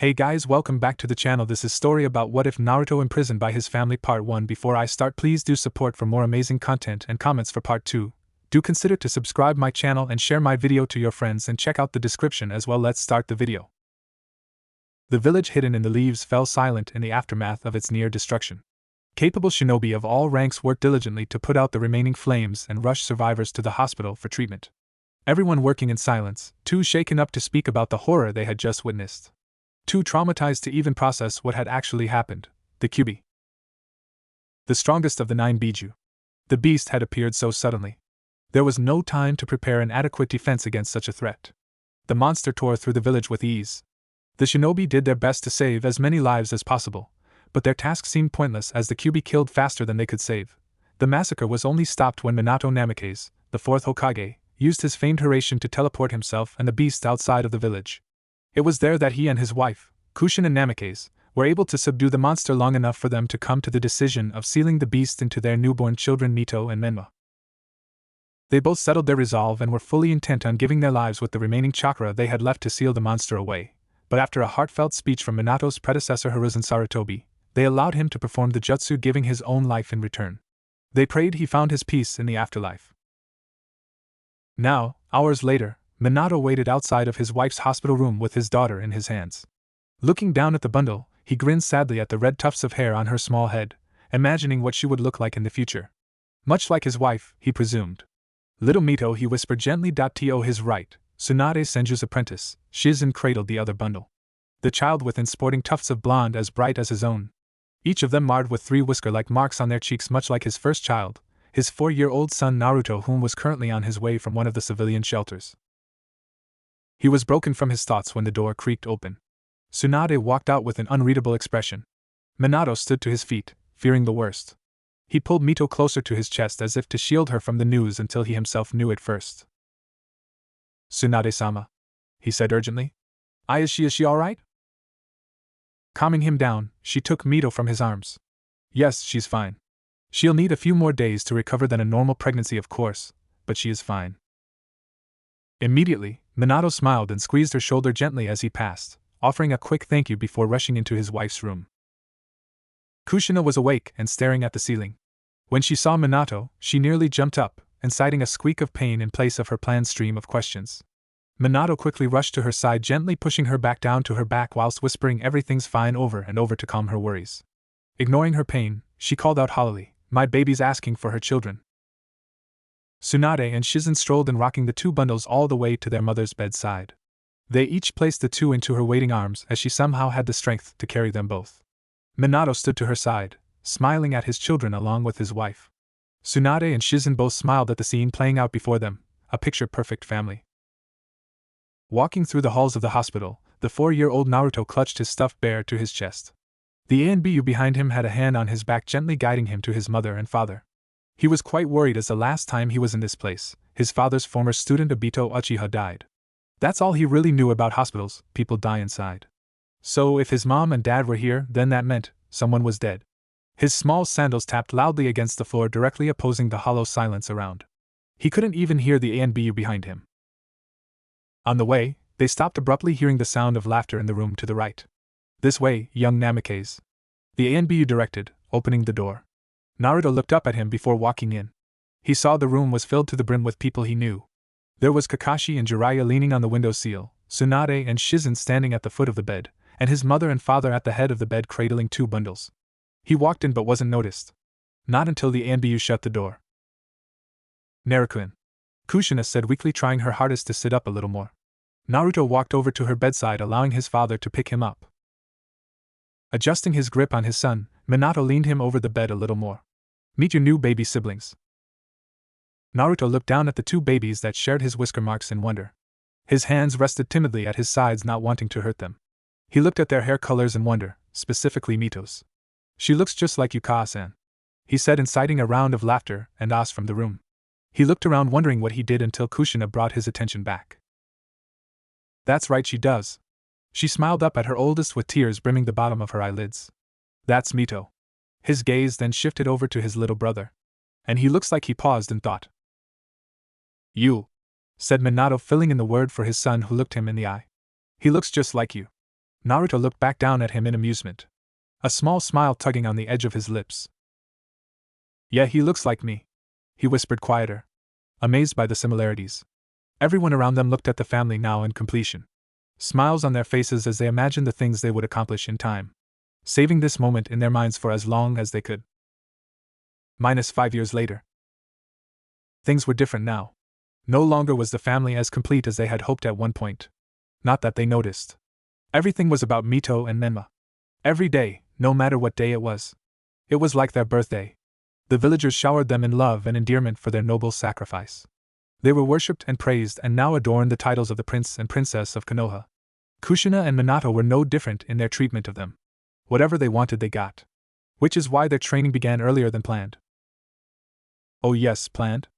Hey guys, welcome back to the channel. This is story about what if Naruto imprisoned by his family part 1. Before I start, please do support for more amazing content and comments for part 2. Do consider to subscribe my channel and share my video to your friends and check out the description as well. Let's start the video. The village hidden in the leaves fell silent in the aftermath of its near destruction. Capable shinobi of all ranks worked diligently to put out the remaining flames and rush survivors to the hospital for treatment. Everyone working in silence, too shaken up to speak about the horror they had just witnessed. Too traumatized to even process what had actually happened. The Kyuubi, the strongest of the 9 Biju. The beast had appeared so suddenly. There was no time to prepare an adequate defense against such a threat. The monster tore through the village with ease. The shinobi did their best to save as many lives as possible, but their task seemed pointless as the Kyuubi killed faster than they could save. The massacre was only stopped when Minato Namikaze, the 4th Hokage, used his famed Hiraishin to teleport himself and the beast outside of the village. It was there that he and his wife, Kushin and Namikaze, were able to subdue the monster long enough for them to come to the decision of sealing the beast into their newborn children Mito and Menma. They both settled their resolve and were fully intent on giving their lives with the remaining chakra they had left to seal the monster away, but after a heartfelt speech from Minato's predecessor Hiruzen Sarutobi, they allowed him to perform the jutsu, giving his own life in return. They prayed he found his peace in the afterlife. Now, hours later, Minato waited outside of his wife's hospital room with his daughter in his hands. Looking down at the bundle, he grinned sadly at the red tufts of hair on her small head, imagining what she would look like in the future. Much like his wife, he presumed. Little Mito, he whispered gently. To his right, Tsunade Senju's apprentice, Shizen, cradled the other bundle. The child within sporting tufts of blonde as bright as his own. Each of them marred with 3 whisker-like marks on their cheeks, much like his first child, his 4-year-old son Naruto, whom was currently on his way from one of the civilian shelters. He was broken from his thoughts when the door creaked open. Tsunade walked out with an unreadable expression. Minato stood to his feet, fearing the worst. He pulled Mito closer to his chest as if to shield her from the news until he himself knew it first. "Tsunade-sama," he said urgently. Is she alright?" Calming him down, she took Mito from his arms. "Yes, she's fine. She'll need a few more days to recover than a normal pregnancy, of course, but she is fine." Immediately, Minato smiled and squeezed her shoulder gently as he passed, offering a quick thank you before rushing into his wife's room. Kushina was awake and staring at the ceiling. When she saw Minato, she nearly jumped up, inciting a squeak of pain in place of her planned stream of questions. Minato quickly rushed to her side, gently pushing her back down to her back whilst whispering everything's fine over and over to calm her worries. Ignoring her pain, she called out hollowly, "My baby's asking for her children." Tsunade and Shizen strolled in, rocking the 2 bundles all the way to their mother's bedside. They each placed the 2 into her waiting arms as she somehow had the strength to carry them both. Minato stood to her side, smiling at his children along with his wife. Tsunade and Shizen both smiled at the scene playing out before them, a picture-perfect family. Walking through the halls of the hospital, the 4-year-old Naruto clutched his stuffed bear to his chest. The ANBU behind him had a hand on his back, gently guiding him to his mother and father. He was quite worried as the last time he was in this place, his father's former student Obito Uchiha died. That's all he really knew about hospitals: people die inside. So if his mom and dad were here, then that meant someone was dead. His small sandals tapped loudly against the floor, directly opposing the hollow silence around. He couldn't even hear the ANBU behind him. On the way, they stopped abruptly, hearing the sound of laughter in the room to the right. "This way, young Namikaze," the ANBU directed, opening the door. Naruto looked up at him before walking in. He saw the room was filled to the brim with people he knew. There was Kakashi and Jiraiya leaning on the windowsill, Tsunade and Shizen standing at the foot of the bed, and his mother and father at the head of the bed cradling 2 bundles. He walked in but wasn't noticed. Not until the ANBU shut the door. "Naruto," Kushina said weakly, trying her hardest to sit up a little more. Naruto walked over to her bedside, allowing his father to pick him up. Adjusting his grip on his son, Minato leaned him over the bed a little more. "Meet your new baby siblings." Naruto looked down at the 2 babies that shared his whisker marks in wonder. His hands rested timidly at his sides, not wanting to hurt them. He looked at their hair colors in wonder, specifically Mito's. "She looks just like Yuka-san," he said, inciting a round of laughter and ahs from the room. He looked around, wondering what he did, until Kushina brought his attention back. "That's right, she does." She smiled up at her oldest with tears brimming the bottom of her eyelids. "That's Mito." His gaze then shifted over to his little brother. "And he looks like," he paused in thought. "You," said Minato, filling in the word for his son, who looked him in the eye. "He looks just like you." Naruto looked back down at him in amusement, a small smile tugging on the edge of his lips. Yeah, he looks like me, he whispered quieter, amazed by the similarities. Everyone around them looked at the family now in completion, smiles on their faces as they imagined the things they would accomplish in time, saving this moment in their minds for as long as they could. -5 years later. Things were different now. No longer was the family as complete as they had hoped at one point. Not that they noticed. Everything was about Mito and Menma. Every day, no matter what day it was like their birthday. The villagers showered them in love and endearment for their noble sacrifice. They were worshipped and praised and now adorned the titles of the prince and princess of Konoha. Kushina and Minato were no different in their treatment of them. Whatever they wanted they got. Which is why their training began earlier than planned. Oh yes, planned?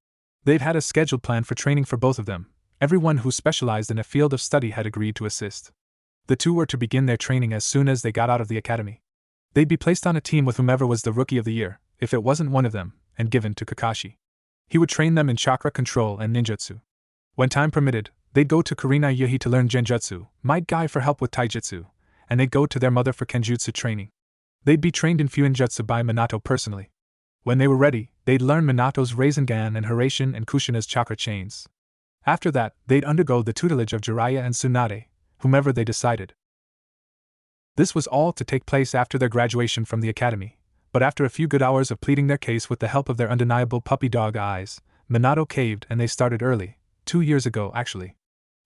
They'd had a scheduled plan for training for both of them. Everyone who specialized in a field of study had agreed to assist. The two were to begin their training as soon as they got out of the academy. They'd be placed on a team with whomever was the rookie of the year, if it wasn't one of them, and given to Kakashi. He would train them in chakra control and ninjutsu. When time permitted, they'd go to Kurenai Yuhi to learn genjutsu, Might Guy for help with taijutsu, and they'd go to their mother for kenjutsu training. They'd be trained in Fuinjutsu by Minato personally. When they were ready, they'd learn Minato's Rasengan and Hiraishin and Kushina's chakra chains. After that, they'd undergo the tutelage of Jiraiya and Tsunade, whomever they decided. This was all to take place after their graduation from the academy, but after a few good hours of pleading their case with the help of their undeniable puppy dog eyes, Minato caved and they started early, 2 years ago actually.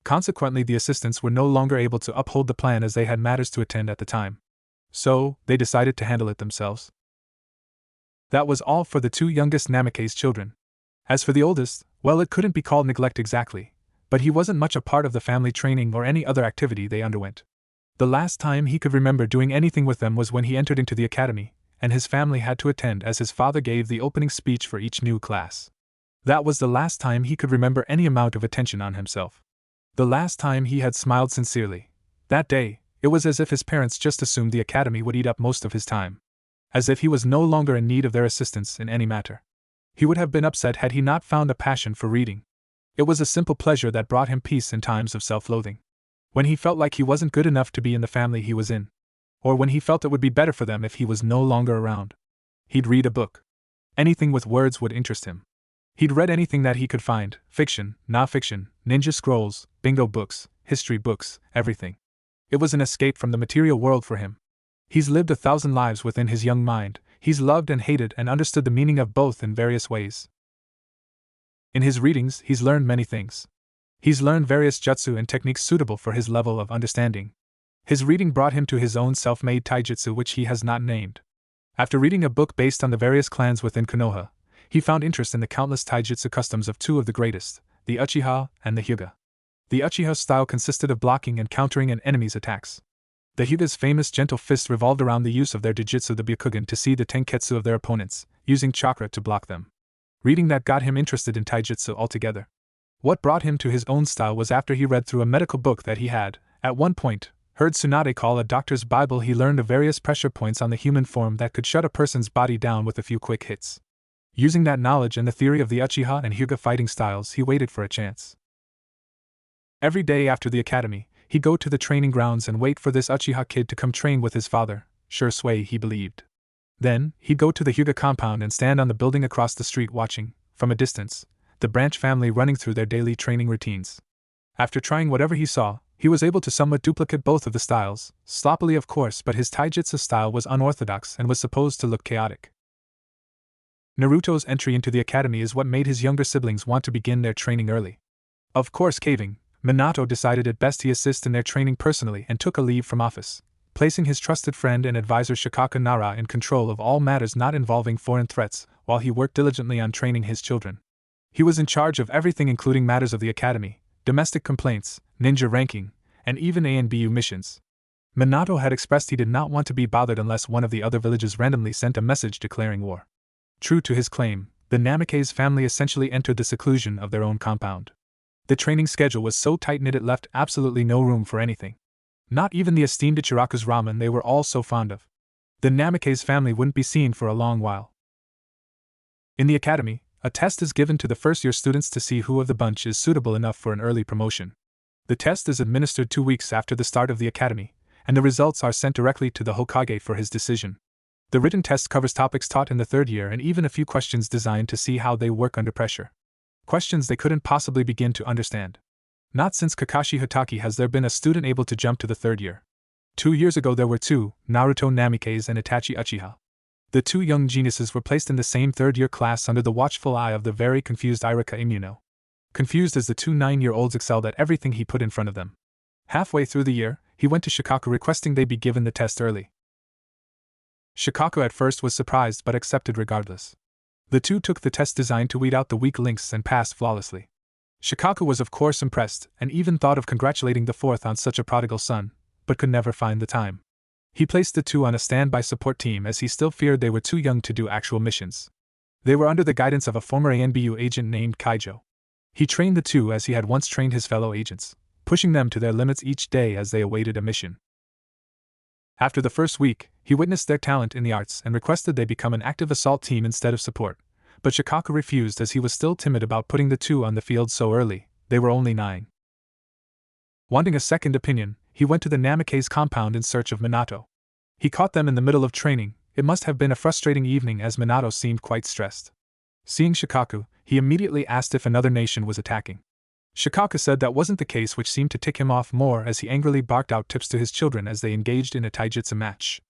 Consequently, the assistants were no longer able to uphold the plan as they had matters to attend at the time. So, they decided to handle it themselves. That was all for the two youngest Namake's children. As for the oldest, well, it couldn't be called neglect exactly, but he wasn't much a part of the family training or any other activity they underwent. The last time he could remember doing anything with them was when he entered into the academy, and his family had to attend as his father gave the opening speech for each new class. That was the last time he could remember any amount of attention on himself. The last time he had smiled sincerely. That day, it was as if his parents just assumed the academy would eat up most of his time. As if he was no longer in need of their assistance in any matter. He would have been upset had he not found a passion for reading. It was a simple pleasure that brought him peace in times of self-loathing. When he felt like he wasn't good enough to be in the family he was in. Or when he felt it would be better for them if he was no longer around. He'd read a book. Anything with words would interest him. He'd read anything that he could find, fiction, non-fiction, ninja scrolls, bingo books, history books, everything. It was an escape from the material world for him. He's lived 1,000 lives within his young mind, he's loved and hated and understood the meaning of both in various ways. In his readings, he's learned many things. He's learned various jutsu and techniques suitable for his level of understanding. His reading brought him to his own self-made taijutsu which he has not named. After reading a book based on the various clans within Konoha, he found interest in the countless taijutsu customs of two of the greatest, the Uchiha and the Hyuga. The Uchiha style consisted of blocking and countering an enemy's attacks. The Hyuga's famous gentle fist revolved around the use of their Jujutsu the Byakugan to see the tenketsu of their opponents, using chakra to block them. Reading that got him interested in taijutsu altogether. What brought him to his own style was after he read through a medical book that he had, at one point, heard Tsunade call a doctor's Bible. He learned of various pressure points on the human form that could shut a person's body down with a few quick hits. Using that knowledge and the theory of the Uchiha and Hyuga fighting styles, he waited for a chance. Every day after the academy, he'd go to the training grounds and wait for this Uchiha kid to come train with his father, sure sway he believed. Then, he'd go to the Hyuga compound and stand on the building across the street watching, from a distance, the Branch family running through their daily training routines. After trying whatever he saw, he was able to somewhat duplicate both of the styles, sloppily of course, but his taijutsu style was unorthodox and was supposed to look chaotic. Naruto's entry into the academy is what made his younger siblings want to begin their training early. Of course, caving, Minato decided it best he assist in their training personally and took a leave from office, placing his trusted friend and advisor Shikaka Nara in control of all matters not involving foreign threats, while he worked diligently on training his children. He was in charge of everything including matters of the academy, domestic complaints, ninja ranking, and even ANBU missions. Minato had expressed he did not want to be bothered unless one of the other villages randomly sent a message declaring war. True to his claim, the Namake's family essentially entered the seclusion of their own compound. The training schedule was so tight-knit it left absolutely no room for anything. Not even the esteemed Ichiraku's ramen they were all so fond of. The Namake's family wouldn't be seen for a long while. In the academy, a test is given to the first-year students to see who of the bunch is suitable enough for an early promotion. The test is administered 2 weeks after the start of the academy, and the results are sent directly to the Hokage for his decision. The written test covers topics taught in the third year and even a few questions designed to see how they work under pressure. Questions they couldn't possibly begin to understand. Not since Kakashi Hatake has there been a student able to jump to the third year. 2 years ago there were two, Naruto Namikaze and Itachi Uchiha. The two young geniuses were placed in the same third-year class under the watchful eye of the very confused Irika Immuno. Confused as the two 9-year-olds excelled at everything he put in front of them. Halfway through the year, he went to Shikaku requesting they be given the test early. Shikaku at first was surprised but accepted regardless. The two took the test designed to weed out the weak links and passed flawlessly. Shikaku was of course impressed and even thought of congratulating the fourth on such a prodigal son, but could never find the time. He placed the two on a standby support team as he still feared they were too young to do actual missions. They were under the guidance of a former ANBU agent named Kaijo. He trained the two as he had once trained his fellow agents, pushing them to their limits each day as they awaited a mission. After the first week, he witnessed their talent in the arts and requested they become an active assault team instead of support, but Shikaku refused as he was still timid about putting the two on the field so early. They were only 9. Wanting a second opinion, he went to the Namikaze compound in search of Minato. He caught them in the middle of training. It must have been a frustrating evening as Minato seemed quite stressed. Seeing Shikaku, he immediately asked if another nation was attacking. Shikaku said that wasn't the case, which seemed to tick him off more as he angrily barked out tips to his children as they engaged in a taijutsu match.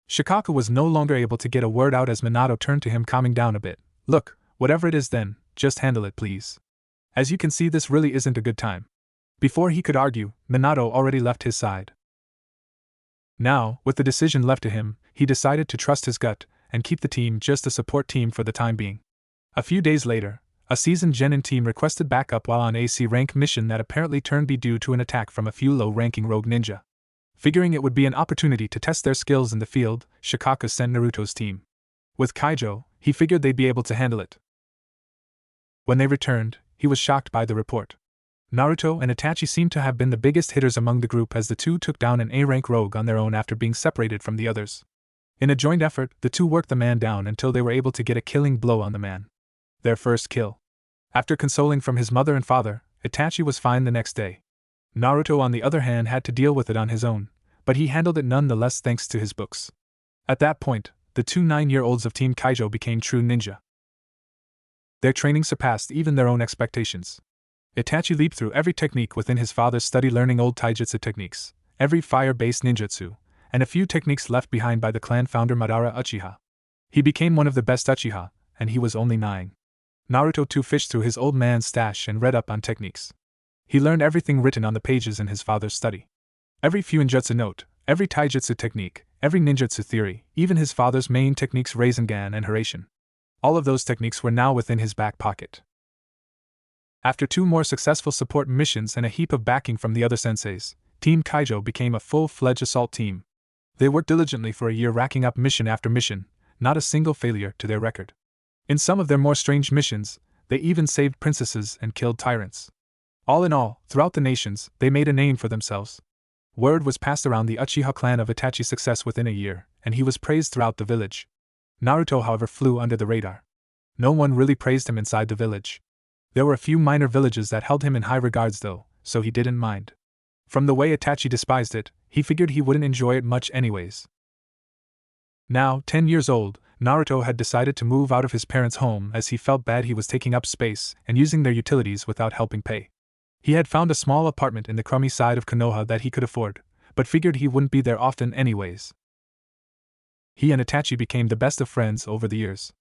Shikaku was no longer able to get a word out as Minato turned to him, calming down a bit. "Look, whatever it is then, just handle it please. As you can see, this really isn't a good time." Before he could argue, Minato already left his side. Now, with the decision left to him, he decided to trust his gut and keep the team just a support team for the time being. A few days later, a seasoned genin team requested backup while on a C rank mission that apparently turned B due to an attack from a few low-ranking rogue ninja. Figuring it would be an opportunity to test their skills in the field, Shikaku sent Naruto's team. With Kaijo, he figured they'd be able to handle it. When they returned, he was shocked by the report. Naruto and Itachi seemed to have been the biggest hitters among the group as the two took down an A-rank rogue on their own after being separated from the others. In a joint effort, the two worked the man down until they were able to get a killing blow on the man. Their first kill. After consoling from his mother and father, Itachi was fine the next day. Naruto on the other hand had to deal with it on his own, but he handled it nonetheless thanks to his books. At that point, the two 9-year-olds of Team Kaijo became true ninja. Their training surpassed even their own expectations. Itachi leaped through every technique within his father's study, learning old taijutsu techniques, every fire-based ninjutsu, and a few techniques left behind by the clan founder Madara Uchiha. He became one of the best Uchiha, and he was only 9. Naruto too fished through his old man's stash and read up on techniques. He learned everything written on the pages in his father's study. Every fuinjutsu note, every taijutsu technique, every ninjutsu theory, even his father's main techniques Rasengan and Hiraishin. All of those techniques were now within his back pocket. After 2 more successful support missions and a heap of backing from the other senseis, Team Kaijo became a full-fledged assault team. They worked diligently for a year, racking up mission after mission, not a single failure to their record. In some of their more strange missions, they even saved princesses and killed tyrants. All in all, throughout the nations, they made a name for themselves. Word was passed around the Uchiha clan of Itachi's success within a year, and he was praised throughout the village. Naruto, however, flew under the radar. No one really praised him inside the village. There were a few minor villages that held him in high regards though, so he didn't mind. From the way Itachi despised it, he figured he wouldn't enjoy it much anyways. Now, 10 years old, Naruto had decided to move out of his parents' home as he felt bad he was taking up space and using their utilities without helping pay. He had found a small apartment in the crummy side of Konoha that he could afford, but figured he wouldn't be there often anyways. He and Itachi became the best of friends over the years.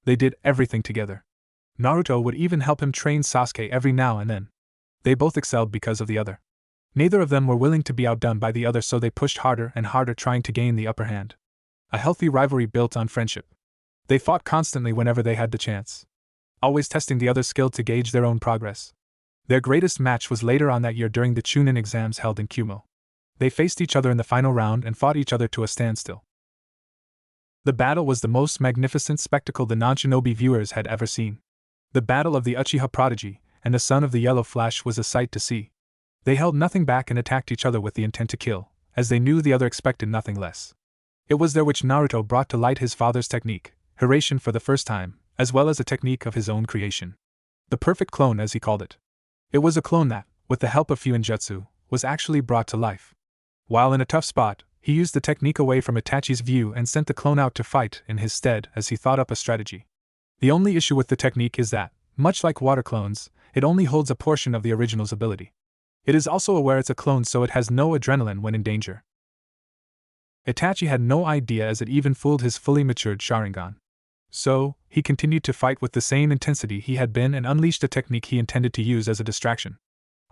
They did everything together. Naruto would even help him train Sasuke every now and then. They both excelled because of the other. Neither of them were willing to be outdone by the other, so they pushed harder and harder, trying to gain the upper hand. A healthy rivalry built on friendship. They fought constantly whenever they had the chance, always testing the other's skill to gauge their own progress. Their greatest match was later on that year during the Chunin exams held in Kumo. They faced each other in the final round and fought each other to a standstill. The battle was the most magnificent spectacle the non-shinobi viewers had ever seen. The battle of the Uchiha prodigy and the son of the Yellow Flash was a sight to see. They held nothing back and attacked each other with the intent to kill, as they knew the other expected nothing less. It was there which Naruto brought to light his father's technique, Hiraishin, for the first time, as well as a technique of his own creation. The perfect clone, as he called it. It was a clone that, with the help of fuinjutsu, was actually brought to life. While in a tough spot, he used the technique away from Itachi's view and sent the clone out to fight in his stead as he thought up a strategy. The only issue with the technique is that, much like water clones, it only holds a portion of the original's ability. It is also aware it's a clone, so it has no adrenaline when in danger. Itachi had no idea as it even fooled his fully matured Sharingan. So, he continued to fight with the same intensity he had been and unleashed a technique he intended to use as a distraction.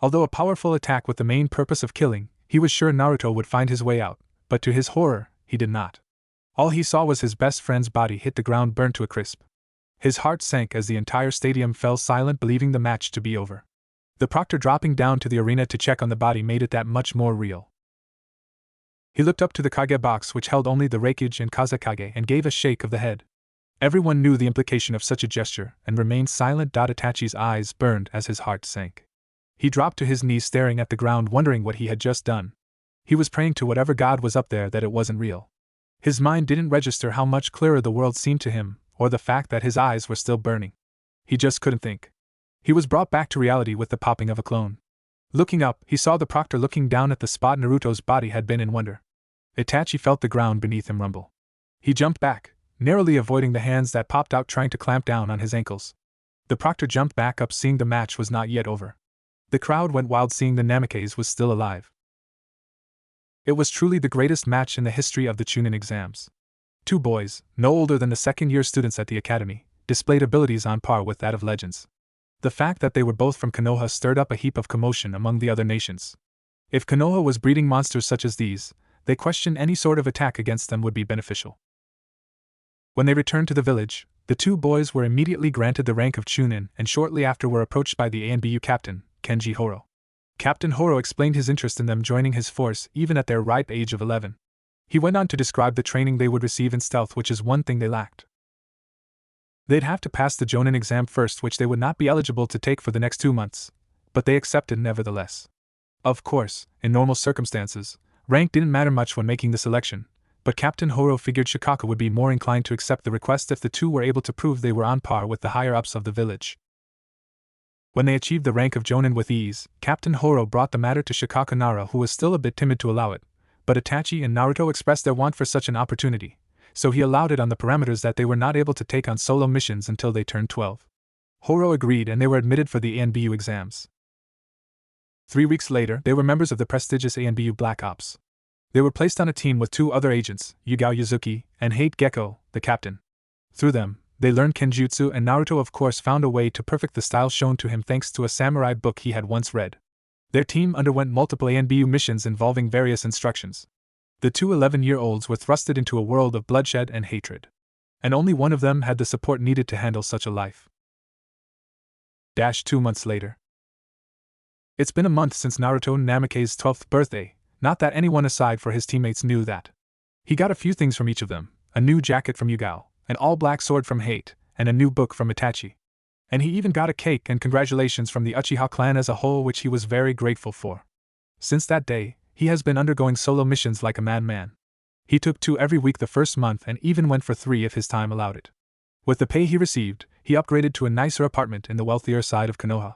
Although a powerful attack with the main purpose of killing, he was sure Naruto would find his way out, but to his horror, he did not. All he saw was his best friend's body hit the ground, burned to a crisp. His heart sank as the entire stadium fell silent, believing the match to be over. The proctor dropping down to the arena to check on the body made it that much more real. He looked up to the Kage box, which held only the Reikage and Kazekage, and gave a shake of the head. Everyone knew the implication of such a gesture and remained silent. Itachi's eyes burned as his heart sank. He dropped to his knees, staring at the ground, wondering what he had just done. He was praying to whatever god was up there that it wasn't real. His mind didn't register how much clearer the world seemed to him, or the fact that his eyes were still burning. He just couldn't think. He was brought back to reality with the popping of a clone. Looking up, he saw the proctor looking down at the spot Naruto's body had been in wonder. Itachi felt the ground beneath him rumble. He jumped back, narrowly avoiding the hands that popped out, trying to clamp down on his ankles. The proctor jumped back up, seeing the match was not yet over. The crowd went wild, seeing the Namikaze was still alive. It was truly the greatest match in the history of the Chunin exams. Two boys, no older than the second-year students at the academy, displayed abilities on par with that of legends. The fact that they were both from Konoha stirred up a heap of commotion among the other nations. If Konoha was breeding monsters such as these, they questioned any sort of attack against them would be beneficial. When they returned to the village, the two boys were immediately granted the rank of Chunin and shortly after were approached by the ANBU captain, Kenji Horo. Captain Horo explained his interest in them joining his force even at their ripe age of 11. He went on to describe the training they would receive in stealth, which is one thing they lacked. They'd have to pass the Jonin exam first, which they would not be eligible to take for the next 2 months, but they accepted nevertheless. Of course, in normal circumstances, rank didn't matter much when making the selection, but Captain Horo figured Shikaka would be more inclined to accept the request if the two were able to prove they were on par with the higher-ups of the village. When they achieved the rank of Jonin with ease, Captain Horo brought the matter to Shikaka Nara, who was still a bit timid to allow it, but Itachi and Naruto expressed their want for such an opportunity, so he allowed it on the parameters that they were not able to take on solo missions until they turned 12. Horo agreed and they were admitted for the ANBU exams. 3 weeks later, they were members of the prestigious ANBU Black Ops. They were placed on a team with 2 other agents, Yugao Yuzuki and Hate Gecko, the captain. Through them, they learned Kenjutsu, and Naruto of course found a way to perfect the style shown to him thanks to a samurai book he had once read. Their team underwent multiple ANBU missions involving various instructions. The two 11-year-olds were thrusted into a world of bloodshed and hatred. And only one of them had the support needed to handle such a life. 2 months later. It's been a month since Naruto Namikaze's 12th birthday, not that anyone aside for his teammates knew that. He got a few things from each of them, a new jacket from Yugao, an all-black sword from Hate, and a new book from Itachi. And he even got a cake and congratulations from the Uchiha clan as a whole, which he was very grateful for. Since that day, he has been undergoing solo missions like a madman. He took 2 every week the first month and even went for 3 if his time allowed it. With the pay he received, he upgraded to a nicer apartment in the wealthier side of Konoha.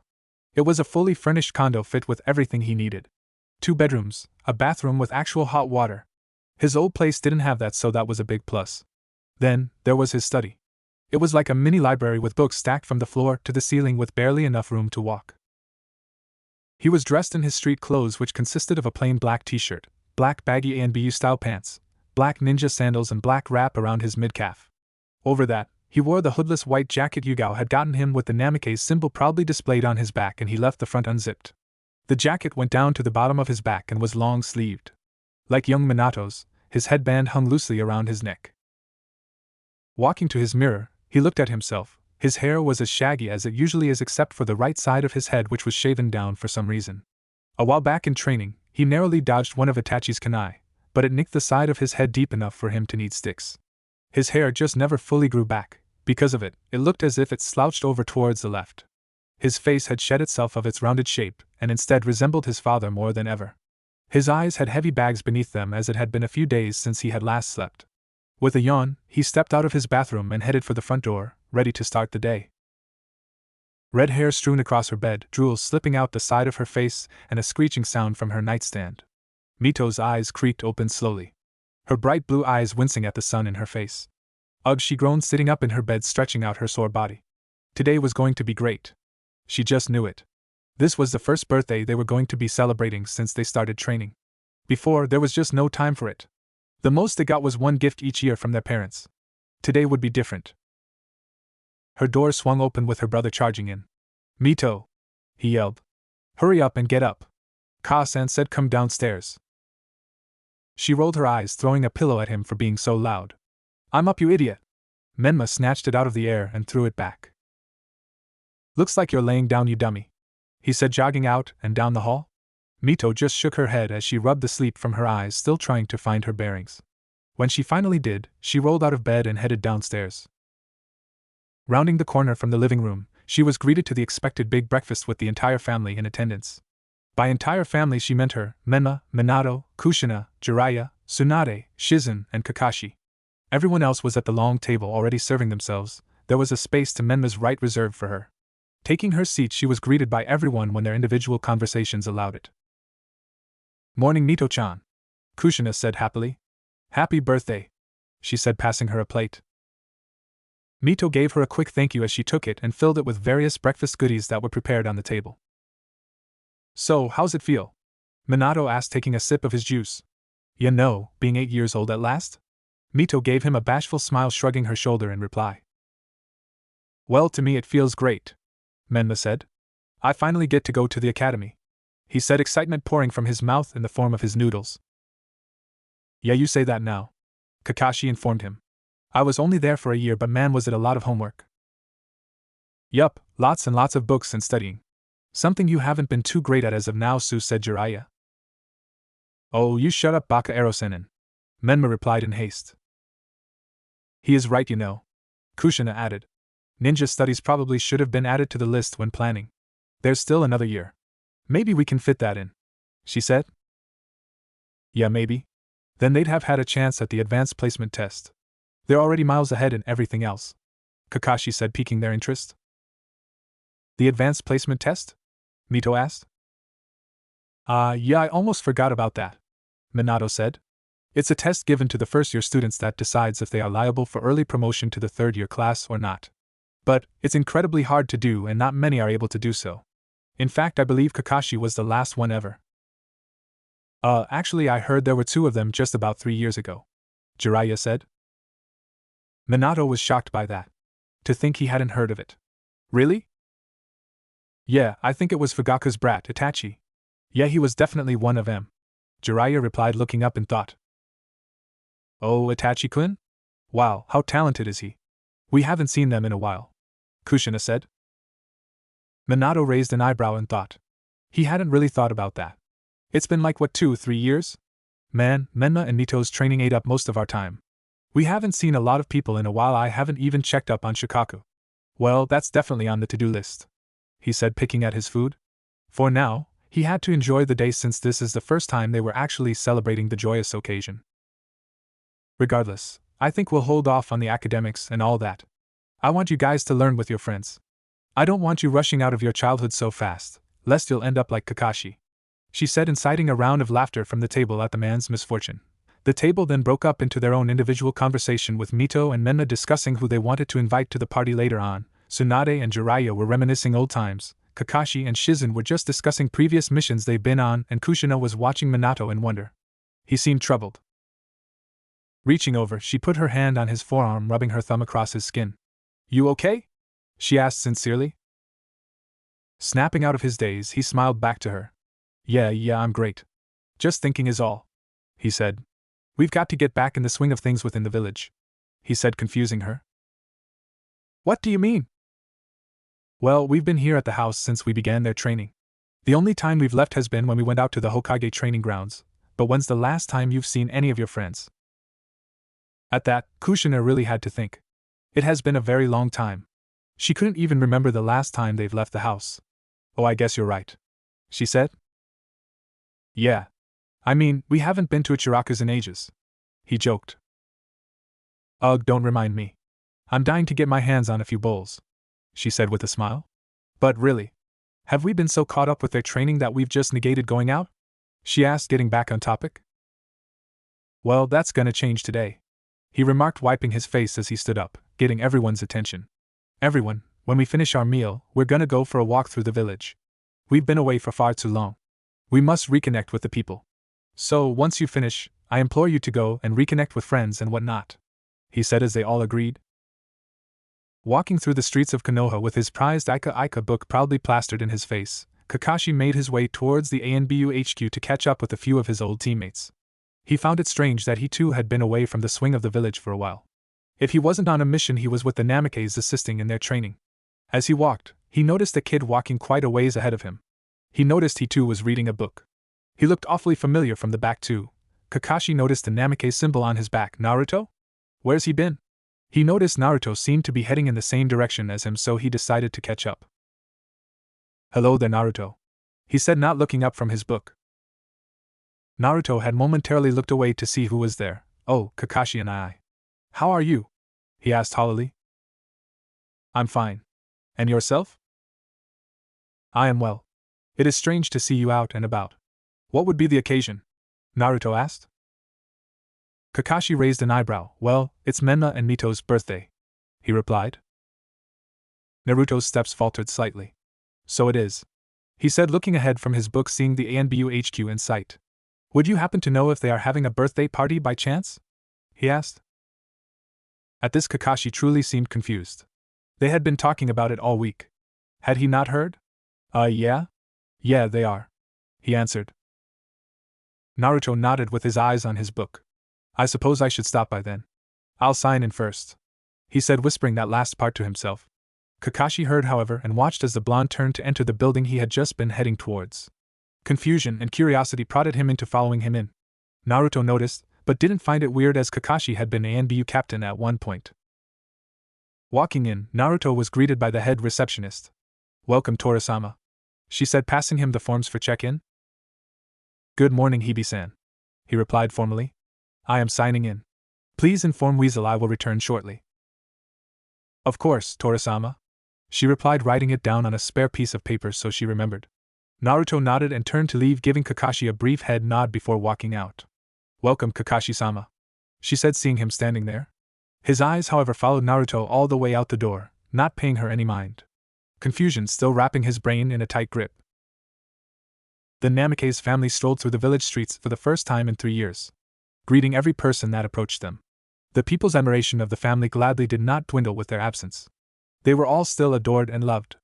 It was a fully furnished condo fit with everything he needed. 2 bedrooms, a bathroom with actual hot water. His old place didn't have that, so that was a big plus. Then, there was his study. It was like a mini library with books stacked from the floor to the ceiling with barely enough room to walk. He was dressed in his street clothes, which consisted of a plain black t-shirt, black baggy ANBU-style pants, black ninja sandals and black wrap around his mid-calf. Over that, he wore the hoodless white jacket Yugao had gotten him with the Namikaze symbol proudly displayed on his back, and he left the front unzipped. The jacket went down to the bottom of his back and was long-sleeved. Like young Minato's, his headband hung loosely around his neck. Walking to his mirror, he looked at himself. His hair was as shaggy as it usually is except for the right side of his head, which was shaven down for some reason. A while back in training, he narrowly dodged one of Itachi's kunai, but it nicked the side of his head deep enough for him to need sticks. His hair just never fully grew back. Because of it, it looked as if it slouched over towards the left. His face had shed itself of its rounded shape, and instead resembled his father more than ever. His eyes had heavy bags beneath them, as it had been a few days since he had last slept. With a yawn, he stepped out of his bathroom and headed for the front door, ready to start the day. Red hair strewn across her bed, drool slipping out the side of her face, and a screeching sound from her nightstand. Mito's eyes creaked open slowly, her bright blue eyes wincing at the sun in her face. Ugh, she groaned, sitting up in her bed, stretching out her sore body. Today was going to be great. She just knew it. This was the first birthday they were going to be celebrating since they started training. Before, there was just no time for it. The most they got was one gift each year from their parents. Today would be different. Her door swung open with her brother charging in. "Mito!" he yelled. "Hurry up and get up." Ka-san said, "Come downstairs." She rolled her eyes, throwing a pillow at him for being so loud. "I'm up, you idiot!" Menma snatched it out of the air and threw it back. "Looks like you're laying down, you dummy," he said, jogging out and down the hall. Mito just shook her head as she rubbed the sleep from her eyes, still trying to find her bearings. When she finally did, she rolled out of bed and headed downstairs. Rounding the corner from the living room, she was greeted to the expected big breakfast with the entire family in attendance. By entire family she meant her, Menma, Minato, Kushina, Jiraiya, Tsunade, Shizen, and Kakashi. Everyone else was at the long table already serving themselves. There was a space to Menma's right reserved for her. Taking her seat, she was greeted by everyone when their individual conversations allowed it. "Morning, Mito-chan," Kushina said happily. "Happy birthday," she said, passing her a plate. Mito gave her a quick thank you as she took it and filled it with various breakfast goodies that were prepared on the table. "So, how's it feel?" Minato asked, taking a sip of his juice. "You know, being 8 years old at last?" Mito gave him a bashful smile, shrugging her shoulder in reply. "Well, to me it feels great," Menma said. "I finally get to go to the academy," he said, excitement pouring from his mouth in the form of his noodles. "Yeah, you say that now," Kakashi informed him. "I was only there for a year, but man, was it a lot of homework." "Yup, lots and lots of books and studying. Something you haven't been too great at as of now," said Jiraiya. "Oh, you shut up, Baka Ero-senin," Menma replied in haste. "He is right, you know," Kushina added. "Ninja studies probably should have been added to the list when planning. There's still another year. Maybe we can fit that in," she said. "Yeah, maybe. Then they'd have had a chance at the advanced placement test. They're already miles ahead in everything else," Kakashi said, piquing their interest. "The advanced placement test?" Mito asked. Yeah, I almost forgot about that," Minato said. "It's a test given to the first-year students that decides if they are liable for early promotion to the third-year class or not. But it's incredibly hard to do, and not many are able to do so. In fact, I believe Kakashi was the last one ever." Actually, I heard there were 2 of them just about 3 years ago," Jiraiya said. Minato was shocked by that. To think he hadn't heard of it. "Really?" "Yeah, I think it was Fugaka's brat, Itachi. Yeah, he was definitely one of them," Jiraiya replied, looking up in thought. "Oh, Itachi-kun? Wow, how talented is he? We haven't seen them in a while," Kushina said. Minato raised an eyebrow in thought. He hadn't really thought about that. It's been like, 2-3 years? Man, Menma and Mito's training ate up most of our time. We haven't seen a lot of people in a while. I haven't even checked up on Shikaku. Well, that's definitely on the to-do list," he said, picking at his food. For now, he had to enjoy the day since this is the first time they were actually celebrating the joyous occasion. "Regardless, I think we'll hold off on the academics and all that. I want you guys to learn with your friends. I don't want you rushing out of your childhood so fast, lest you'll end up like Kakashi," she said, inciting a round of laughter from the table at the man's misfortune. The table then broke up into their own individual conversation, with Mito and Menma discussing who they wanted to invite to the party later on. Tsunade and Jiraiya were reminiscing old times, Kakashi and Shizen were just discussing previous missions they've been on, and Kushina was watching Minato in wonder. He seemed troubled. Reaching over, she put her hand on his forearm, rubbing her thumb across his skin. "You okay?" she asked sincerely. Snapping out of his daze, he smiled back to her. Yeah, I'm great. Just thinking is all," he said. "We've got to get back in the swing of things within the village," he said, confusing her. "What do you mean?" "Well, we've been here at the house since we began their training. The only time we've left has been when we went out to the Hokage training grounds, but when's the last time you've seen any of your friends?" At that, Kushina really had to think. It has been a very long time. She couldn't even remember the last time they've left the house. "Oh, I guess you're right," she said. "Yeah. I mean, we haven't been to Ichiraku's in ages," he joked. "Ugh, don't remind me. I'm dying to get my hands on a few bowls," she said with a smile. "But really, have we been so caught up with their training that we've just negated going out?" she asked, getting back on topic. Well, that's gonna change today, he remarked, wiping his face as he stood up, getting everyone's attention. Everyone, when we finish our meal, we're gonna go for a walk through the village. We've been away for far too long. We must reconnect with the people. So, once you finish, I implore you to go and reconnect with friends and whatnot, he said as they all agreed. Walking through the streets of Konoha with his prized Ika Ika book proudly plastered in his face, Kakashi made his way towards the ANBU HQ to catch up with a few of his old teammates. He found it strange that he too had been away from the swing of the village for a while. If he wasn't on a mission, he was with the Namikaze assisting in their training. As he walked, he noticed a kid walking quite a ways ahead of him. He noticed he too was reading a book. He looked awfully familiar from the back too. Kakashi noticed the Namikaze symbol on his back. Naruto? Where's he been? He noticed Naruto seemed to be heading in the same direction as him, so he decided to catch up. Hello there, Naruto, he said, not looking up from his book. Naruto had momentarily looked away to see who was there. Oh, Kakashi and I. How are you? He asked hollowly. I'm fine. And yourself? I am well. It is strange to see you out and about. What would be the occasion? Naruto asked. Kakashi raised an eyebrow. Well, it's Menma and Mito's birthday, he replied. Naruto's steps faltered slightly. So it is, he said, looking ahead from his book, seeing the ANBU HQ in sight. Would you happen to know if they are having a birthday party by chance? He asked. At this, Kakashi truly seemed confused. They had been talking about it all week. Had he not heard? Yeah? Yeah, they are, he answered. Naruto nodded with his eyes on his book. I suppose I should stop by then. I'll sign in first, he said, whispering that last part to himself. Kakashi heard, however, and watched as the blonde turned to enter the building he had just been heading towards. Confusion and curiosity prodded him into following him in. Naruto noticed, but didn't find it weird, as Kakashi had been ANBU captain at one point. Walking in, Naruto was greeted by the head receptionist. Welcome, Torasama, she said, passing him the forms for check-in. Good morning, Hibi-san, he replied formally. I am signing in. Please inform Weasel I will return shortly. Of course, Torasama, she replied, writing it down on a spare piece of paper so she remembered. Naruto nodded and turned to leave, giving Kakashi a brief head nod before walking out. Welcome, Kakashi-sama, she said, seeing him standing there. His eyes, however, followed Naruto all the way out the door, not paying her any mind. Confusion still wrapping his brain in a tight grip. The Namikaze family strolled through the village streets for the first time in 3 years, greeting every person that approached them. The people's admiration of the family gladly did not dwindle with their absence. They were all still adored and loved.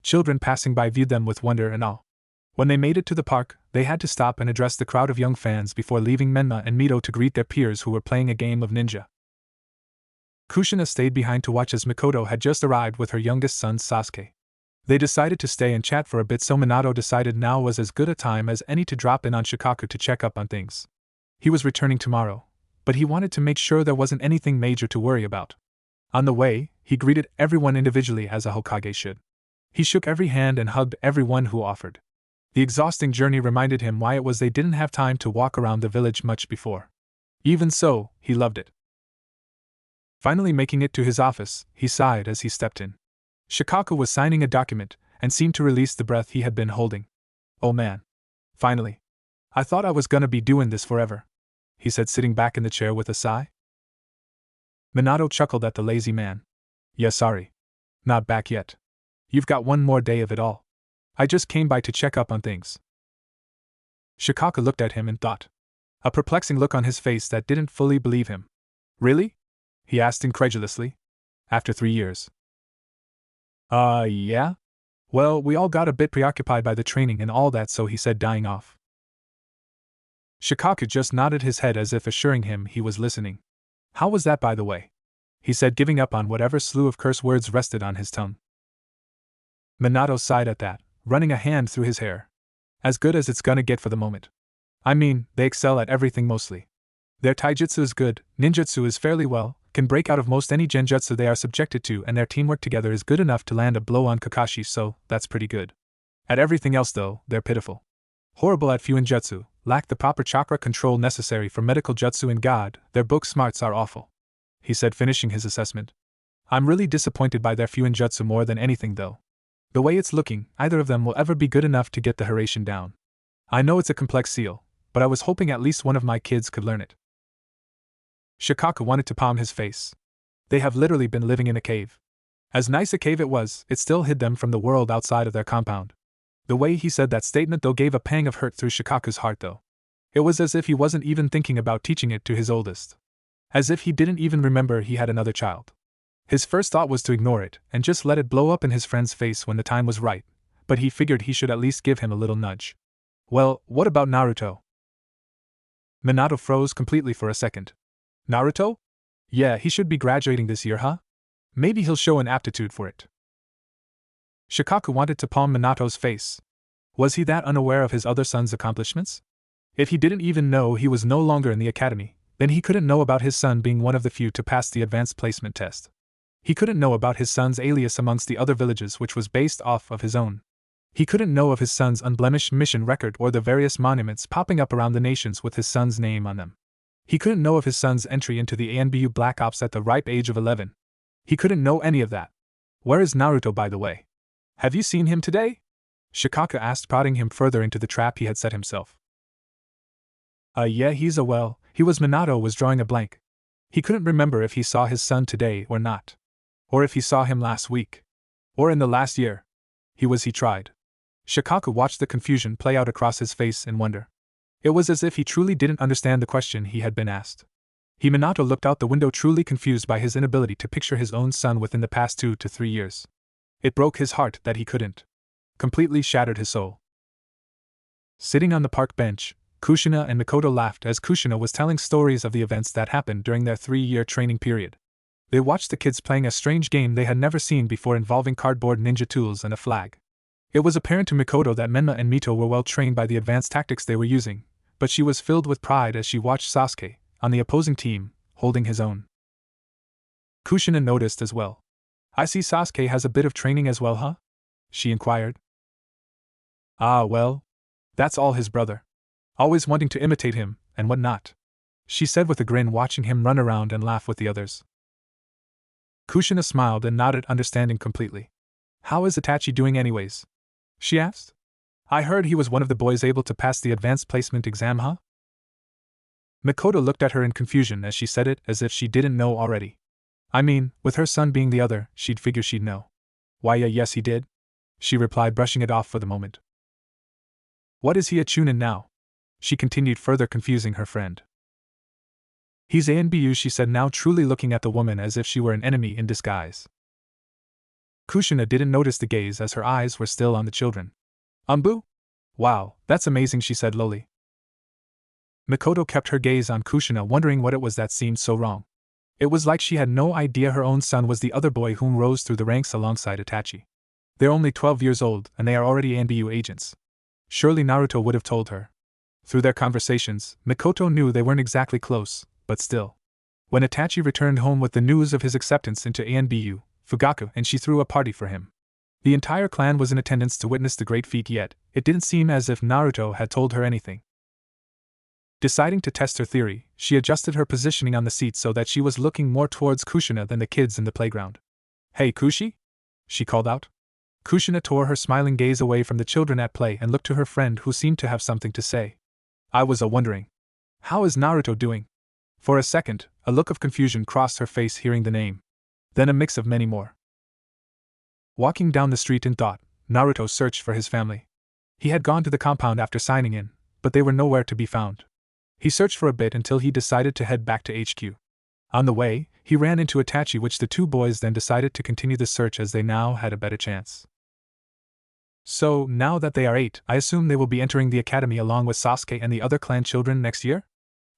Children passing by viewed them with wonder and awe. When they made it to the park, they had to stop and address the crowd of young fans before leaving Menma and Mito to greet their peers who were playing a game of ninja. Kushina stayed behind to watch, as Mikoto had just arrived with her youngest son Sasuke. They decided to stay and chat for a bit, so Minato decided now was as good a time as any to drop in on Shikaku to check up on things. He was returning tomorrow, but he wanted to make sure there wasn't anything major to worry about. On the way, he greeted everyone individually as a Hokage should. He shook every hand and hugged everyone who offered. The exhausting journey reminded him why it was they didn't have time to walk around the village much before. Even so, he loved it. Finally making it to his office, he sighed as he stepped in. Shikaku was signing a document, and seemed to release the breath he had been holding. Oh man. Finally. I thought I was gonna be doing this forever, he said, sitting back in the chair with a sigh. Minato chuckled at the lazy man. Yeah, sorry. Not back yet. You've got one more day of it all. I just came by to check up on things. Shikaku looked at him and thought. A perplexing look on his face that didn't fully believe him. Really? He asked incredulously. After 3 years. Yeah? Well, we all got a bit preoccupied by the training and all that, so he said, dying off. Shikaku just nodded his head as if assuring him he was listening. How was that, by the way? He said, giving up on whatever slew of curse words rested on his tongue. Minato sighed at that, running a hand through his hair. As good as it's gonna get for the moment. I mean, they excel at everything mostly. Their taijutsu is good, ninjutsu is fairly well, can break out of most any genjutsu they are subjected to, and their teamwork together is good enough to land a blow on Kakashi, so that's pretty good. At everything else though, they're pitiful. Horrible at Fuinjutsu, lack the proper chakra control necessary for medical jutsu, and God, their book smarts are awful. He said, finishing his assessment. I'm really disappointed by their Fuinjutsu more than anything though. The way it's looking, either of them will ever be good enough to get the Hiraishin down. I know it's a complex seal, but I was hoping at least one of my kids could learn it. Shikaku wanted to palm his face. They have literally been living in a cave. As nice a cave it was, it still hid them from the world outside of their compound. The way he said that statement though gave a pang of hurt through Shikaku's heart though. It was as if he wasn't even thinking about teaching it to his oldest. As if he didn't even remember he had another child. His first thought was to ignore it and just let it blow up in his friend's face when the time was right, but he figured he should at least give him a little nudge. Well, what about Naruto? Minato froze completely for a second. Naruto? Yeah, he should be graduating this year, huh? Maybe he'll show an aptitude for it. Shikaku wanted to palm Minato's face. Was he that unaware of his other son's accomplishments? If he didn't even know he was no longer in the academy, then he couldn't know about his son being one of the few to pass the advanced placement test. He couldn't know about his son's alias amongst the other villages, which was based off of his own. He couldn't know of his son's unblemished mission record or the various monuments popping up around the nations with his son's name on them. He couldn't know of his son's entry into the ANBU Black Ops at the ripe age of 11. He couldn't know any of that. Where is Naruto, by the way? Have you seen him today? Shikaku asked, prodding him further into the trap he had set himself. Yeah, he was. Minato was drawing a blank. He couldn't remember if he saw his son today or not. Or if he saw him last week. Or in the last year. He tried. Shikaku watched the confusion play out across his face in wonder. It was as if he truly didn't understand the question he had been asked. Minato looked out the window, truly confused by his inability to picture his own son within the past 2 to 3 years. It broke his heart that he couldn't. Completely shattered his soul. Sitting on the park bench, Kushina and Mikoto laughed as Kushina was telling stories of the events that happened during their 3-year training period. They watched the kids playing a strange game they had never seen before involving cardboard ninja tools and a flag. It was apparent to Mikoto that Menma and Mito were well trained by the advanced tactics they were using, but she was filled with pride as she watched Sasuke, on the opposing team, holding his own. Kushina noticed as well. I see Sasuke has a bit of training as well, huh? She inquired. Ah, well. That's all his brother. Always wanting to imitate him, and what not. She said with a grin, watching him run around and laugh with the others. Kushina smiled and nodded, understanding completely. How is Itachi doing anyways? She asked. I heard he was one of the boys able to pass the advanced placement exam, huh? Mikoto looked at her in confusion as she said it, as if she didn't know already. I mean, with her son being the other, she'd figure she'd know. Why, yes he did, she replied, brushing it off for the moment. What is he a chunin now? She continued, further confusing her friend. He's ANBU, she said, now truly looking at the woman as if she were an enemy in disguise. Kushina didn't notice the gaze as her eyes were still on the children. Umbu? Wow, that's amazing, she said lowly. Mikoto kept her gaze on Kushina, wondering what it was that seemed so wrong. It was like she had no idea her own son was the other boy whom rose through the ranks alongside Itachi. They're only 12 years old, and they are already ANBU agents. Surely Naruto would have told her. Through their conversations, Mikoto knew they weren't exactly close, but still. When Itachi returned home with the news of his acceptance into ANBU, Fugaku and she threw a party for him. The entire clan was in attendance to witness the great feat, yet it didn't seem as if Naruto had told her anything. Deciding to test her theory, she adjusted her positioning on the seat so that she was looking more towards Kushina than the kids in the playground. Hey Kushi? She called out. Kushina tore her smiling gaze away from the children at play and looked to her friend, who seemed to have something to say. I was wondering. How is Naruto doing? For a second, a look of confusion crossed her face hearing the name. Then a mix of many more. Walking down the street in thought, Naruto searched for his family. He had gone to the compound after signing in, but they were nowhere to be found. He searched for a bit until he decided to head back to HQ. On the way, he ran into Itachi, which the two boys then decided to continue the search as they now had a better chance. So, now that they are 8, I assume they will be entering the academy along with Sasuke and the other clan children next year?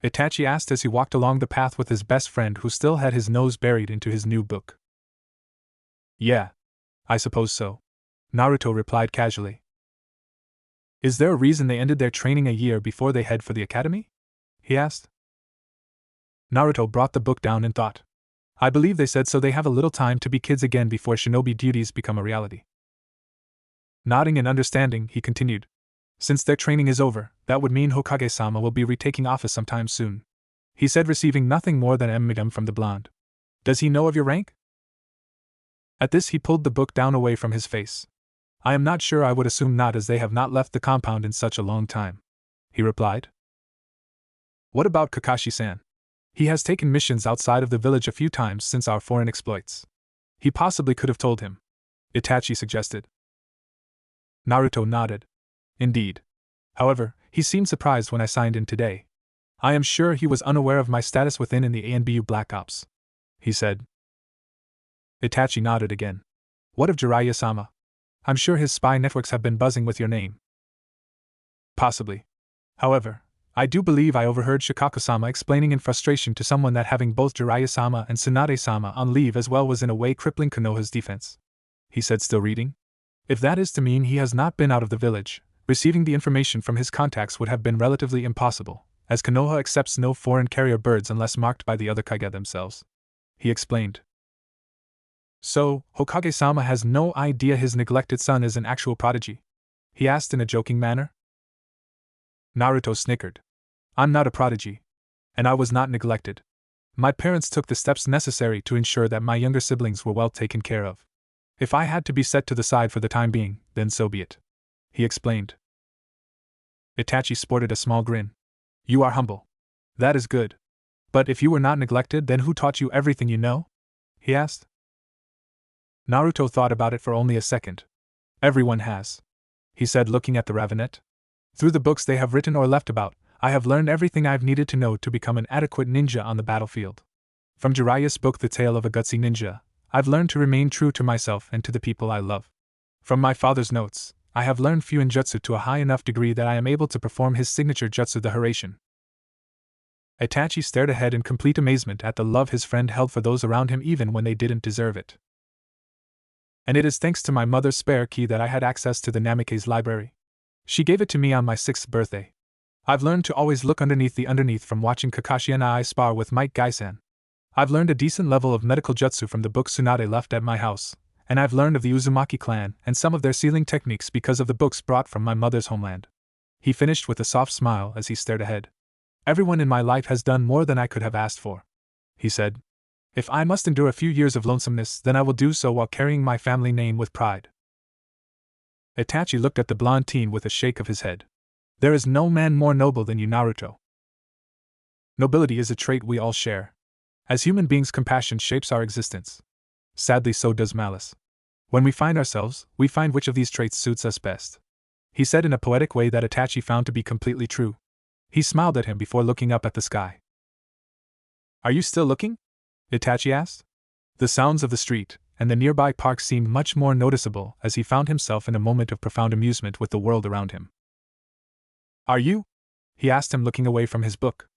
Itachi asked as he walked along the path with his best friend, who still had his nose buried into his new book. Yeah. I suppose so. Naruto replied casually. Is there a reason they ended their training a year before they head for the academy? He asked. Naruto brought the book down in thought. I believe they said so they have a little time to be kids again before shinobi duties become a reality. Nodding in understanding, he continued. Since their training is over, that would mean Hokage-sama will be retaking office sometime soon. He said, receiving nothing more than emigum from the blonde. Does he know of your rank? At this he pulled the book down away from his face. I am not sure, I would assume not, as they have not left the compound in such a long time. He replied. What about Kakashi-san? He has taken missions outside of the village a few times since our foreign exploits. He possibly could have told him, Itachi suggested. Naruto nodded. Indeed. However, he seemed surprised when I signed in today. I am sure he was unaware of my status within in the ANBU Black Ops, he said. Itachi nodded again. What of Jiraiya-sama? I'm sure his spy networks have been buzzing with your name. Possibly. However, I do believe I overheard Shikaku-sama explaining in frustration to someone that having both Jiraiya-sama and Tsunade-sama on leave as well was in a way crippling Konoha's defense. He said, still reading. If that is to mean he has not been out of the village, receiving the information from his contacts would have been relatively impossible, as Konoha accepts no foreign carrier birds unless marked by the other Kage themselves. He explained. So, Hokage-sama has no idea his neglected son is an actual prodigy? He asked in a joking manner. Naruto snickered. I'm not a prodigy. And I was not neglected. My parents took the steps necessary to ensure that my younger siblings were well taken care of. If I had to be set to the side for the time being, then so be it. He explained. Itachi sported a small grin. You are humble. That is good. But if you were not neglected, then who taught you everything you know? He asked. Naruto thought about it for only a second. Everyone has, he said, looking at the ravenet. Through the books they have written or left about, I have learned everything I've needed to know to become an adequate ninja on the battlefield. From Jiraiya's book The Tale of a Gutsy Ninja, I've learned to remain true to myself and to the people I love. From my father's notes, I have learned Fuinjutsu to a high enough degree that I am able to perform his signature jutsu, the Hiraishin. Itachi stared ahead in complete amazement at the love his friend held for those around him even when they didn't deserve it. And it is thanks to my mother's spare key that I had access to the Namikaze library. She gave it to me on my 6th birthday. I've learned to always look underneath the underneath from watching Kakashi and I spar with Mike Gai-san. I've learned a decent level of medical jutsu from the book Tsunade left at my house, and I've learned of the Uzumaki clan and some of their sealing techniques because of the books brought from my mother's homeland. He finished with a soft smile as he stared ahead. Everyone in my life has done more than I could have asked for, he said. If I must endure a few years of lonesomeness, then I will do so while carrying my family name with pride. Itachi looked at the blonde teen with a shake of his head. There is no man more noble than you, Naruto. Nobility is a trait we all share. As human beings, compassion shapes our existence. Sadly, so does malice. When we find ourselves, we find which of these traits suits us best. He said in a poetic way that Itachi found to be completely true. He smiled at him before looking up at the sky. Are you still looking? Itachi asked. The sounds of the street and the nearby park seemed much more noticeable as he found himself in a moment of profound amusement with the world around him. Are you? He asked him, looking away from his book.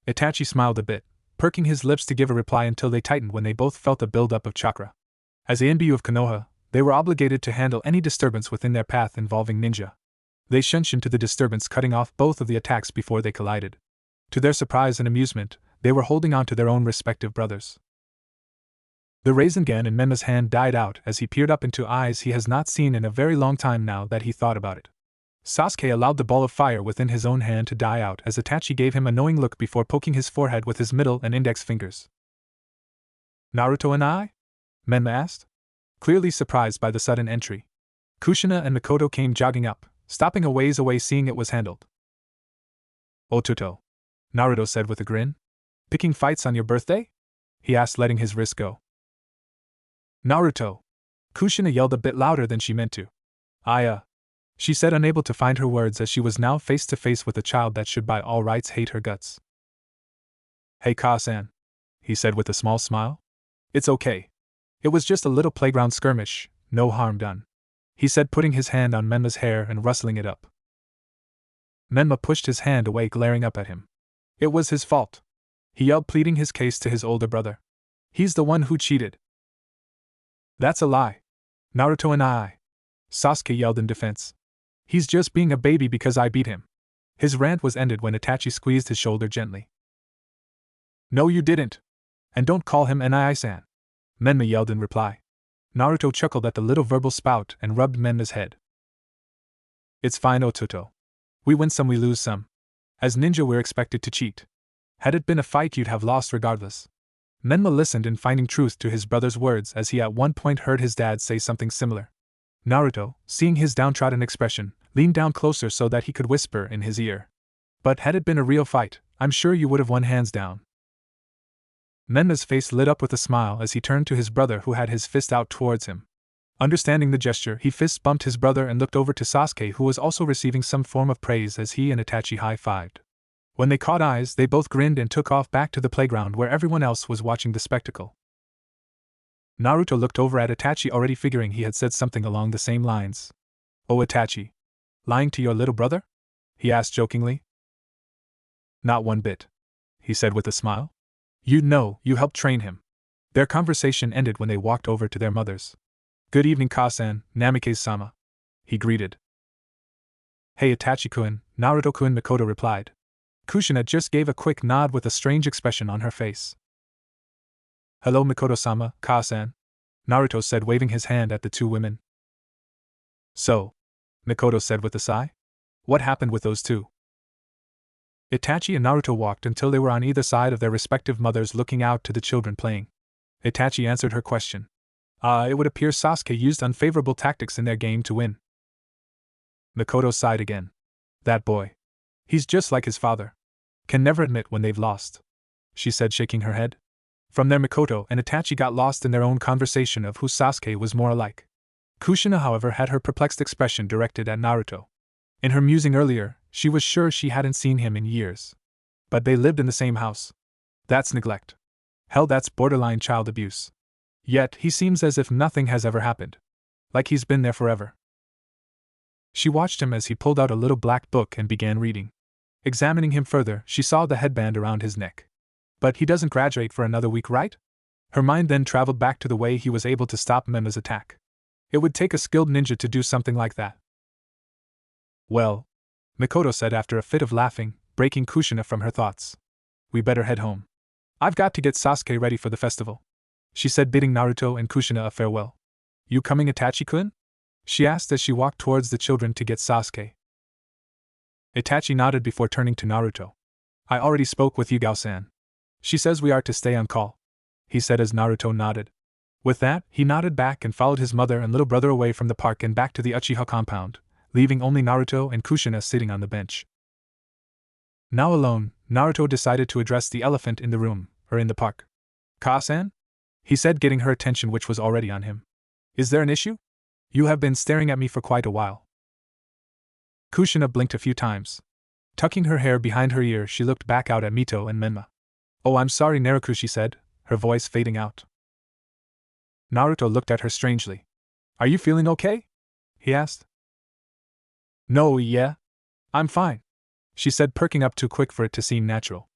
Itachi smiled a bit, perking his lips to give a reply until they tightened when they both felt a buildup of chakra. As the Inbyu of Konoha, they were obligated to handle any disturbance within their path involving ninja. They shunshined to the disturbance, cutting off both of the attacks before they collided. To their surprise and amusement, they were holding on to their own respective brothers. The Rasengan in Menma's hand died out as he peered up into eyes he has not seen in a very long time now that he thought about it. Sasuke allowed the ball of fire within his own hand to die out as Itachi gave him a knowing look before poking his forehead with his middle and index fingers. Naruto and I? Menma asked, clearly surprised by the sudden entry. Kushina and Mikoto came jogging up, stopping a ways away seeing it was handled. Otuto, Naruto said with a grin. Picking fights on your birthday? He asked, letting his wrist go. Naruto! Kushina yelled a bit louder than she meant to. She said, unable to find her words as she was now face to face with a child that should by all rights hate her guts. Hey Ka-san, he said with a small smile. It's okay. It was just a little playground skirmish, no harm done, he said, putting his hand on Menma's hair and rustling it up. Menma pushed his hand away, glaring up at him. It was his fault, he yelled, pleading his case to his older brother. He's the one who cheated. That's a lie. Naruto and I, Sasuke yelled in defense. He's just being a baby because I beat him. His rant was ended when Itachi squeezed his shoulder gently. No, you didn't. And don't call him Nii-san, Menma yelled in reply. Naruto chuckled at the little verbal spout and rubbed Menma's head. It's fine, Otuto. We win some, we lose some. As ninja, we're expected to cheat. Had it been a fight, you'd have lost regardless. Menma listened in finding truth to his brother's words as he at one point heard his dad say something similar. Naruto, seeing his downtrodden expression, leaned down closer so that he could whisper in his ear. But had it been a real fight, I'm sure you would have won hands down. Menma's face lit up with a smile as he turned to his brother who had his fist out towards him. Understanding the gesture, he fist bumped his brother and looked over to Sasuke, who was also receiving some form of praise as he and Itachi high-fived. When they caught eyes, they both grinned and took off back to the playground where everyone else was watching the spectacle. Naruto looked over at Itachi, already figuring he had said something along the same lines. "Oh, Itachi. Lying to your little brother?" he asked jokingly. "Not one bit," he said with a smile. "You know, you helped train him." Their conversation ended when they walked over to their mothers. "Good evening, Kasan, Namikaze-sama," he greeted. "Hey, Itachi-kun, Naruto-kun," Mikoto replied. Kushina just gave a quick nod with a strange expression on her face. "Hello, Mikoto-sama, Kasan," Naruto said, waving his hand at the two women. "So," Mikoto said with a sigh. "What happened with those two?" Itachi and Naruto walked until they were on either side of their respective mothers, looking out to the children playing. Itachi answered her question. It would appear Sasuke used unfavorable tactics in their game to win." Mikoto sighed again. "That boy. He's just like his father. Can never admit when they've lost," she said, shaking her head. From there, Mikoto and Itachi got lost in their own conversation of who Sasuke was more alike. Kushina, however, had her perplexed expression directed at Naruto. In her musing earlier, she was sure she hadn't seen him in years. But they lived in the same house. That's neglect. Hell, that's borderline child abuse. Yet, he seems as if nothing has ever happened. Like he's been there forever. She watched him as he pulled out a little black book and began reading. Examining him further, she saw the headband around his neck. But he doesn't graduate for another week, right? Her mind then traveled back to the way he was able to stop Menma's attack. It would take a skilled ninja to do something like that. "Well," Mikoto said after a fit of laughing, breaking Kushina from her thoughts. "We better head home. I've got to get Sasuke ready for the festival," she said, bidding Naruto and Kushina a farewell. "You coming, Itachi-kun?" she asked as she walked towards the children to get Sasuke. Itachi nodded before turning to Naruto. "I already spoke with Yugao-san. She says we are to stay on call," he said as Naruto nodded. With that, he nodded back and followed his mother and little brother away from the park and back to the Uchiha compound, leaving only Naruto and Kushina sitting on the bench. Now alone, Naruto decided to address the elephant in the room, or in the park. "Kasan?" he said, getting her attention, which was already on him. "Is there an issue? You have been staring at me for quite a while." Kushina blinked a few times. Tucking her hair behind her ear, she looked back out at Mito and Menma. "Oh, I'm sorry, Naruto," she said, her voice fading out. Naruto looked at her strangely. "Are you feeling okay?" he asked. "No, yeah. I'm fine," she said, perking up too quick for it to seem natural.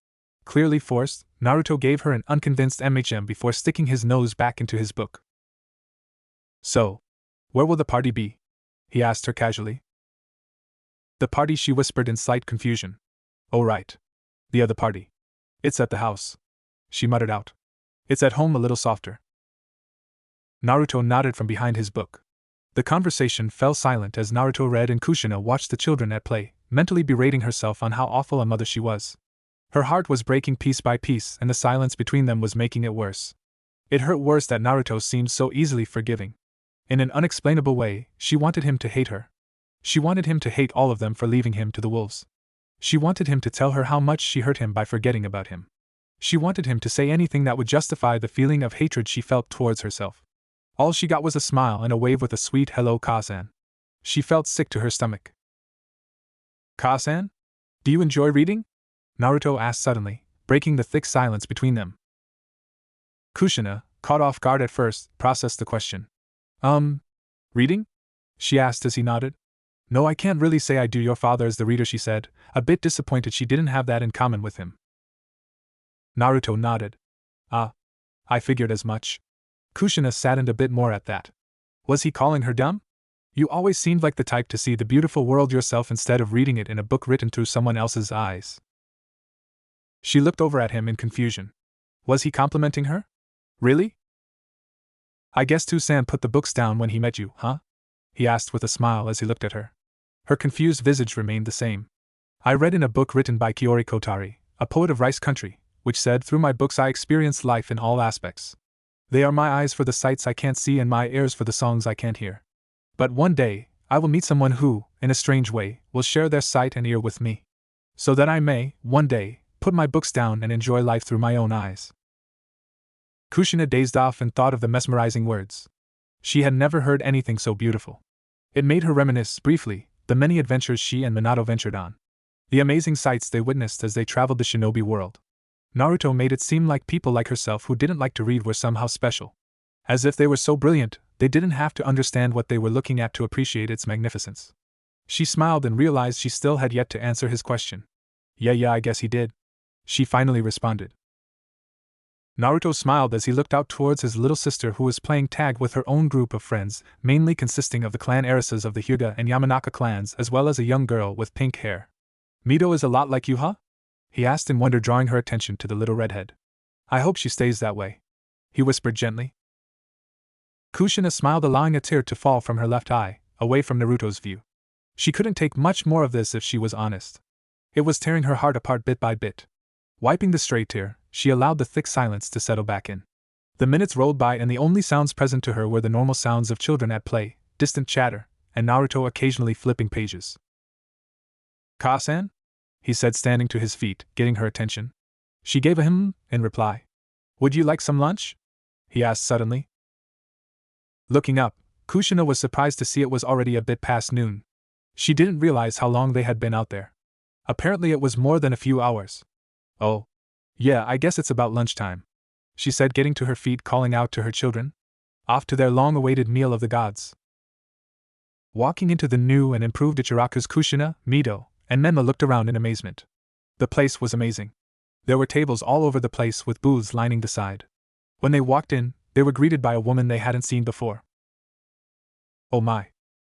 Clearly forced, Naruto gave her an unconvinced before sticking his nose back into his book. "So, where will the party be?" he asked her casually. "The party," she whispered in slight confusion. "Oh, right. The other party. It's at the house," she muttered out. "It's at home," a little softer. Naruto nodded from behind his book. The conversation fell silent as Naruto read and Kushina watched the children at play, mentally berating herself on how awful a mother she was. Her heart was breaking piece by piece, and the silence between them was making it worse. It hurt worse that Naruto seemed so easily forgiving. In an unexplainable way, she wanted him to hate her. She wanted him to hate all of them for leaving him to the wolves. She wanted him to tell her how much she hurt him by forgetting about him. She wanted him to say anything that would justify the feeling of hatred she felt towards herself. All she got was a smile and a wave with a sweet "Hello, Kasan." She felt sick to her stomach. "Kasan? Do you enjoy reading?" Naruto asked suddenly, breaking the thick silence between them. Kushina, caught off guard at first, processed the question. Reading?" she asked as he nodded. "No, I can't really say I do. Your father is the reader," she said, a bit disappointed she didn't have that in common with him. Naruto nodded. I figured as much." Kushina saddened a bit more at that. Was he calling her dumb? "You always seemed like the type to see the beautiful world yourself instead of reading it in a book written through someone else's eyes." She looked over at him in confusion. Was he complimenting her? Really? "I guess Toussaint put the books down when he met you, huh?" he asked with a smile as he looked at her. Her confused visage remained the same. "I read in a book written by Kiori Kotari, a poet of Rice Country, which said, 'Through my books I experienced life in all aspects. They are my eyes for the sights I can't see and my ears for the songs I can't hear. But one day, I will meet someone who, in a strange way, will share their sight and ear with me. So that I may, one day, put my books down and enjoy life through my own eyes. Kushina dazed off and thought of the mesmerizing words. She had never heard anything so beautiful. It made her reminisce, briefly, the many adventures she and Minato ventured on. The amazing sights they witnessed as they traveled the shinobi world. Naruto made it seem like people like herself who didn't like to read were somehow special. As if they were so brilliant, they didn't have to understand what they were looking at to appreciate its magnificence. She smiled and realized she still had yet to answer his question. Yeah, I guess he did. She finally responded. Naruto smiled as he looked out towards his little sister who was playing tag with her own group of friends, mainly consisting of the clan heiresses of the Hyuga and Yamanaka clans as well as a young girl with pink hair. Mito is a lot like you, huh? He asked in wonder, drawing her attention to the little redhead. I hope she stays that way, he whispered gently. Kushina smiled, allowing a tear to fall from her left eye, away from Naruto's view. She couldn't take much more of this if she was honest. It was tearing her heart apart bit by bit. Wiping the stray tear, she allowed the thick silence to settle back in. The minutes rolled by and the only sounds present to her were the normal sounds of children at play, distant chatter, and Naruto occasionally flipping pages. Ka-san? He said, standing to his feet, getting her attention. She gave a in reply. Would you like some lunch? He asked suddenly. Looking up, Kushina was surprised to see it was already a bit past noon. She didn't realize how long they had been out there. Apparently it was more than a few hours. Oh. Yeah, I guess it's about lunchtime, she said, getting to her feet, calling out to her children. Off to their long-awaited meal of the gods. Walking into the new and improved Ichiraku's, Kushina, Mito, and Menma looked around in amazement. The place was amazing. There were tables all over the place with booths lining the side. When they walked in, they were greeted by a woman they hadn't seen before. Oh my,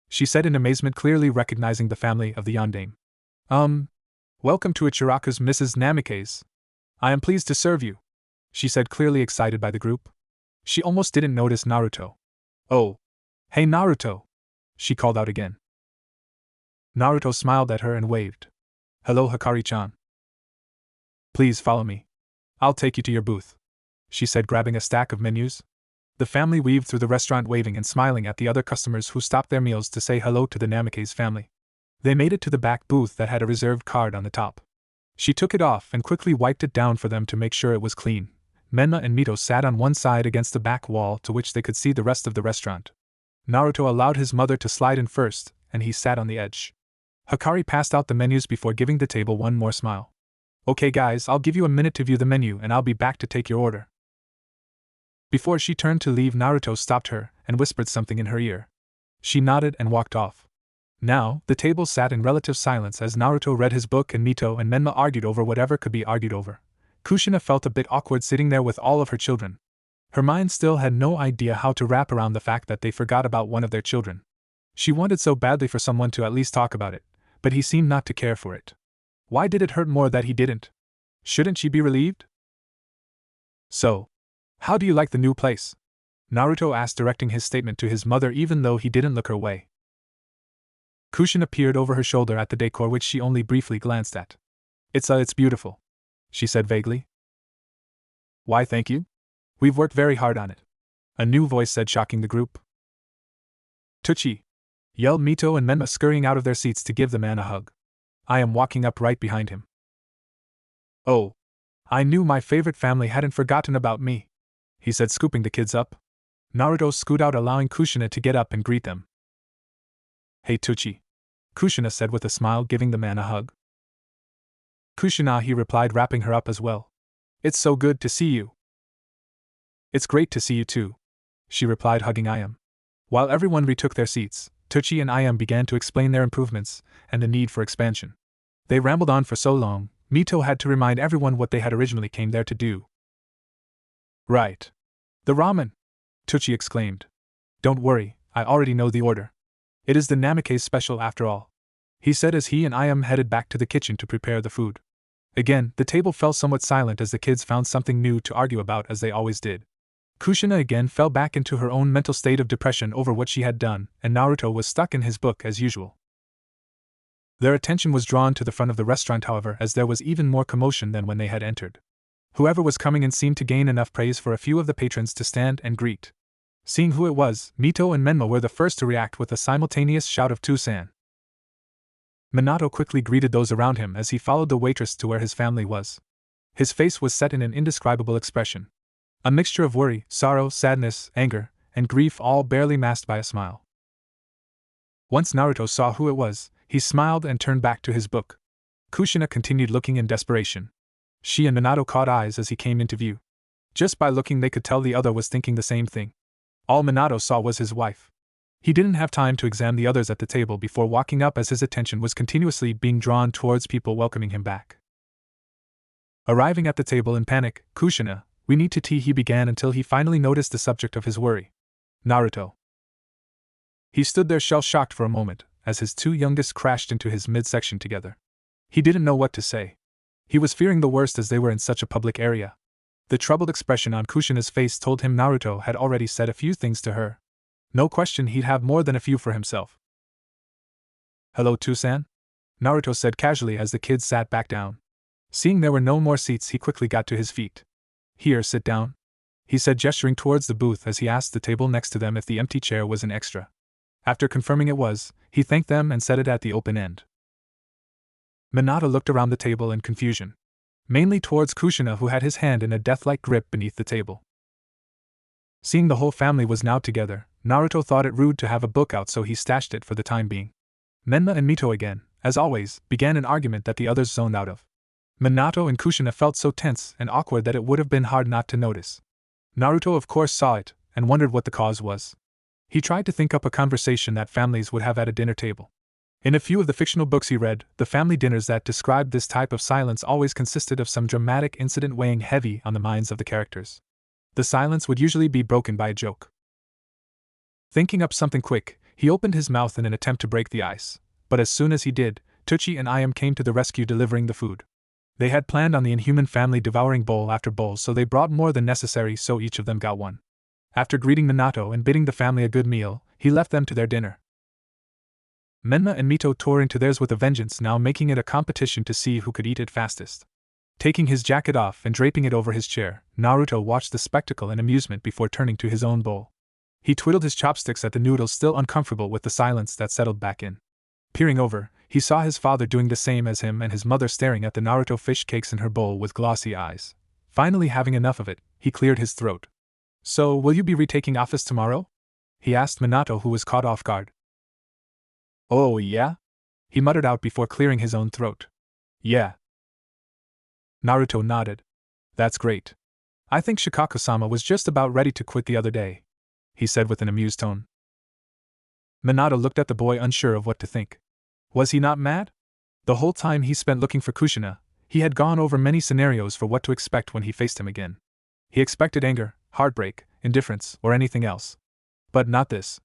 she said in amazement, clearly recognizing the family of the Yondaime. Welcome to Ichiraku's, Mrs. Namikaze. I am pleased to serve you, she said, clearly excited by the group. She almost didn't notice Naruto. Oh. Hey Naruto, she called out again. Naruto smiled at her and waved. Hello Hikari-chan. Please follow me. I'll take you to your booth, she said, grabbing a stack of menus. The family weaved through the restaurant, waving and smiling at the other customers who stopped their meals to say hello to the Namikaze family. They made it to the back booth that had a reserved card on the top. She took it off and quickly wiped it down for them to make sure it was clean. Menma and Mito sat on one side against the back wall to which they could see the rest of the restaurant. Naruto allowed his mother to slide in first, and he sat on the edge. Hikari passed out the menus before giving the table one more smile. Okay guys, I'll give you a minute to view the menu and I'll be back to take your order. Before she turned to leave, Naruto stopped her and whispered something in her ear. She nodded and walked off. Now, the table sat in relative silence as Naruto read his book and Mito and Menma argued over whatever could be argued over. Kushina felt a bit awkward sitting there with all of her children. Her mind still had no idea how to wrap around the fact that they forgot about one of their children. She wanted so badly for someone to at least talk about it, but he seemed not to care for it. Why did it hurt more that he didn't? Shouldn't she be relieved? So, how do you like the new place? Naruto asked, directing his statement to his mother even though he didn't look her way. Kushina peered over her shoulder at the decor, which she only briefly glanced at. It's beautiful, she said vaguely. Why thank you? We've worked very hard on it, a new voice said, shocking the group. Tucci! Yelled Mito and Menma, scurrying out of their seats to give the man a hug. I am walking up right behind him. Oh. I knew my favorite family hadn't forgotten about me, he said, scooping the kids up. Naruto scooted out, allowing Kushina to get up and greet them. Hey Tucci, Kushina said with a smile, giving the man a hug. Kushina, he replied, wrapping her up as well. It's so good to see you. It's great to see you too, she replied, hugging Ayam. While everyone retook their seats, Tucci and Ayam began to explain their improvements and the need for expansion. They rambled on for so long, Mito had to remind everyone what they had originally came there to do. Right. The ramen! Tucci exclaimed. Don't worry, I already know the order. It is the Namikaze special after all, he said as he and Ayam headed back to the kitchen to prepare the food. Again, the table fell somewhat silent as the kids found something new to argue about, as they always did. Kushina again fell back into her own mental state of depression over what she had done, and Naruto was stuck in his book as usual. Their attention was drawn to the front of the restaurant, however, as there was even more commotion than when they had entered. Whoever was coming in seemed to gain enough praise for a few of the patrons to stand and greet. Seeing who it was, Mito and Menma were the first to react with a simultaneous shout of "To-san." Minato quickly greeted those around him as he followed the waitress to where his family was. His face was set in an indescribable expression. A mixture of worry, sorrow, sadness, anger, and grief, all barely masked by a smile. Once Naruto saw who it was, he smiled and turned back to his book. Kushina continued looking in desperation. She and Minato caught eyes as he came into view. Just by looking they could tell the other was thinking the same thing. All Minato saw was his wife. He didn't have time to examine the others at the table before walking up as his attention was continuously being drawn towards people welcoming him back. Arriving at the table in panic, Kushina, "We need to tea," he began until he finally noticed the subject of his worry. Naruto. He stood there shell-shocked for a moment, as his two youngest crashed into his midsection together. He didn't know what to say. He was fearing the worst as they were in such a public area. The troubled expression on Kushina's face told him Naruto had already said a few things to her. No question he'd have more than a few for himself. "Hello, Tusan?" Naruto said casually as the kids sat back down. Seeing there were no more seats, he quickly got to his feet. "Here, sit down," he said, gesturing towards the booth as he asked the table next to them if the empty chair was an extra. After confirming it was, he thanked them and set it at the open end. Minato looked around the table in confusion. Mainly towards Kushina, who had his hand in a death-like grip beneath the table. Seeing the whole family was now together, Naruto thought it rude to have a book out, so he stashed it for the time being. Menma and Mito again, as always, began an argument that the others zoned out of. Minato and Kushina felt so tense and awkward that it would have been hard not to notice. Naruto of course saw it, and wondered what the cause was. He tried to think up a conversation that families would have at a dinner table. In a few of the fictional books he read, the family dinners that described this type of silence always consisted of some dramatic incident weighing heavy on the minds of the characters. The silence would usually be broken by a joke. Thinking up something quick, he opened his mouth in an attempt to break the ice, but as soon as he did, Tucci and Ayam came to the rescue, delivering the food. They had planned on the inhuman family devouring bowl after bowl, so they brought more than necessary, so each of them got one. After greeting Minato and bidding the family a good meal, he left them to their dinner. Menma and Mito tore into theirs with a vengeance, now making it a competition to see who could eat it fastest. Taking his jacket off and draping it over his chair, Naruto watched the spectacle in amusement before turning to his own bowl. He twiddled his chopsticks at the noodles, still uncomfortable with the silence that settled back in. Peering over, he saw his father doing the same as him and his mother staring at the Naruto fish cakes in her bowl with glossy eyes. Finally having enough of it, he cleared his throat. "So, will you be retaking office tomorrow?" he asked Minato, who was caught off guard. "Oh, yeah?" he muttered out before clearing his own throat. "Yeah." Naruto nodded. "That's great. I think Shikaku-sama was just about ready to quit the other day," he said with an amused tone. Minato looked at the boy, unsure of what to think. Was he not mad? The whole time he spent looking for Kushina, he had gone over many scenarios for what to expect when he faced him again. He expected anger, heartbreak, indifference, or anything else. But not this.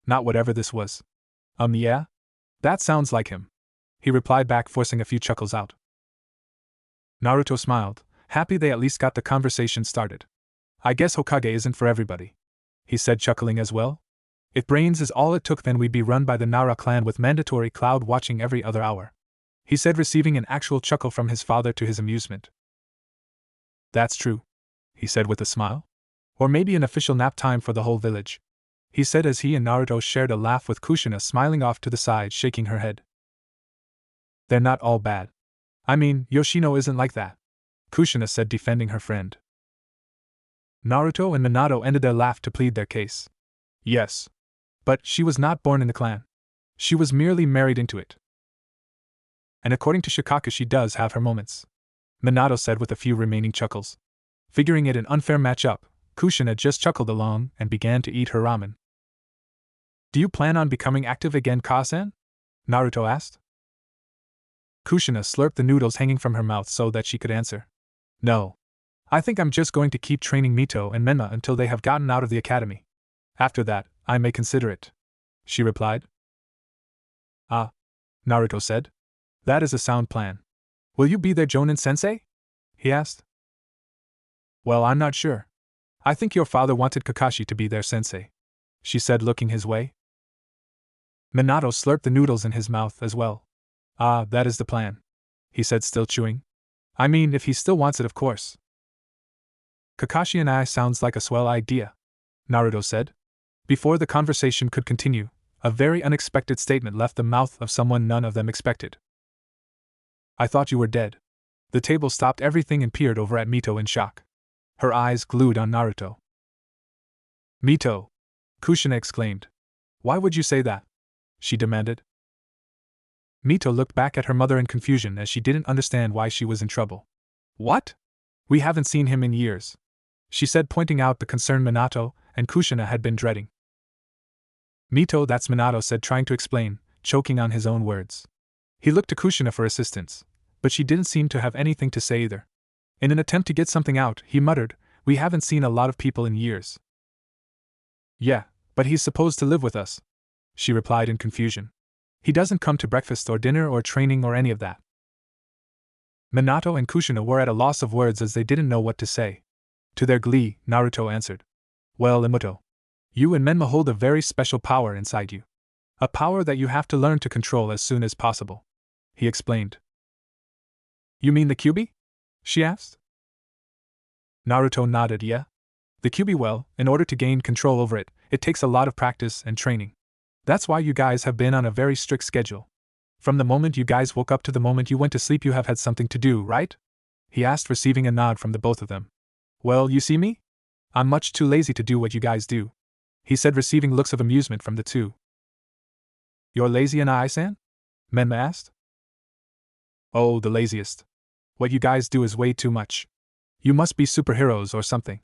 Not whatever this was. Yeah? That sounds like him," he replied back, forcing a few chuckles out. Naruto smiled, happy they at least got the conversation started. "I guess Hokage isn't for everybody," he said, chuckling as well. "If brains is all it took, then we'd be run by the Nara clan with mandatory cloud watching every other hour," he said, receiving an actual chuckle from his father to his amusement. "That's true," he said with a smile. "Or maybe an official nap time for the whole village," he said as he and Naruto shared a laugh, with Kushina smiling off to the side, shaking her head. "They're not all bad. I mean, Yoshino isn't like that," Kushina said, defending her friend. Naruto and Minato ended their laugh to plead their case. "Yes. But she was not born in the clan. She was merely married into it. And according to Shikaku, she does have her moments," Minato said with a few remaining chuckles. Figuring it an unfair match-up, Kushina just chuckled along and began to eat her ramen. "Do you plan on becoming active again, Kasen?" Naruto asked. Kushina slurped the noodles hanging from her mouth so that she could answer. "No. I think I'm just going to keep training Mito and Menma until they have gotten out of the academy. After that, I may consider it," she replied. "Ah," Naruto said. "That is a sound plan. Will you be their Jonin-sensei?" he asked. "Well, I'm not sure. I think your father wanted Kakashi to be their sensei," she said, looking his way. Minato slurped the noodles in his mouth as well. "Ah, that is the plan," he said, still chewing. "I mean, if he still wants it, of course." "Kakashi and I sounds like a swell idea," Naruto said. Before the conversation could continue, a very unexpected statement left the mouth of someone none of them expected. "I thought you were dead." The table stopped everything and peered over at Mito in shock. Her eyes glued on Naruto. Mito! Kushina exclaimed. Why would you say that? She demanded. Mito looked back at her mother in confusion as she didn't understand why she was in trouble. What? We haven't seen him in years, she said, pointing out the concern Minato and Kushina had been dreading. Mito, that's Minato said, trying to explain, choking on his own words. He looked to Kushina for assistance, but she didn't seem to have anything to say either. In an attempt to get something out, he muttered, we haven't seen a lot of people in years. Yeah, but he's supposed to live with us, she replied in confusion. He doesn't come to breakfast or dinner or training or any of that. Minato and Kushina were at a loss of words as they didn't know what to say. To their glee, Naruto answered. Well, Imoto, you and Menma hold a very special power inside you. A power that you have to learn to control as soon as possible, he explained. You mean the Kyuubi? She asked. Naruto nodded. Yeah. The Kyuubi, well, in order to gain control over it, it takes a lot of practice and training. That's why you guys have been on a very strict schedule. From the moment you guys woke up to the moment you went to sleep, you have had something to do, right? He asked, receiving a nod from the both of them. Well, you see me? I'm much too lazy to do what you guys do, he said, receiving looks of amusement from the two. You're lazy, and I-san? Menma asked. Oh, the laziest. What you guys do is way too much. You must be superheroes or something,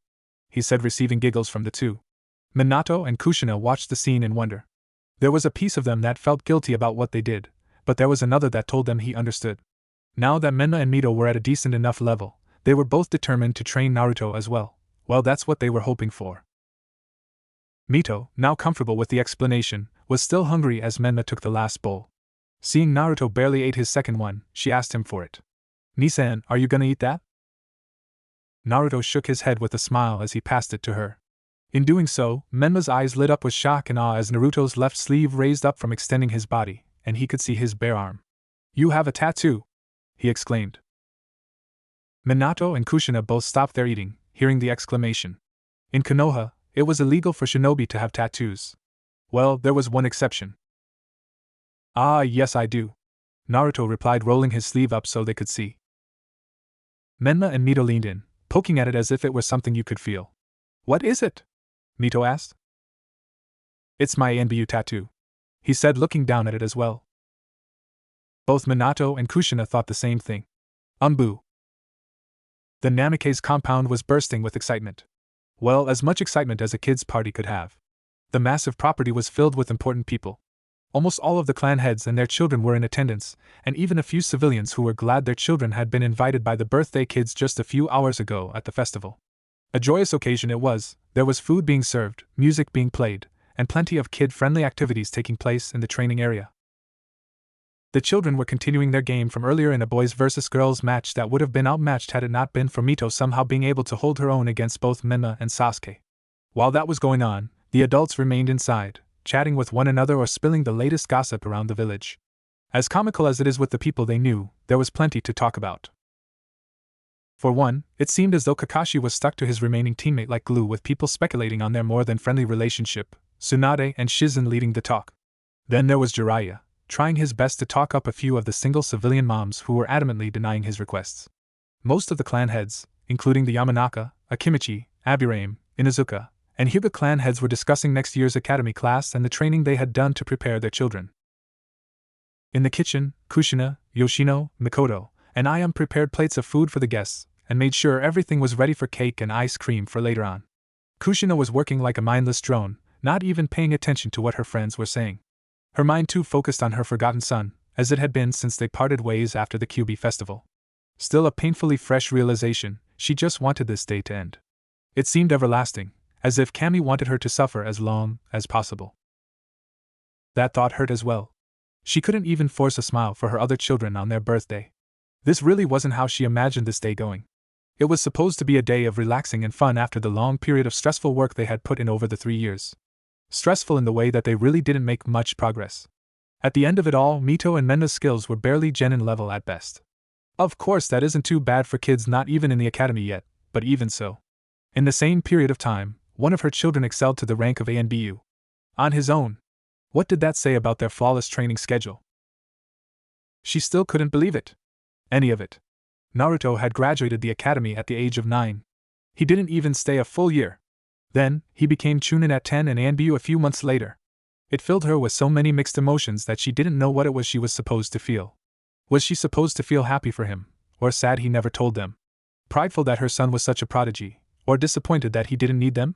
he said, receiving giggles from the two. Minato and Kushina watched the scene in wonder. There was a piece of them that felt guilty about what they did, but there was another that told them he understood. Now that Menma and Mito were at a decent enough level, they were both determined to train Naruto as well. Well, that's what they were hoping for. Mito, now comfortable with the explanation, was still hungry as Menma took the last bowl. Seeing Naruto barely ate his second one, she asked him for it. Nisan, are you gonna eat that? Naruto shook his head with a smile as he passed it to her. In doing so, Menma's eyes lit up with shock and awe as Naruto's left sleeve raised up from extending his body, and he could see his bare arm. You have a tattoo, he exclaimed. Minato and Kushina both stopped their eating, hearing the exclamation. In Konoha, it was illegal for shinobi to have tattoos. Well, there was one exception. Ah, yes, I do, Naruto replied, rolling his sleeve up so they could see. Menma and Mito leaned in, poking at it as if it were something you could feel. What is it? Mito asked. It's my NBU tattoo, he said, looking down at it as well. Both Minato and Kushina thought the same thing. Boo. The Namikaze compound was bursting with excitement. Well, as much excitement as a kid's party could have. The massive property was filled with important people. Almost all of the clan heads and their children were in attendance, and even a few civilians who were glad their children had been invited by the birthday kids just a few hours ago at the festival. A joyous occasion it was. There was food being served, music being played, and plenty of kid-friendly activities taking place in the training area. The children were continuing their game from earlier in a boys versus girls match that would have been outmatched had it not been for Mito somehow being able to hold her own against both Menma and Sasuke. While that was going on, the adults remained inside, chatting with one another or spilling the latest gossip around the village. As comical as it is with the people they knew, there was plenty to talk about. For one, it seemed as though Kakashi was stuck to his remaining teammate like glue, with people speculating on their more than friendly relationship, Tsunade and Shizen leading the talk. Then there was Jiraiya, trying his best to talk up a few of the single civilian moms who were adamantly denying his requests. Most of the clan heads, including the Yamanaka, Akimichi, Abirame, Inuzuka, and Hyuga clan heads, were discussing next year's academy class and the training they had done to prepare their children. In the kitchen, Kushina, Yoshino, Mikoto, and Ayam prepared plates of food for the guests, and made sure everything was ready for cake and ice cream for later on. Kushina was working like a mindless drone, not even paying attention to what her friends were saying. Her mind too focused on her forgotten son, as it had been since they parted ways after the Kyuubi festival. Still a painfully fresh realization, she just wanted this day to end. It seemed everlasting, as if Kami wanted her to suffer as long as possible. That thought hurt as well. She couldn't even force a smile for her other children on their birthday. This really wasn't how she imagined this day going. It was supposed to be a day of relaxing and fun after the long period of stressful work they had put in over the 3 years. Stressful in the way that they really didn't make much progress. At the end of it all, Mito and Menma's skills were barely genin level at best. Of course, that isn't too bad for kids not even in the academy yet, but even so. In the same period of time, one of her children excelled to the rank of ANBU. On his own. What did that say about their flawless training schedule? She still couldn't believe it. Any of it. Naruto had graduated the academy at the age of 9. He didn't even stay a full year. Then, he became Chunin at 10 and Anbu a few months later. It filled her with so many mixed emotions that she didn't know what it was she was supposed to feel. Was she supposed to feel happy for him, or sad he never told them? Prideful that her son was such a prodigy, or disappointed that he didn't need them?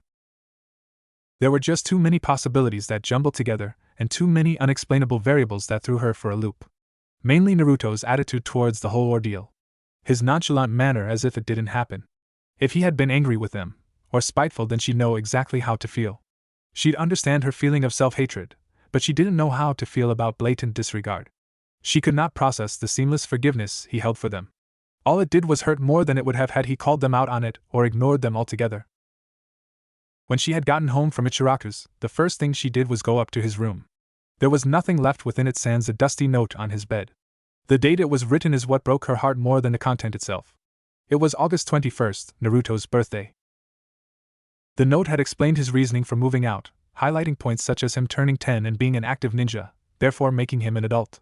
There were just too many possibilities that jumbled together, and too many unexplainable variables that threw her for a loop. Mainly Naruto's attitude towards the whole ordeal. His nonchalant manner as if it didn't happen. If he had been angry with them, or spiteful, then she'd know exactly how to feel. She'd understand her feeling of self-hatred, but she didn't know how to feel about blatant disregard. She could not process the seamless forgiveness he held for them. All it did was hurt more than it would have had he called them out on it or ignored them altogether. When she had gotten home from Ichiraku's, the first thing she did was go up to his room. There was nothing left within it sans a dusty note on his bed. The date it was written is what broke her heart more than the content itself. It was August 21st, Naruto's birthday. The note had explained his reasoning for moving out, highlighting points such as him turning 10 and being an active ninja, therefore making him an adult.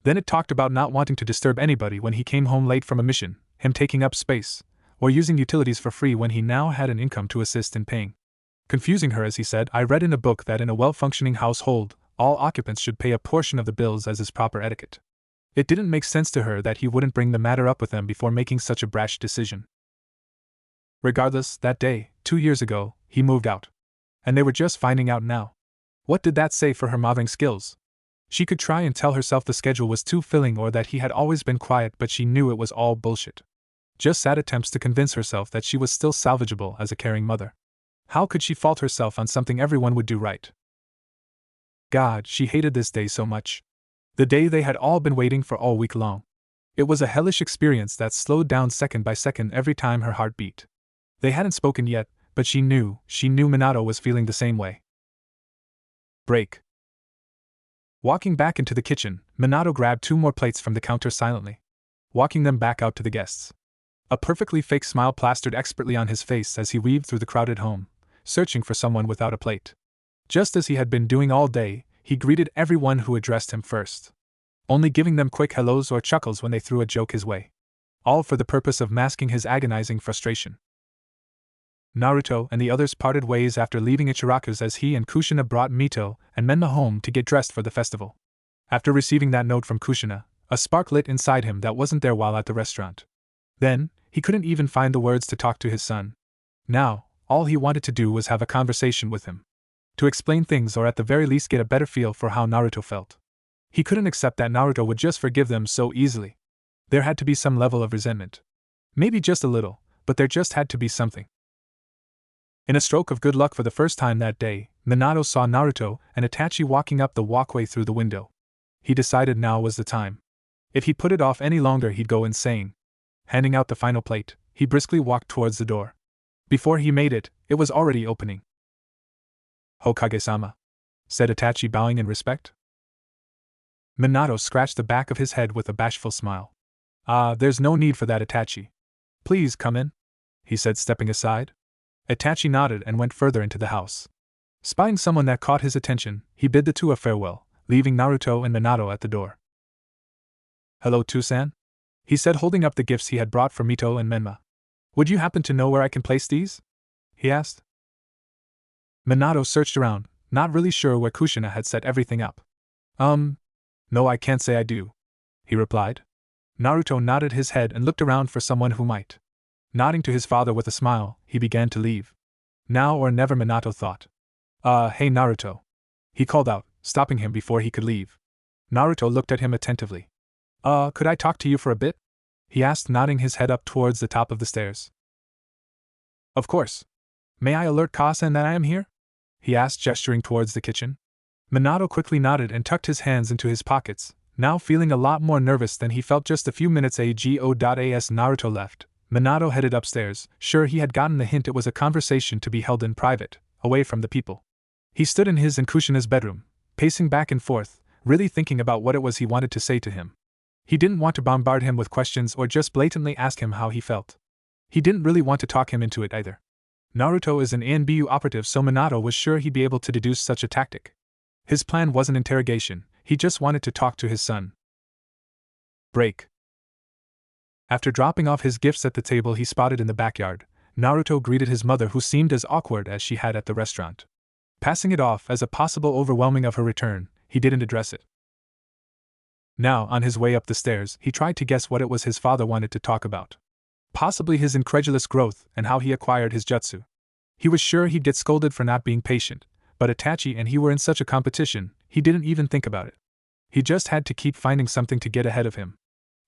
Then it talked about not wanting to disturb anybody when he came home late from a mission, him taking up space, or using utilities for free when he now had an income to assist in paying. Confusing her as he said, I read in a book that in a well-functioning household, all occupants should pay a portion of the bills as is proper etiquette. It didn't make sense to her that he wouldn't bring the matter up with them before making such a brash decision. Regardless, that day, 2 years ago, he moved out. And they were just finding out now. What did that say for her mothering skills? She could try and tell herself the schedule was too filling or that he had always been quiet, but she knew it was all bullshit. Just sad attempts to convince herself that she was still salvageable as a caring mother. How could she fault herself on something everyone would do right? God, she hated this day so much. The day they had all been waiting for all week long. It was a hellish experience that slowed down second by second every time her heart beat. They hadn't spoken yet, but she knew Minato was feeling the same way. Break. Walking back into the kitchen, Minato grabbed 2 more plates from the counter silently, walking them back out to the guests. A perfectly fake smile plastered expertly on his face as he weaved through the crowded home, searching for someone without a plate. Just as he had been doing all day, he greeted everyone who addressed him first, only giving them quick hellos or chuckles when they threw a joke his way, all for the purpose of masking his agonizing frustration. Naruto and the others parted ways after leaving Ichiraku's as he and Kushina brought Mito and Menma home to get dressed for the festival. After receiving that note from Kushina, a spark lit inside him that wasn't there while at the restaurant. Then, he couldn't even find the words to talk to his son. Now, all he wanted to do was have a conversation with him. To explain things or at the very least get a better feel for how Naruto felt. He couldn't accept that Naruto would just forgive them so easily. There had to be some level of resentment. Maybe just a little, but there just had to be something. In a stroke of good luck for the first time that day, Minato saw Naruto and Itachi walking up the walkway through the window. He decided now was the time. If he put it off any longer he'd go insane. Handing out the final plate, he briskly walked towards the door. Before he made it, it was already opening. Hokage-sama, said Itachi, bowing in respect. Minato scratched the back of his head with a bashful smile. There's no need for that, Itachi. Please come in, he said, stepping aside. Itachi nodded and went further into the house. Spying someone that caught his attention, he bid the two a farewell, leaving Naruto and Minato at the door. Hello, Toussaint, he said, holding up the gifts he had brought for Mito and Menma. Would you happen to know where I can place these? He asked. Minato searched around, not really sure where Kushina had set everything up. No, I can't say I do, he replied. Naruto nodded his head and looked around for someone who might. Nodding to his father with a smile, he began to leave. Now or never, Minato thought. Hey Naruto, he called out, stopping him before he could leave. Naruto looked at him attentively. Could I talk to you for a bit? He asked, nodding his head up towards the top of the stairs. Of course. May I alert Kasen that I am here? He asked, gesturing towards the kitchen. Minato quickly nodded and tucked his hands into his pockets, now feeling a lot more nervous than he felt just a few minutes ago. As Naruto left, Minato headed upstairs, sure he had gotten the hint it was a conversation to be held in private, away from the people. He stood in his and Kushina's bedroom, pacing back and forth, really thinking about what it was he wanted to say to him. He didn't want to bombard him with questions or just blatantly ask him how he felt. He didn't really want to talk him into it either. Naruto is an ANBU operative, so Minato was sure he'd be able to deduce such a tactic. His plan wasn't interrogation, he just wanted to talk to his son. Break. After dropping off his gifts at the table he spotted in the backyard, Naruto greeted his mother, who seemed as awkward as she had at the restaurant. Passing it off as a possible overwhelming of her return, he didn't address it. Now, on his way up the stairs, he tried to guess what it was his father wanted to talk about. Possibly his incredulous growth and how he acquired his jutsu. He was sure he'd get scolded for not being patient, but Itachi and he were in such a competition, he didn't even think about it. He just had to keep finding something to get ahead of him.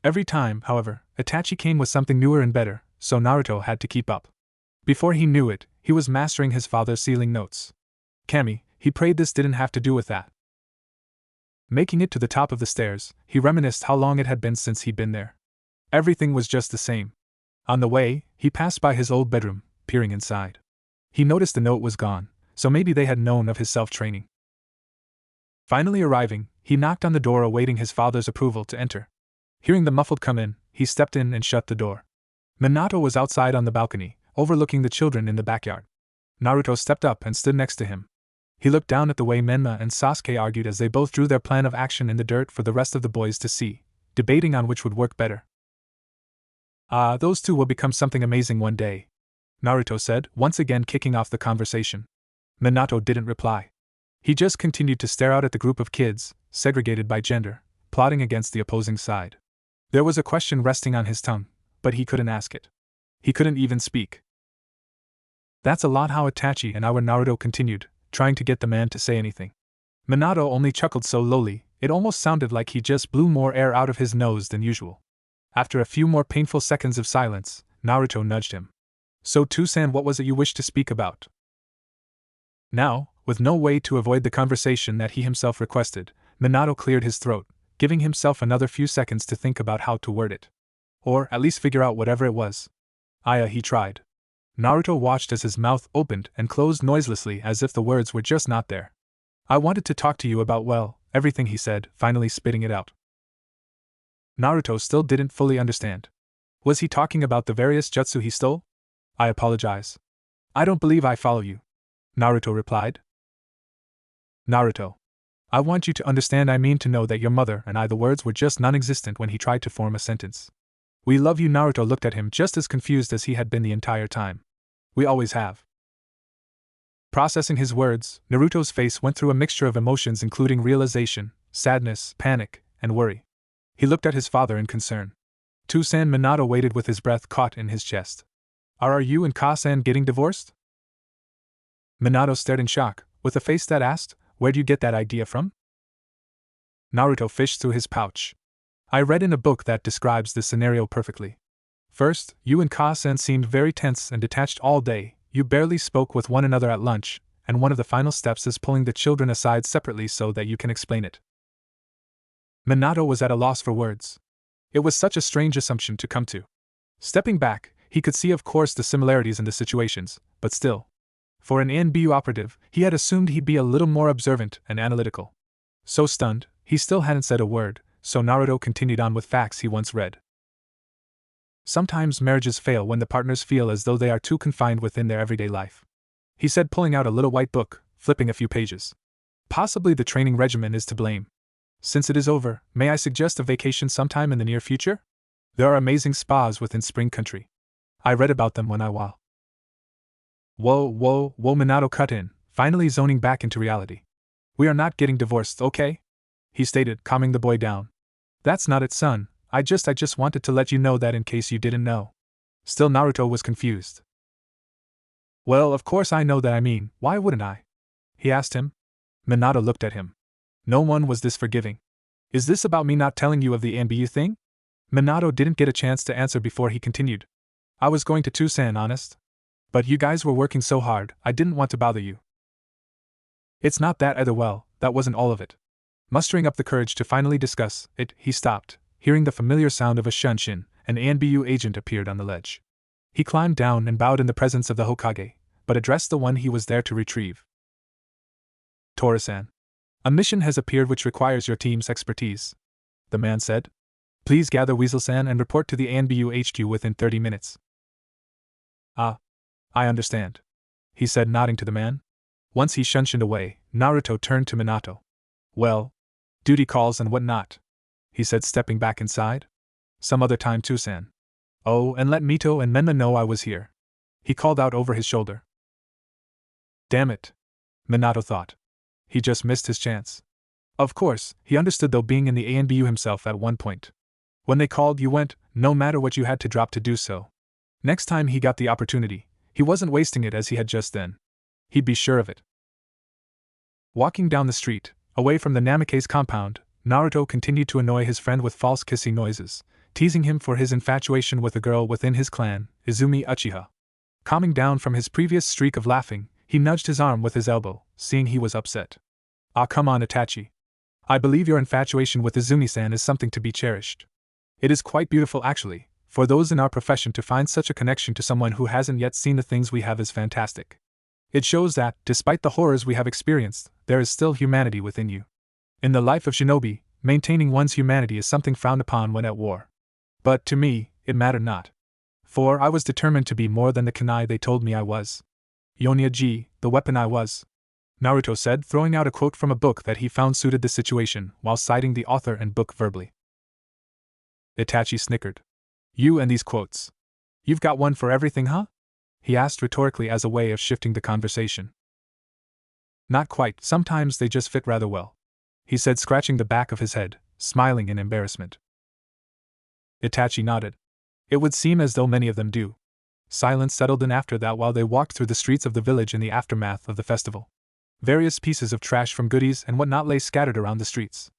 Every time, however, Itachi came with something newer and better, so Naruto had to keep up. Before he knew it, he was mastering his father's sealing notes. Kami, he prayed this didn't have to do with that. Making it to the top of the stairs, he reminisced how long it had been since he'd been there. Everything was just the same. On the way, he passed by his old bedroom, peering inside. He noticed the note was gone, so maybe they had known of his self-training. Finally arriving, he knocked on the door awaiting his father's approval to enter. Hearing the muffled come in, he stepped in and shut the door. Minato was outside on the balcony, overlooking the children in the backyard. Naruto stepped up and stood next to him. He looked down at the way Menma and Sasuke argued as they both drew their plan of action in the dirt for the rest of the boys to see, debating on which would work better. Those two will become something amazing one day, Naruto said, once again kicking off the conversation. Minato didn't reply. He just continued to stare out at the group of kids, segregated by gender, plotting against the opposing side. There was a question resting on his tongue, but he couldn't ask it. He couldn't even speak. That's a lot how Itachi and our Naruto continued, trying to get the man to say anything. Minato only chuckled so lowly, it almost sounded like he just blew more air out of his nose than usual. After a few more painful seconds of silence, Naruto nudged him. So Toussaint, what was it you wished to speak about? Now, with no way to avoid the conversation that he himself requested, Minato cleared his throat, giving himself another few seconds to think about how to word it. Or at least figure out whatever it was. He tried. Naruto watched as his mouth opened and closed noiselessly as if the words were just not there. I wanted to talk to you about, well, everything, he said, finally spitting it out. Naruto still didn't fully understand. Was he talking about the various jutsu he stole? I apologize. I don't believe I follow you, Naruto replied. Naruto. I want you to understand, I mean to know that your mother and I, the words were just non-existent when he tried to form a sentence. We love you. Naruto looked at him just as confused as he had been the entire time. We always have. Processing his words, Naruto's face went through a mixture of emotions including realization, sadness, panic, and worry. He looked at his father in concern. Toussaint. Minato waited with his breath caught in his chest. Are you and Ka-san getting divorced? Minato stared in shock, with a face that asked, where'd you get that idea from? Naruto fished through his pouch. I read in a book that describes this scenario perfectly. First, you and Ka-san seemed very tense and detached all day, you barely spoke with one another at lunch, and one of the final steps is pulling the children aside separately so that you can explain it. Minato was at a loss for words. It was such a strange assumption to come to. Stepping back, he could see of course the similarities in the situations, but still. For an NBU operative, he had assumed he'd be a little more observant and analytical. So stunned, he still hadn't said a word, so Naruto continued on with facts he once read. Sometimes marriages fail when the partners feel as though they are too confined within their everyday life. He said, pulling out a little white book, flipping a few pages. Possibly the training regimen is to blame. Since it is over, may I suggest a vacation sometime in the near future? There are amazing spas within Spring Country. I read about them when I was. Whoa, Minato cut in, finally zoning back into reality. We are not getting divorced, okay? He stated, calming the boy down. That's not it, son. I just wanted to let you know that in case you didn't know. Still, Naruto was confused. Well, of course I know that, I mean, why wouldn't I? He asked him. Minato looked at him. No one was this forgiving. Is this about me not telling you of the NBU thing? Minato didn't get a chance to answer before he continued. I was going to Toussaint, honest. But you guys were working so hard, I didn't want to bother you. It's not that either. Well, that wasn't all of it. Mustering up the courage to finally discuss it, he stopped, hearing the familiar sound of a shunshin. An NBU agent appeared on the ledge. He climbed down and bowed in the presence of the Hokage, but addressed the one he was there to retrieve. Tora-san. A mission has appeared which requires your team's expertise, the man said. Please gather Weasel-san and report to the NBU HQ within 30 minutes. I understand, he said, nodding to the man. Once he shunshined away, Naruto turned to Minato. Well, duty calls and what not, he said, stepping back inside. Some other time, Toussaint. Oh, and let Mito and Menma know I was here. He called out over his shoulder. Damn it, Minato thought. He just missed his chance. Of course, he understood though being in the ANBU himself at one point. When they called, you went, no matter what you had to drop to do so. Next time he got the opportunity, he wasn't wasting it as he had just then. He'd be sure of it. Walking down the street, away from the Namikaze compound, Naruto continued to annoy his friend with false kissing noises, teasing him for his infatuation with a girl within his clan, Izumi Uchiha. Calming down from his previous streak of laughing, he nudged his arm with his elbow, seeing he was upset. Ah, come on, Itachi. I believe your infatuation with Izumi-san is something to be cherished. It is quite beautiful actually, for those in our profession to find such a connection to someone who hasn't yet seen the things we have is fantastic. It shows that, despite the horrors we have experienced, there is still humanity within you. In the life of shinobi, maintaining one's humanity is something frowned upon when at war. But to me, it mattered not. For I was determined to be more than the kunai they told me I was. Yonya-ji, the weapon I was. Naruto said, throwing out a quote from a book that he found suited the situation, while citing the author and book verbally. Itachi snickered. You and these quotes. You've got one for everything, huh? He asked rhetorically as a way of shifting the conversation. Not quite, sometimes they just fit rather well, he said, scratching the back of his head, smiling in embarrassment. Itachi nodded. It would seem as though many of them do. Silence settled in after that while they walked through the streets of the village in the aftermath of the festival. Various pieces of trash from goodies and whatnot lay scattered around the streets.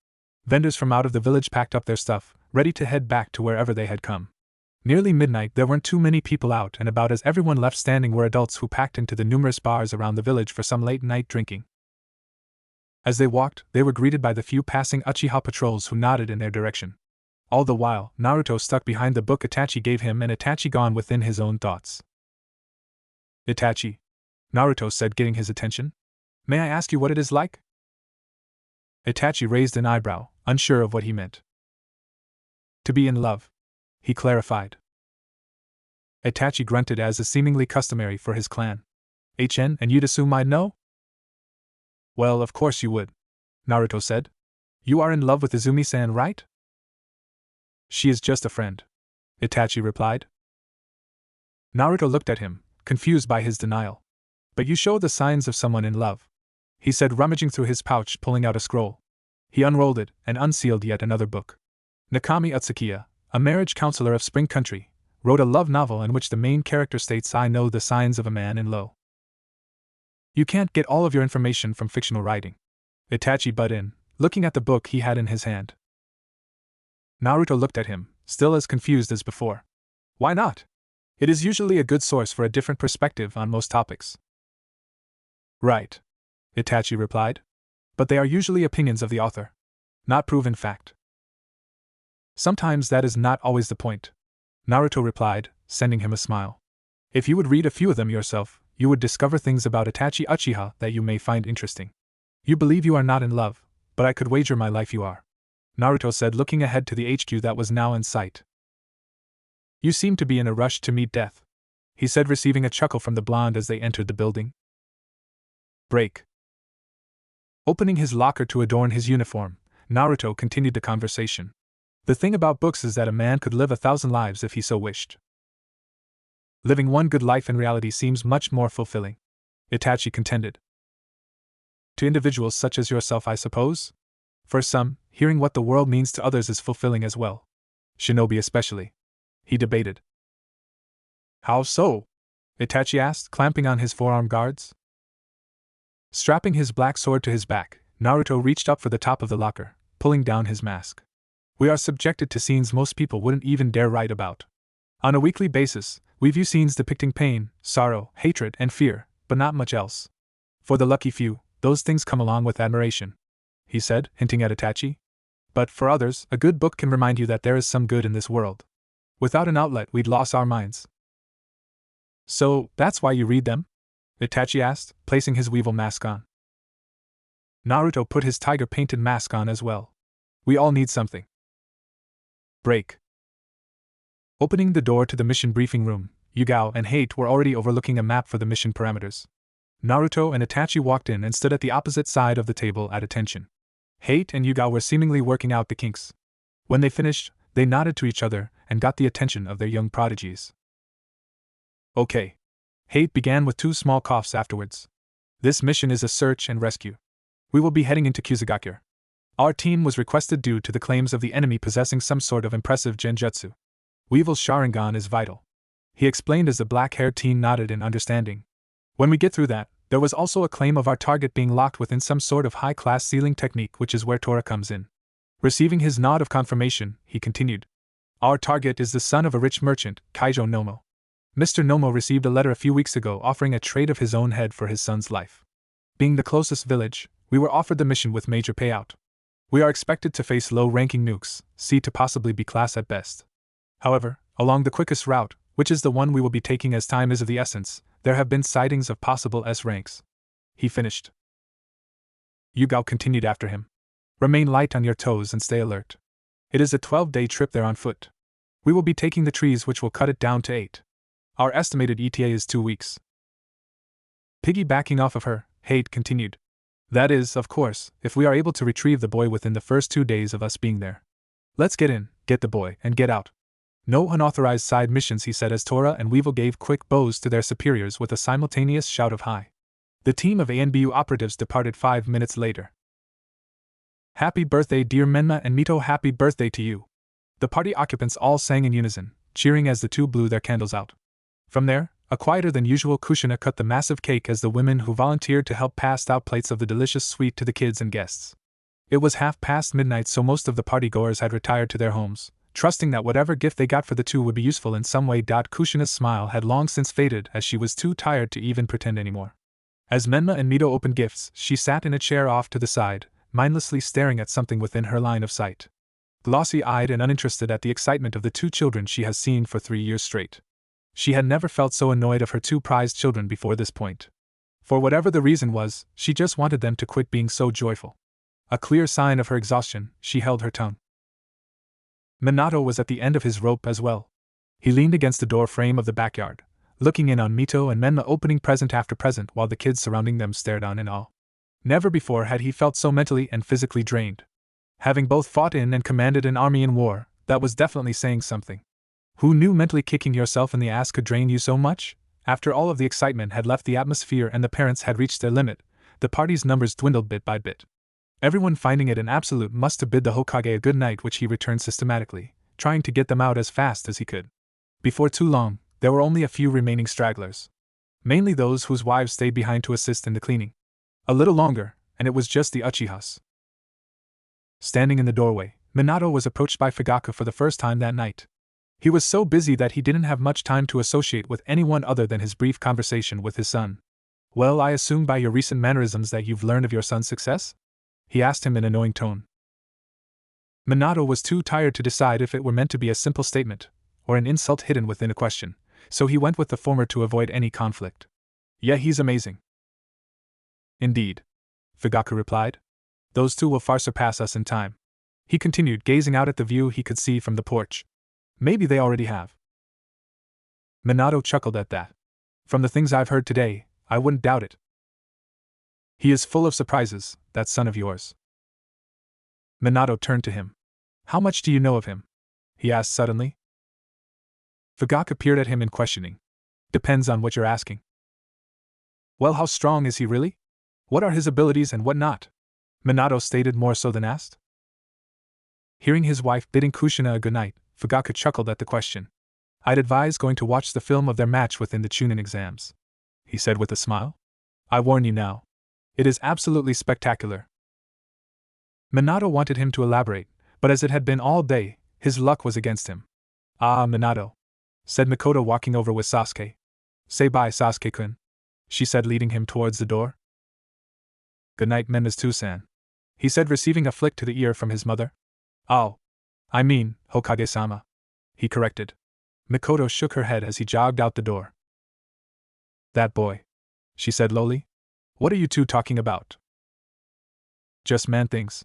Vendors from out of the village packed up their stuff, ready to head back to wherever they had come. Nearly midnight, there weren't too many people out and about as everyone left standing were adults who packed into the numerous bars around the village for some late-night drinking. As they walked, they were greeted by the few passing Uchiha patrols who nodded in their direction. All the while, Naruto stuck behind the book Itachi gave him and Itachi gone within his own thoughts. Itachi, Naruto said, getting his attention. May I ask you what it is like? Itachi raised an eyebrow, unsure of what he meant. To be in love, he clarified. Itachi grunted as is seemingly customary for his clan. HN, and you'd assume I'd know? Well, of course you would, Naruto said. You are in love with Izumi-san, right? She is just a friend, Itachi replied. Naruto looked at him, confused by his denial. But you show the signs of someone in love, he said, rummaging through his pouch, pulling out a scroll. He unrolled it and unsealed yet another book. Nakami Utsukiya, a marriage counselor of Spring Country, wrote a love novel in which the main character states, I know the signs of a man in love. You can't get all of your information from fictional writing, Itachi butt in, looking at the book he had in his hand. Naruto looked at him, still as confused as before. Why not? It is usually a good source for a different perspective on most topics. Right, Itachi replied. But they are usually opinions of the author, not proven fact. Sometimes that is not always the point, Naruto replied, sending him a smile. If you would read a few of them yourself, you would discover things about Itachi Uchiha that you may find interesting. You believe you are not in love, but I could wager my life you are, Naruto said, looking ahead to the HQ that was now in sight. You seem to be in a rush to meet death, he said, receiving a chuckle from the blonde as they entered the building. Break. Opening his locker to adorn his uniform, Naruto continued the conversation. The thing about books is that a man could live 1,000 lives if he so wished. Living one good life in reality seems much more fulfilling, Itachi contended. To individuals such as yourself, I suppose? For some, hearing what the world means to others is fulfilling as well. Shinobi especially, he debated. How so? Itachi asked, clamping on his forearm guards. Strapping his black sword to his back, Naruto reached up for the top of the locker, pulling down his mask. We are subjected to scenes most people wouldn't even dare write about. On a weekly basis, we view scenes depicting pain, sorrow, hatred, and fear, but not much else. For the lucky few, those things come along with admiration, he said, hinting at Itachi. But for others, a good book can remind you that there is some good in this world. Without an outlet, we'd lose our minds. So, that's why you read them? Itachi asked, placing his weevil mask on. Naruto put his tiger-painted mask on as well. We all need something. Break. Opening the door to the mission briefing room, Yugao and Hate were already overlooking a map for the mission parameters. Naruto and Itachi walked in and stood at the opposite side of the table at attention. Hate and Yugao were seemingly working out the kinks. When they finished, they nodded to each other, and got the attention of their young prodigies. Okay. Hate began with 2 small coughs afterwards. This mission is a search and rescue. We will be heading into Kusagakure. Our team was requested due to the claims of the enemy possessing some sort of impressive genjutsu. Weevil's Sharingan is vital, he explained as the black-haired teen nodded in understanding. When we get through that, there was also a claim of our target being locked within some sort of high-class sealing technique, which is where Tora comes in. Receiving his nod of confirmation, he continued. Our target is the son of a rich merchant, Kaijo Nomo. Mr. Nomo received a letter a few weeks ago offering a trade of his own head for his son's life. Being the closest village, we were offered the mission with major payout. We are expected to face low-ranking nukes, C to possibly B class at best. However, along the quickest route, which is the one we will be taking as time is of the essence, there have been sightings of possible S ranks. He finished. Yugao continued after him. Remain light on your toes and stay alert. It is a 12-day trip there on foot. We will be taking the trees which will cut it down to 8. Our estimated ETA is 2 weeks. Piggybacking off of her, Hate continued. That is, of course, if we are able to retrieve the boy within the first 2 days of us being there. Let's get in, get the boy, and get out. No unauthorized side missions, he said as Tora and Weevil gave quick bows to their superiors with a simultaneous shout of hi. The team of ANBU operatives departed 5 minutes later. Happy birthday, dear Menma and Mito, happy birthday to you. The party occupants all sang in unison, cheering as the 2 blew their candles out. From there, a quieter than usual Kushina cut the massive cake as the women who volunteered to help passed out plates of the delicious sweet to the kids and guests. It was midnight, so most of the partygoers had retired to their homes, trusting that whatever gift they got for the 2 would be useful in some way. Kushina's smile had long since faded as she was too tired to even pretend anymore. As Menma and Mito opened gifts, she sat in a chair off to the side, mindlessly staring at something within her line of sight. Glossy-eyed and uninterested at the excitement of the 2 children she has seen for 3 years straight. She had never felt so annoyed of her 2 prized children before this point. For whatever the reason was, she just wanted them to quit being so joyful. A clear sign of her exhaustion, she held her tongue. Minato was at the end of his rope as well. He leaned against the door frame of the backyard, looking in on Mito and Menma opening present after present while the kids surrounding them stared on in awe. Never before had he felt so mentally and physically drained. Having both fought in and commanded an army in war, that was definitely saying something. Who knew mentally kicking yourself in the ass could drain you so much? After all of the excitement had left the atmosphere and the parents had reached their limit, the party's numbers dwindled bit by bit. Everyone finding it an absolute must to bid the Hokage a good night, which he returned systematically, trying to get them out as fast as he could. Before too long, there were only a few remaining stragglers. Mainly those whose wives stayed behind to assist in the cleaning. A little longer, and it was just the Uchihas. Standing in the doorway, Minato was approached by Fugaku for the first time that night. He was so busy that he didn't have much time to associate with anyone other than his brief conversation with his son. Well, I assume by your recent mannerisms that you've learned of your son's success? He asked him in an annoying tone. Minato was too tired to decide if it were meant to be a simple statement, or an insult hidden within a question, so he went with the former to avoid any conflict. Yeah, he's amazing. Indeed. Fugaku replied. Those 2 will far surpass us in time. He continued, gazing out at the view he could see from the porch. Maybe they already have. Minato chuckled at that. From the things I've heard today, I wouldn't doubt it. He is full of surprises, that son of yours. Minato turned to him. How much do you know of him? He asked suddenly. Fugaku peered at him in questioning. Depends on what you're asking. Well, how strong is he really? What are his abilities and what not? Minato stated more so than asked. Hearing his wife bidding Kushina a good night, Fugaku chuckled at the question. I'd advise going to watch the film of their match within the Chunin exams, he said with a smile. I warn you now. It is absolutely spectacular. Minato wanted him to elaborate, but as it had been all day, his luck was against him. Ah, Minato, said Mikoto walking over with Sasuke. Say bye, Sasuke-kun, she said leading him towards the door. Good night, Menmas-san, he said receiving a flick to the ear from his mother. Oh. I mean, Hokage-sama, he corrected. Mikoto shook her head as he jogged out the door. That boy, she said lowly. What are you 2 talking about? Just man things,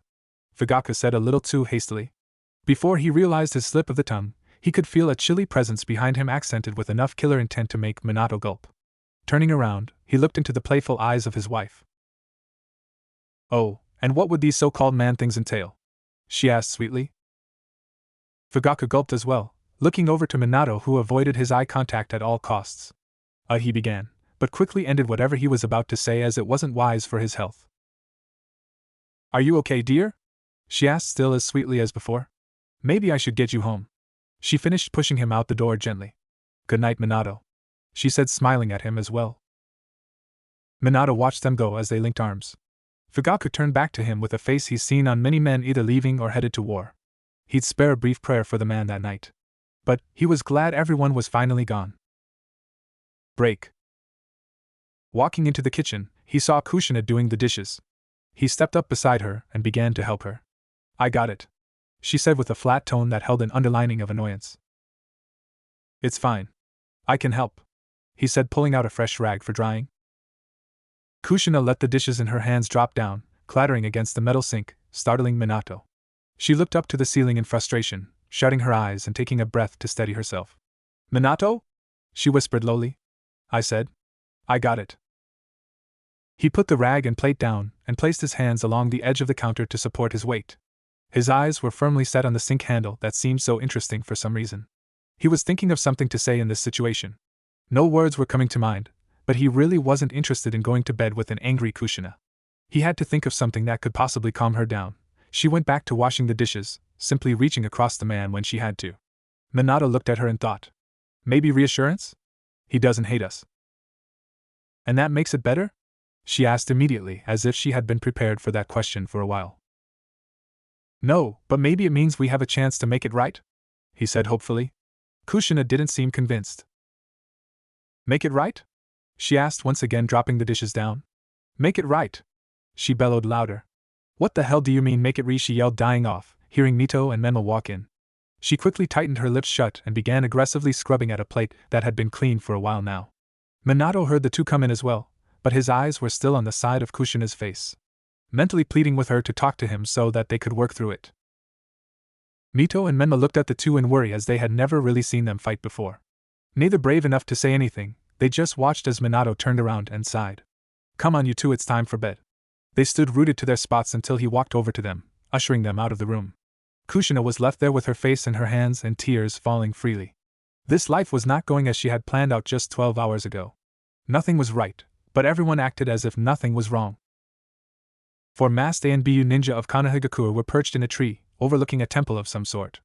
Fugaku said a little too hastily. Before he realized his slip of the tongue, he could feel a chilly presence behind him accented with enough killer intent to make Minato gulp. Turning around, he looked into the playful eyes of his wife. Oh, and what would these so-called man things entail? She asked sweetly. Fugaku gulped as well, looking over to Minato, who avoided his eye contact at all costs. He began, but quickly ended whatever he was about to say as it wasn't wise for his health. Are you okay, dear? She asked, still as sweetly as before. Maybe I should get you home. She finished, pushing him out the door gently. Good night, Minato, she said, smiling at him as well. Minato watched them go as they linked arms. Fugaku turned back to him with a face he's seen on many men either leaving or headed to war. He'd spare a brief prayer for the man that night. But he was glad everyone was finally gone. Break. Walking into the kitchen, he saw Kushina doing the dishes. He stepped up beside her and began to help her. I got it, she said with a flat tone that held an underlining of annoyance. It's fine. I can help, he said, pulling out a fresh rag for drying. Kushina let the dishes in her hands drop down, clattering against the metal sink, startling Minato. She looked up to the ceiling in frustration, shutting her eyes and taking a breath to steady herself. Minato? She whispered lowly. I said. I got it. He put the rag and plate down and placed his hands along the edge of the counter to support his weight. His eyes were firmly set on the sink handle that seemed so interesting for some reason. He was thinking of something to say in this situation. No words were coming to mind, but he really wasn't interested in going to bed with an angry Kushina. He had to think of something that could possibly calm her down. She went back to washing the dishes, simply reaching across the man when she had to. Minato looked at her and thought. Maybe reassurance? He doesn't hate us. And that makes it better? She asked immediately, as if she had been prepared for that question for a while. No, but maybe it means we have a chance to make it right? He said hopefully. Kushina didn't seem convinced. Make it right? She asked, once again dropping the dishes down. Make it right, she bellowed louder. What the hell do you mean make it she yelled, dying off, hearing Mito and Menma walk in. She quickly tightened her lips shut and began aggressively scrubbing at a plate that had been cleaned for a while now. Minato heard the two come in as well, but his eyes were still on the side of Kushina's face, mentally pleading with her to talk to him so that they could work through it. Mito and Menma looked at the two in worry, as they had never really seen them fight before. Neither brave enough to say anything, they just watched as Minato turned around and sighed. Come on, you two, it's time for bed. They stood rooted to their spots until he walked over to them, ushering them out of the room. Kushina was left there with her face in her hands and tears falling freely. This life was not going as she had planned out just 12 hours ago. Nothing was right, but everyone acted as if nothing was wrong. Four masked ANBU ninja of Konohagakure were perched in a tree, overlooking a temple of some sort.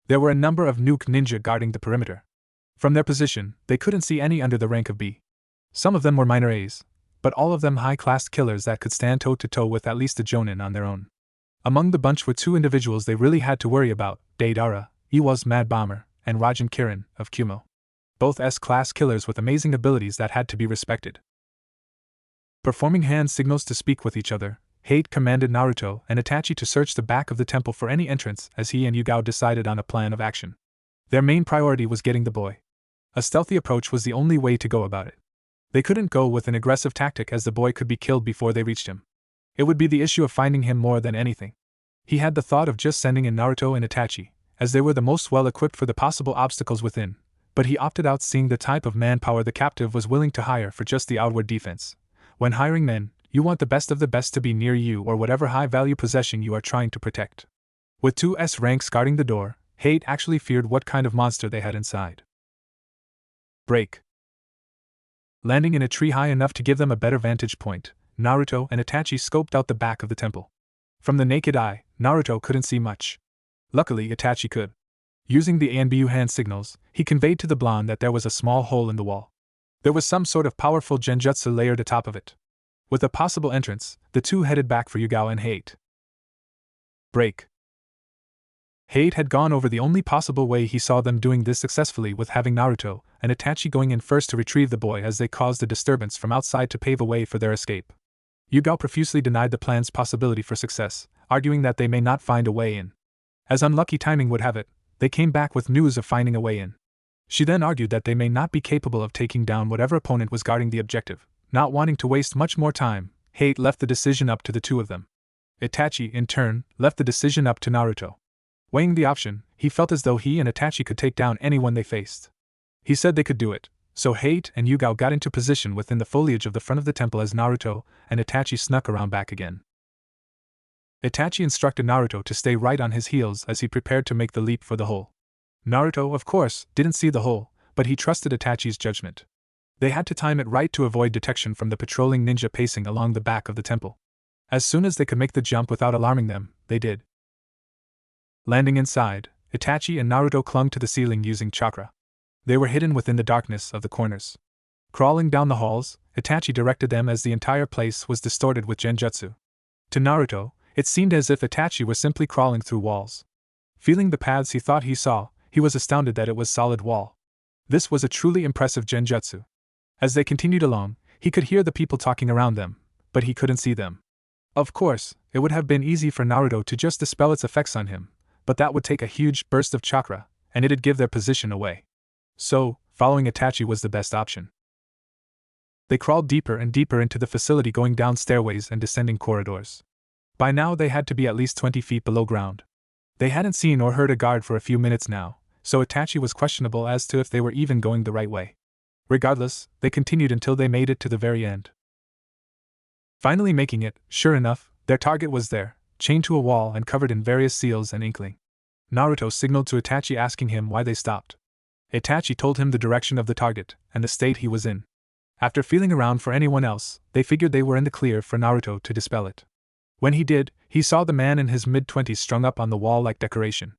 There were a number of nuke ninja guarding the perimeter. From their position, they couldn't see any under the rank of B. Some of them were minor A's, but all of them high-class killers that could stand toe-to-toe with at least a Jonin on their own. Among the bunch were two individuals they really had to worry about, Deidara, Iwa's Mad Bomber, and Rajan Kirin, of Kumo. Both S-class killers with amazing abilities that had to be respected. Performing hand signals to speak with each other, Hate commanded Naruto and Itachi to search the back of the temple for any entrance as he and Yugao decided on a plan of action. Their main priority was getting the boy. A stealthy approach was the only way to go about it. They couldn't go with an aggressive tactic as the boy could be killed before they reached him. It would be the issue of finding him more than anything. He had the thought of just sending in Naruto and Itachi, as they were the most well-equipped for the possible obstacles within, but he opted out seeing the type of manpower the captive was willing to hire for just the outward defense. When hiring men, you want the best of the best to be near you or whatever high-value possession you are trying to protect. With two S ranks guarding the door, Hate actually feared what kind of monster they had inside. Break. Landing in a tree high enough to give them a better vantage point, Naruto and Itachi scoped out the back of the temple. From the naked eye, Naruto couldn't see much. Luckily, Itachi could. Using the ANBU hand signals, he conveyed to the blonde that there was a small hole in the wall. There was some sort of powerful genjutsu layered atop of it. With a possible entrance, the two headed back for Yugao and Hate. Break. Hate had gone over the only possible way he saw them doing this successfully, with having Naruto and Itachi going in first to retrieve the boy as they caused a disturbance from outside to pave a way for their escape. Yugao profusely denied the plan's possibility for success, arguing that they may not find a way in. As unlucky timing would have it, they came back with news of finding a way in. She then argued that they may not be capable of taking down whatever opponent was guarding the objective. Not wanting to waste much more time, Hate left the decision up to the two of them. Itachi, in turn, left the decision up to Naruto. Weighing the option, he felt as though he and Itachi could take down anyone they faced. He said they could do it, so Hate and Yugao got into position within the foliage of the front of the temple as Naruto and Itachi snuck around back again. Itachi instructed Naruto to stay right on his heels as he prepared to make the leap for the hole. Naruto, of course, didn't see the hole, but he trusted Itachi's judgment. They had to time it right to avoid detection from the patrolling ninja pacing along the back of the temple. As soon as they could make the jump without alarming them, they did. Landing inside, Itachi and Naruto clung to the ceiling using chakra. They were hidden within the darkness of the corners. Crawling down the halls, Itachi directed them as the entire place was distorted with genjutsu. To Naruto, it seemed as if Itachi was simply crawling through walls. Feeling the paths he thought he saw, he was astounded that it was solid wall. This was a truly impressive genjutsu. As they continued along, he could hear the people talking around them, but he couldn't see them. Of course, it would have been easy for Naruto to just dispel its effects on him, but that would take a huge burst of chakra, and it'd give their position away. So, following Itachi was the best option. They crawled deeper and deeper into the facility, going down stairways and descending corridors. By now they had to be at least 20 feet below ground. They hadn't seen or heard a guard for a few minutes now, so Itachi was questionable as to if they were even going the right way. Regardless, they continued until they made it to the very end. Finally making it, sure enough, their target was there, chained to a wall and covered in various seals and inkling. Naruto signaled to Itachi asking him why they stopped. Itachi told him the direction of the target, and the state he was in. After feeling around for anyone else, they figured they were in the clear for Naruto to dispel it. When he did, he saw the man in his mid-20s strung up on the wall like decoration.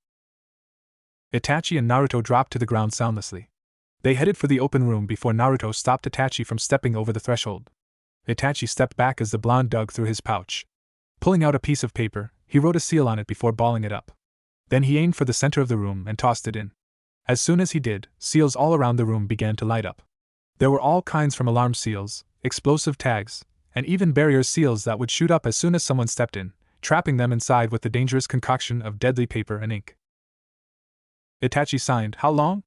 Itachi and Naruto dropped to the ground soundlessly. They headed for the open room before Naruto stopped Itachi from stepping over the threshold. Itachi stepped back as the blonde dug through his pouch. Pulling out a piece of paper, he wrote a seal on it before balling it up. Then he aimed for the center of the room and tossed it in. As soon as he did, seals all around the room began to light up. There were all kinds from alarm seals, explosive tags, and even barrier seals that would shoot up as soon as someone stepped in, trapping them inside with the dangerous concoction of deadly paper and ink. Itachi signed, "How long?"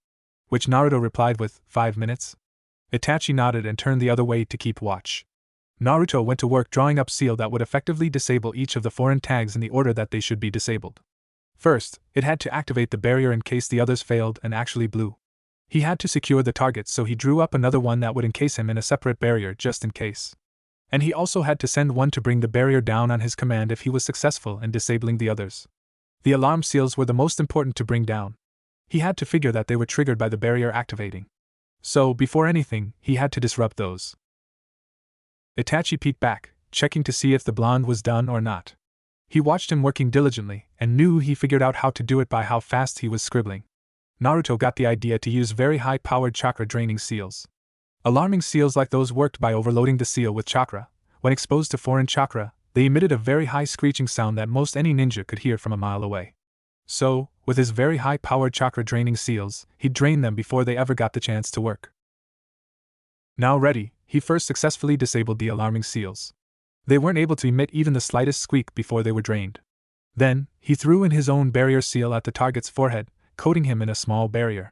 Which Naruto replied with, 5 minutes. Itachi nodded and turned the other way to keep watch. Naruto went to work drawing up seal that would effectively disable each of the foreign tags in the order that they should be disabled. First, it had to activate the barrier in case the others failed and actually blew. He had to secure the target, so he drew up another one that would encase him in a separate barrier just in case. And he also had to send one to bring the barrier down on his command if he was successful in disabling the others. The alarm seals were the most important to bring down. He had to figure that they were triggered by the barrier activating. So, before anything, he had to disrupt those. Itachi peeked back, checking to see if the blonde was done or not. He watched him working diligently, and knew he figured out how to do it by how fast he was scribbling. Naruto got the idea to use very high-powered chakra-draining seals. Alarming seals like those worked by overloading the seal with chakra. When exposed to foreign chakra, they emitted a very high screeching sound that most any ninja could hear from a mile away. So, with his very high-powered chakra-draining seals, he drained them before they ever got the chance to work. Now ready, he first successfully disabled the alarming seals. They weren't able to emit even the slightest squeak before they were drained. Then, he threw in his own barrier seal at the target's forehead, coating him in a small barrier.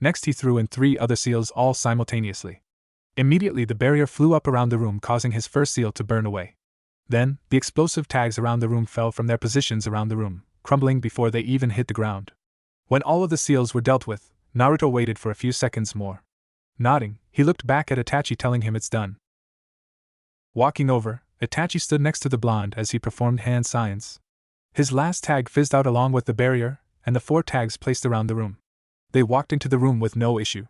Next he threw in 3 other seals all simultaneously. Immediately the barrier flew up around the room, causing his first seal to burn away. Then, the explosive tags around the room fell from their positions around the room, crumbling before they even hit the ground. When all of the seals were dealt with, Naruto waited for a few seconds more. Nodding, he looked back at Itachi, telling him it's done. Walking over, Itachi stood next to the blonde as he performed hand signs. His last tag fizzed out along with the barrier, and the 4 tags placed around the room. They walked into the room with no issue.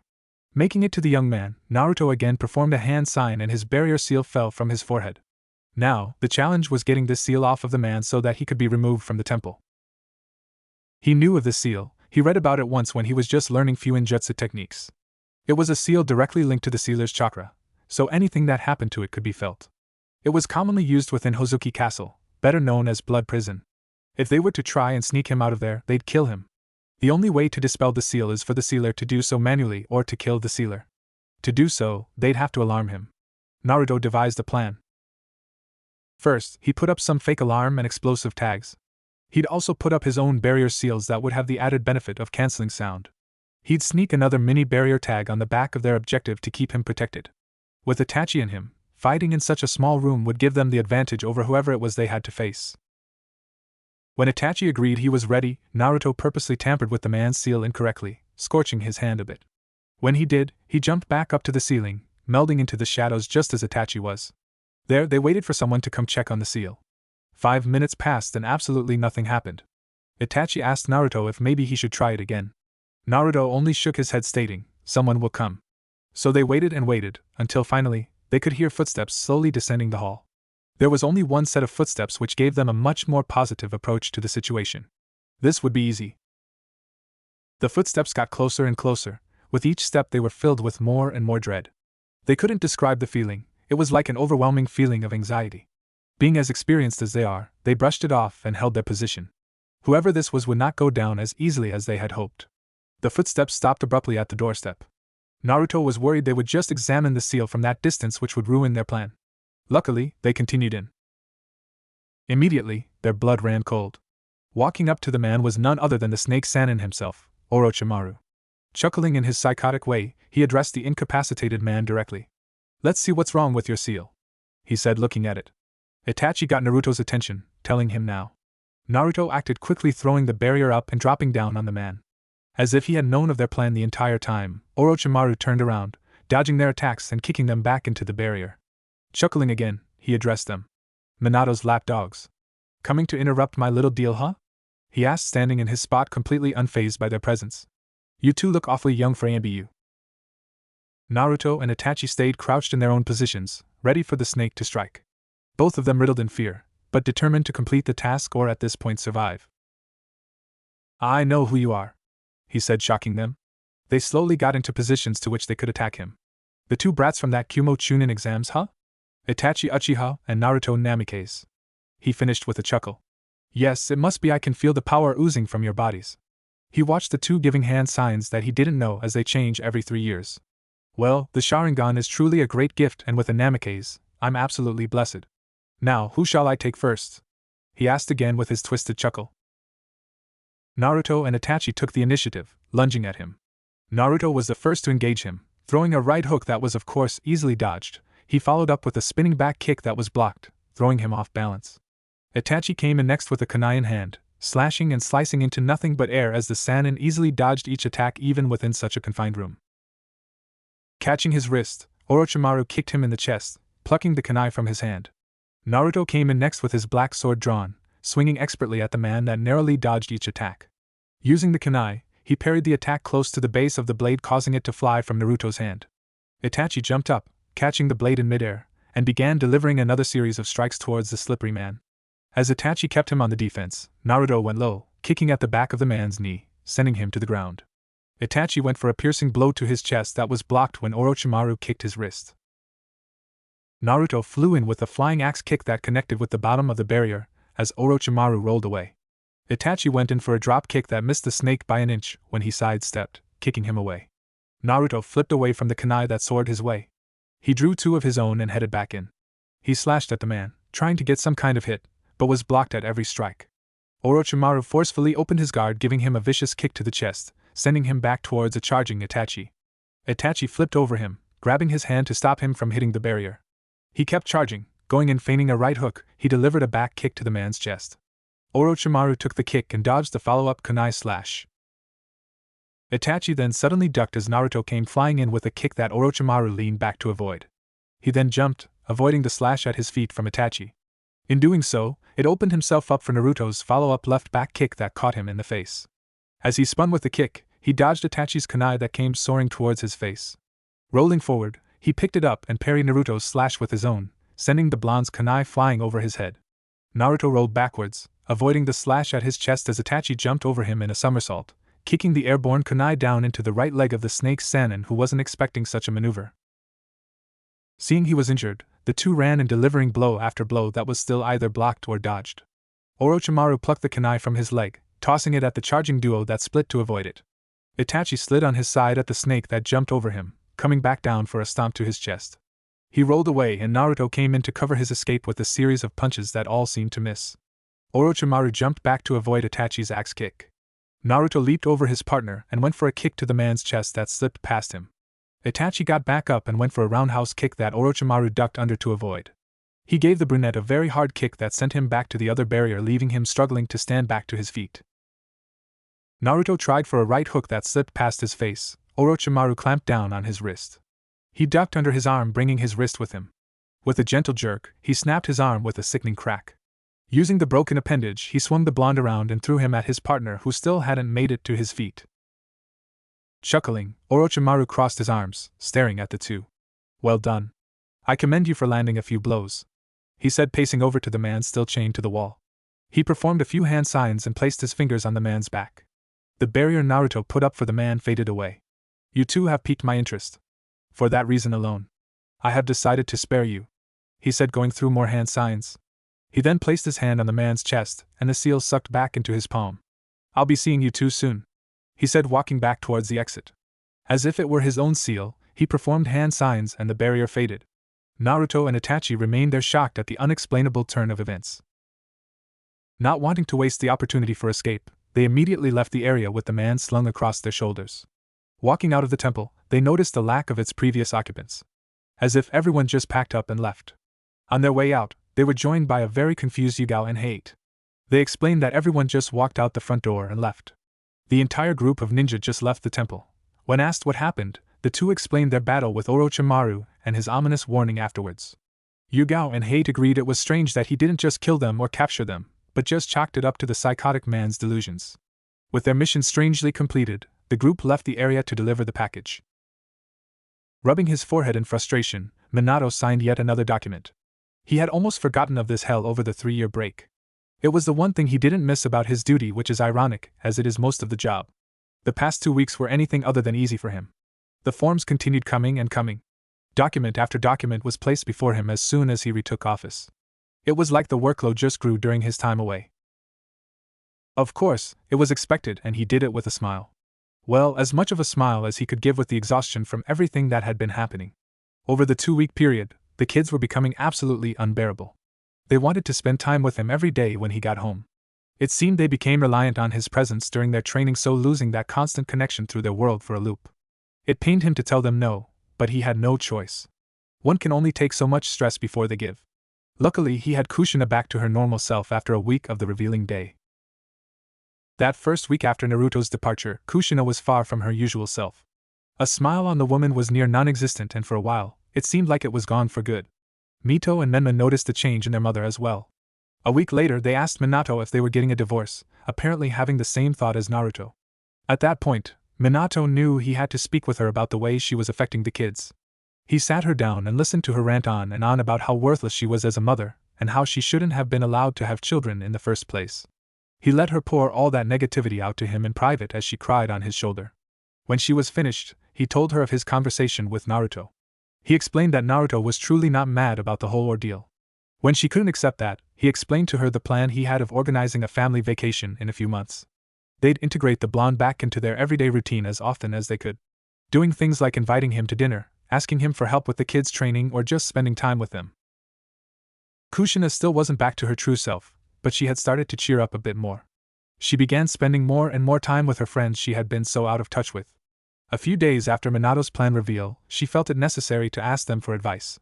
Making it to the young man, Naruto again performed a hand sign and his barrier seal fell from his forehead. Now, the challenge was getting this seal off of the man so that he could be removed from the temple. He knew of this seal, he read about it once when he was just learning Fuinjutsu techniques. It was a seal directly linked to the sealer's chakra, so anything that happened to it could be felt. It was commonly used within Hozuki Castle, better known as Blood Prison. If they were to try and sneak him out of there, they'd kill him. The only way to dispel the seal is for the sealer to do so manually or to kill the sealer. To do so, they'd have to alarm him. Naruto devised a plan. First, he put up some fake alarm and explosive tags. He'd also put up his own barrier seals that would have the added benefit of canceling sound. He'd sneak another mini barrier tag on the back of their objective to keep him protected. With Itachi and him, fighting in such a small room would give them the advantage over whoever it was they had to face. When Itachi agreed he was ready, Naruto purposely tampered with the man's seal incorrectly, scorching his hand a bit. When he did, he jumped back up to the ceiling, melding into the shadows just as Itachi was. There, they waited for someone to come check on the seal. 5 minutes passed and absolutely nothing happened. Itachi asked Naruto if maybe he should try it again. Naruto only shook his head stating, "Someone will come." So they waited and waited, until finally, they could hear footsteps slowly descending the hall. There was only one set of footsteps which gave them a much more positive approach to the situation. This would be easy. The footsteps got closer and closer. With each step they were filled with more and more dread. They couldn't describe the feeling, it was like an overwhelming feeling of anxiety. Being as experienced as they are, they brushed it off and held their position. Whoever this was would not go down as easily as they had hoped. The footsteps stopped abruptly at the doorstep. Naruto was worried they would just examine the seal from that distance, which would ruin their plan. Luckily, they continued in. Immediately, their blood ran cold. Walking up to the man was none other than the Snake Sannin himself, Orochimaru. Chuckling in his psychotic way, he addressed the incapacitated man directly. "Let's see what's wrong with your seal," he said, looking at it. Itachi got Naruto's attention, telling him now. Naruto acted quickly, throwing the barrier up and dropping down on the man. As if he had known of their plan the entire time, Orochimaru turned around, dodging their attacks and kicking them back into the barrier. Chuckling again, he addressed them. "Minato's lapdogs. Coming to interrupt my little deal, huh?" he asked, standing in his spot completely unfazed by their presence. "You two look awfully young for ABU." Naruto and Itachi stayed crouched in their own positions, ready for the snake to strike. Both of them riddled in fear, but determined to complete the task or at this point survive. "I know who you are," he said, shocking them. They slowly got into positions to which they could attack him. "The two brats from that Kumo Chunin exams, huh? Itachi Uchiha and Naruto Namikaze," he finished with a chuckle. "Yes, it must be. I can feel the power oozing from your bodies." He watched the two giving hand signs that he didn't know, as they change every 3 years. "Well, the Sharingan is truly a great gift, and with a Namikaze, I'm absolutely blessed. Now, who shall I take first?" he asked again with his twisted chuckle. Naruto and Itachi took the initiative, lunging at him. Naruto was the first to engage him, throwing a right hook that was of course easily dodged. He followed up with a spinning back kick that was blocked, throwing him off balance. Itachi came in next with a kunai in hand, slashing and slicing into nothing but air as the Sannin easily dodged each attack even within such a confined room. Catching his wrist, Orochimaru kicked him in the chest, plucking the kunai from his hand. Naruto came in next with his black sword drawn, swinging expertly at the man that narrowly dodged each attack. Using the kunai, he parried the attack close to the base of the blade, causing it to fly from Naruto's hand. Itachi jumped up, catching the blade in midair, and began delivering another series of strikes towards the slippery man. As Itachi kept him on the defense, Naruto went low, kicking at the back of the man's knee, sending him to the ground. Itachi went for a piercing blow to his chest that was blocked when Orochimaru kicked his wrist. Naruto flew in with a flying axe kick that connected with the bottom of the barrier, as Orochimaru rolled away. Itachi went in for a drop kick that missed the snake by an inch when he sidestepped, kicking him away. Naruto flipped away from the kunai that soared his way. He drew 2 of his own and headed back in. He slashed at the man, trying to get some kind of hit, but was blocked at every strike. Orochimaru forcefully opened his guard, giving him a vicious kick to the chest, sending him back towards a charging Itachi. Itachi flipped over him, grabbing his hand to stop him from hitting the barrier. He kept charging, going in, feigning a right hook. He delivered a back kick to the man's chest. Orochimaru took the kick and dodged the follow-up kunai slash. Itachi then suddenly ducked as Naruto came flying in with a kick that Orochimaru leaned back to avoid. He then jumped, avoiding the slash at his feet from Itachi. In doing so, it opened himself up for Naruto's follow-up left back kick that caught him in the face. As he spun with the kick, he dodged Itachi's kunai that came soaring towards his face. Rolling forward, he picked it up and parried Naruto's slash with his own, sending the blonde's kunai flying over his head. Naruto rolled backwards, avoiding the slash at his chest as Itachi jumped over him in a somersault, kicking the airborne kunai down into the right leg of the snake Sannin, who wasn't expecting such a maneuver. Seeing he was injured, the two ran in, delivering blow after blow that was still either blocked or dodged. Orochimaru plucked the kunai from his leg, tossing it at the charging duo that split to avoid it. Itachi slid on his side at the snake that jumped over him, coming back down for a stomp to his chest. He rolled away and Naruto came in to cover his escape with a series of punches that all seemed to miss. Orochimaru jumped back to avoid Itachi's axe kick. Naruto leaped over his partner and went for a kick to the man's chest that slipped past him. Itachi got back up and went for a roundhouse kick that Orochimaru ducked under to avoid. He gave the brunette a very hard kick that sent him back to the other barrier, leaving him struggling to stand back to his feet. Naruto tried for a right hook that slipped past his face. Orochimaru clamped down on his wrist. He ducked under his arm, bringing his wrist with him. With a gentle jerk, he snapped his arm with a sickening crack. Using the broken appendage, he swung the blonde around and threw him at his partner, who still hadn't made it to his feet. Chuckling, Orochimaru crossed his arms, staring at the two. Well done. I commend you for landing a few blows, he said, pacing over to the man still chained to the wall. He performed a few hand signs and placed his fingers on the man's back. The barrier Naruto put up for the man faded away. You two have piqued my interest. For that reason alone, I have decided to spare you, he said, going through more hand signs. He then placed his hand on the man's chest, and the seal sucked back into his palm. I'll be seeing you two soon, he said, walking back towards the exit. As if it were his own seal, he performed hand signs and the barrier faded. Naruto and Itachi remained there, shocked at the unexplainable turn of events. Not wanting to waste the opportunity for escape, they immediately left the area with the man slung across their shoulders. Walking out of the temple, they noticed the lack of its previous occupants. As if everyone just packed up and left. On their way out, they were joined by a very confused Yugao and Hate. They explained that everyone just walked out the front door and left. The entire group of ninja just left the temple. When asked what happened, the two explained their battle with Orochimaru and his ominous warning afterwards. Yugao and Hate agreed it was strange that he didn't just kill them or capture them, but just chalked it up to the psychotic man's delusions. With their mission strangely completed, the group left the area to deliver the package. Rubbing his forehead in frustration, Minato signed yet another document. He had almost forgotten of this hell over the 3-year break. It was the one thing he didn't miss about his duty, which is ironic, as it is most of the job. The past 2 weeks were anything other than easy for him. The forms continued coming and coming. Document after document was placed before him as soon as he retook office. It was like the workload just grew during his time away. Of course, it was expected, and he did it with a smile. Well, as much of a smile as he could give with the exhaustion from everything that had been happening. Over the 2-week period, the kids were becoming absolutely unbearable. They wanted to spend time with him every day when he got home. It seemed they became reliant on his presence during their training, so losing that constant connection threw their world for a loop. It pained him to tell them no, but he had no choice. One can only take so much stress before they give. Luckily, he had Kushina back to her normal self after a week of the revealing day. That first week after Naruto's departure, Kushina was far from her usual self. A smile on the woman was near non-existent, and for a while, it seemed like it was gone for good. Mito and Menma noticed the change in their mother as well. A week later, they asked Minato if they were getting a divorce, apparently having the same thought as Naruto. At that point, Minato knew he had to speak with her about the way she was affecting the kids. He sat her down and listened to her rant on and on about how worthless she was as a mother, and how she shouldn't have been allowed to have children in the first place. He let her pour all that negativity out to him in private as she cried on his shoulder. When she was finished, he told her of his conversation with Naruto. He explained that Naruto was truly not mad about the whole ordeal. When she couldn't accept that, he explained to her the plan he had of organizing a family vacation in a few months. They'd integrate the blonde back into their everyday routine as often as they could. Doing things like inviting him to dinner, asking him for help with the kids' training, or just spending time with them. Kushina still wasn't back to her true self, but she had started to cheer up a bit more. She began spending more and more time with her friends she had been so out of touch with. A few days after Minato's plan reveal, she felt it necessary to ask them for advice.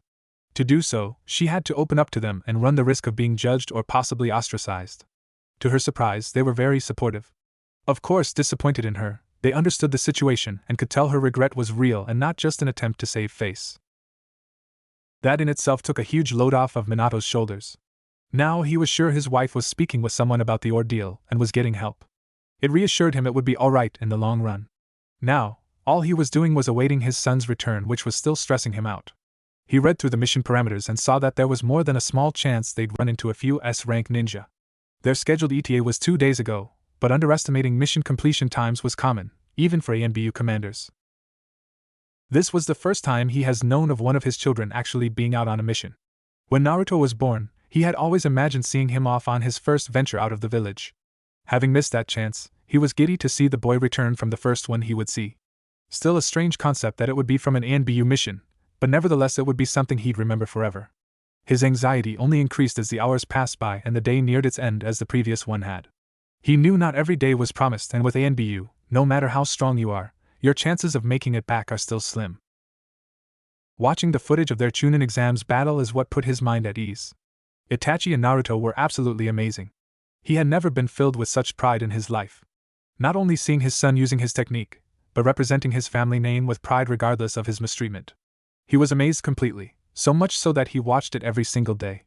To do so, she had to open up to them and run the risk of being judged or possibly ostracized. To her surprise, they were very supportive. Of course, disappointed in her, they understood the situation and could tell her regret was real and not just an attempt to save face. That in itself took a huge load off of Minato's shoulders. Now he was sure his wife was speaking with someone about the ordeal and was getting help. It reassured him it would be alright in the long run. Now, all he was doing was awaiting his son's return, which was still stressing him out. He read through the mission parameters and saw that there was more than a small chance they'd run into a few S-rank ninja. Their scheduled ETA was 2 days ago, but underestimating mission completion times was common, even for ANBU commanders. This was the first time he has known of one of his children actually being out on a mission. When Naruto was born, he had always imagined seeing him off on his first venture out of the village. Having missed that chance, he was giddy to see the boy return from the first one he would see. Still a strange concept that it would be from an ANBU mission, but nevertheless it would be something he'd remember forever. His anxiety only increased as the hours passed by and the day neared its end as the previous one had. He knew not every day was promised, and with ANBU, no matter how strong you are, your chances of making it back are still slim. Watching the footage of their Chunin exams battle is what put his mind at ease. Itachi and Naruto were absolutely amazing. He had never been filled with such pride in his life. Not only seeing his son using his technique, but representing his family name with pride regardless of his mistreatment. He was amazed completely, so much so that he watched it every single day.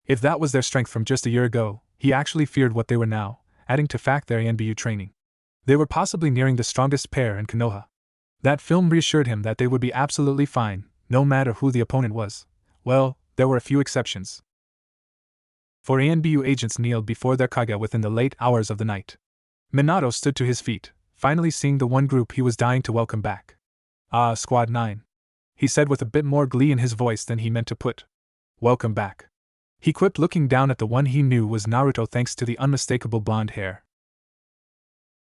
If that was their strength from just a year ago, he actually feared what they were now, adding to fact their ANBU training. They were possibly nearing the strongest pair in Konoha. That film reassured him that they would be absolutely fine, no matter who the opponent was. Well, there were a few exceptions. 4 ANBU agents kneeled before their Kage within the late hours of the night. Minato stood to his feet, finally seeing the one group he was dying to welcome back. "Ah, Squad 9. He said with a bit more glee in his voice than he meant to put. "Welcome back," he quipped, looking down at the one he knew was Naruto thanks to the unmistakable blonde hair.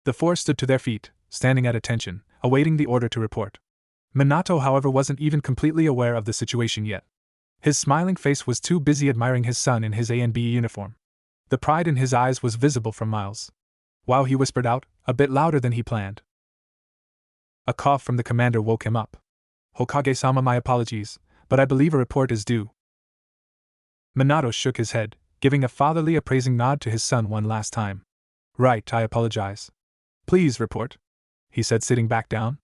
The 4 stood to their feet, standing at attention, awaiting the order to report. Minato, however, wasn't even completely aware of the situation yet. His smiling face was too busy admiring his son in his ANB uniform. The pride in his eyes was visible from miles. While he whispered out, a bit louder than he planned. A cough from the commander woke him up. "Hokage-sama, my apologies, but I believe a report is due." Minato shook his head, giving a fatherly appraising nod to his son one last time. "Right, I apologize. Please report," he said, sitting back down.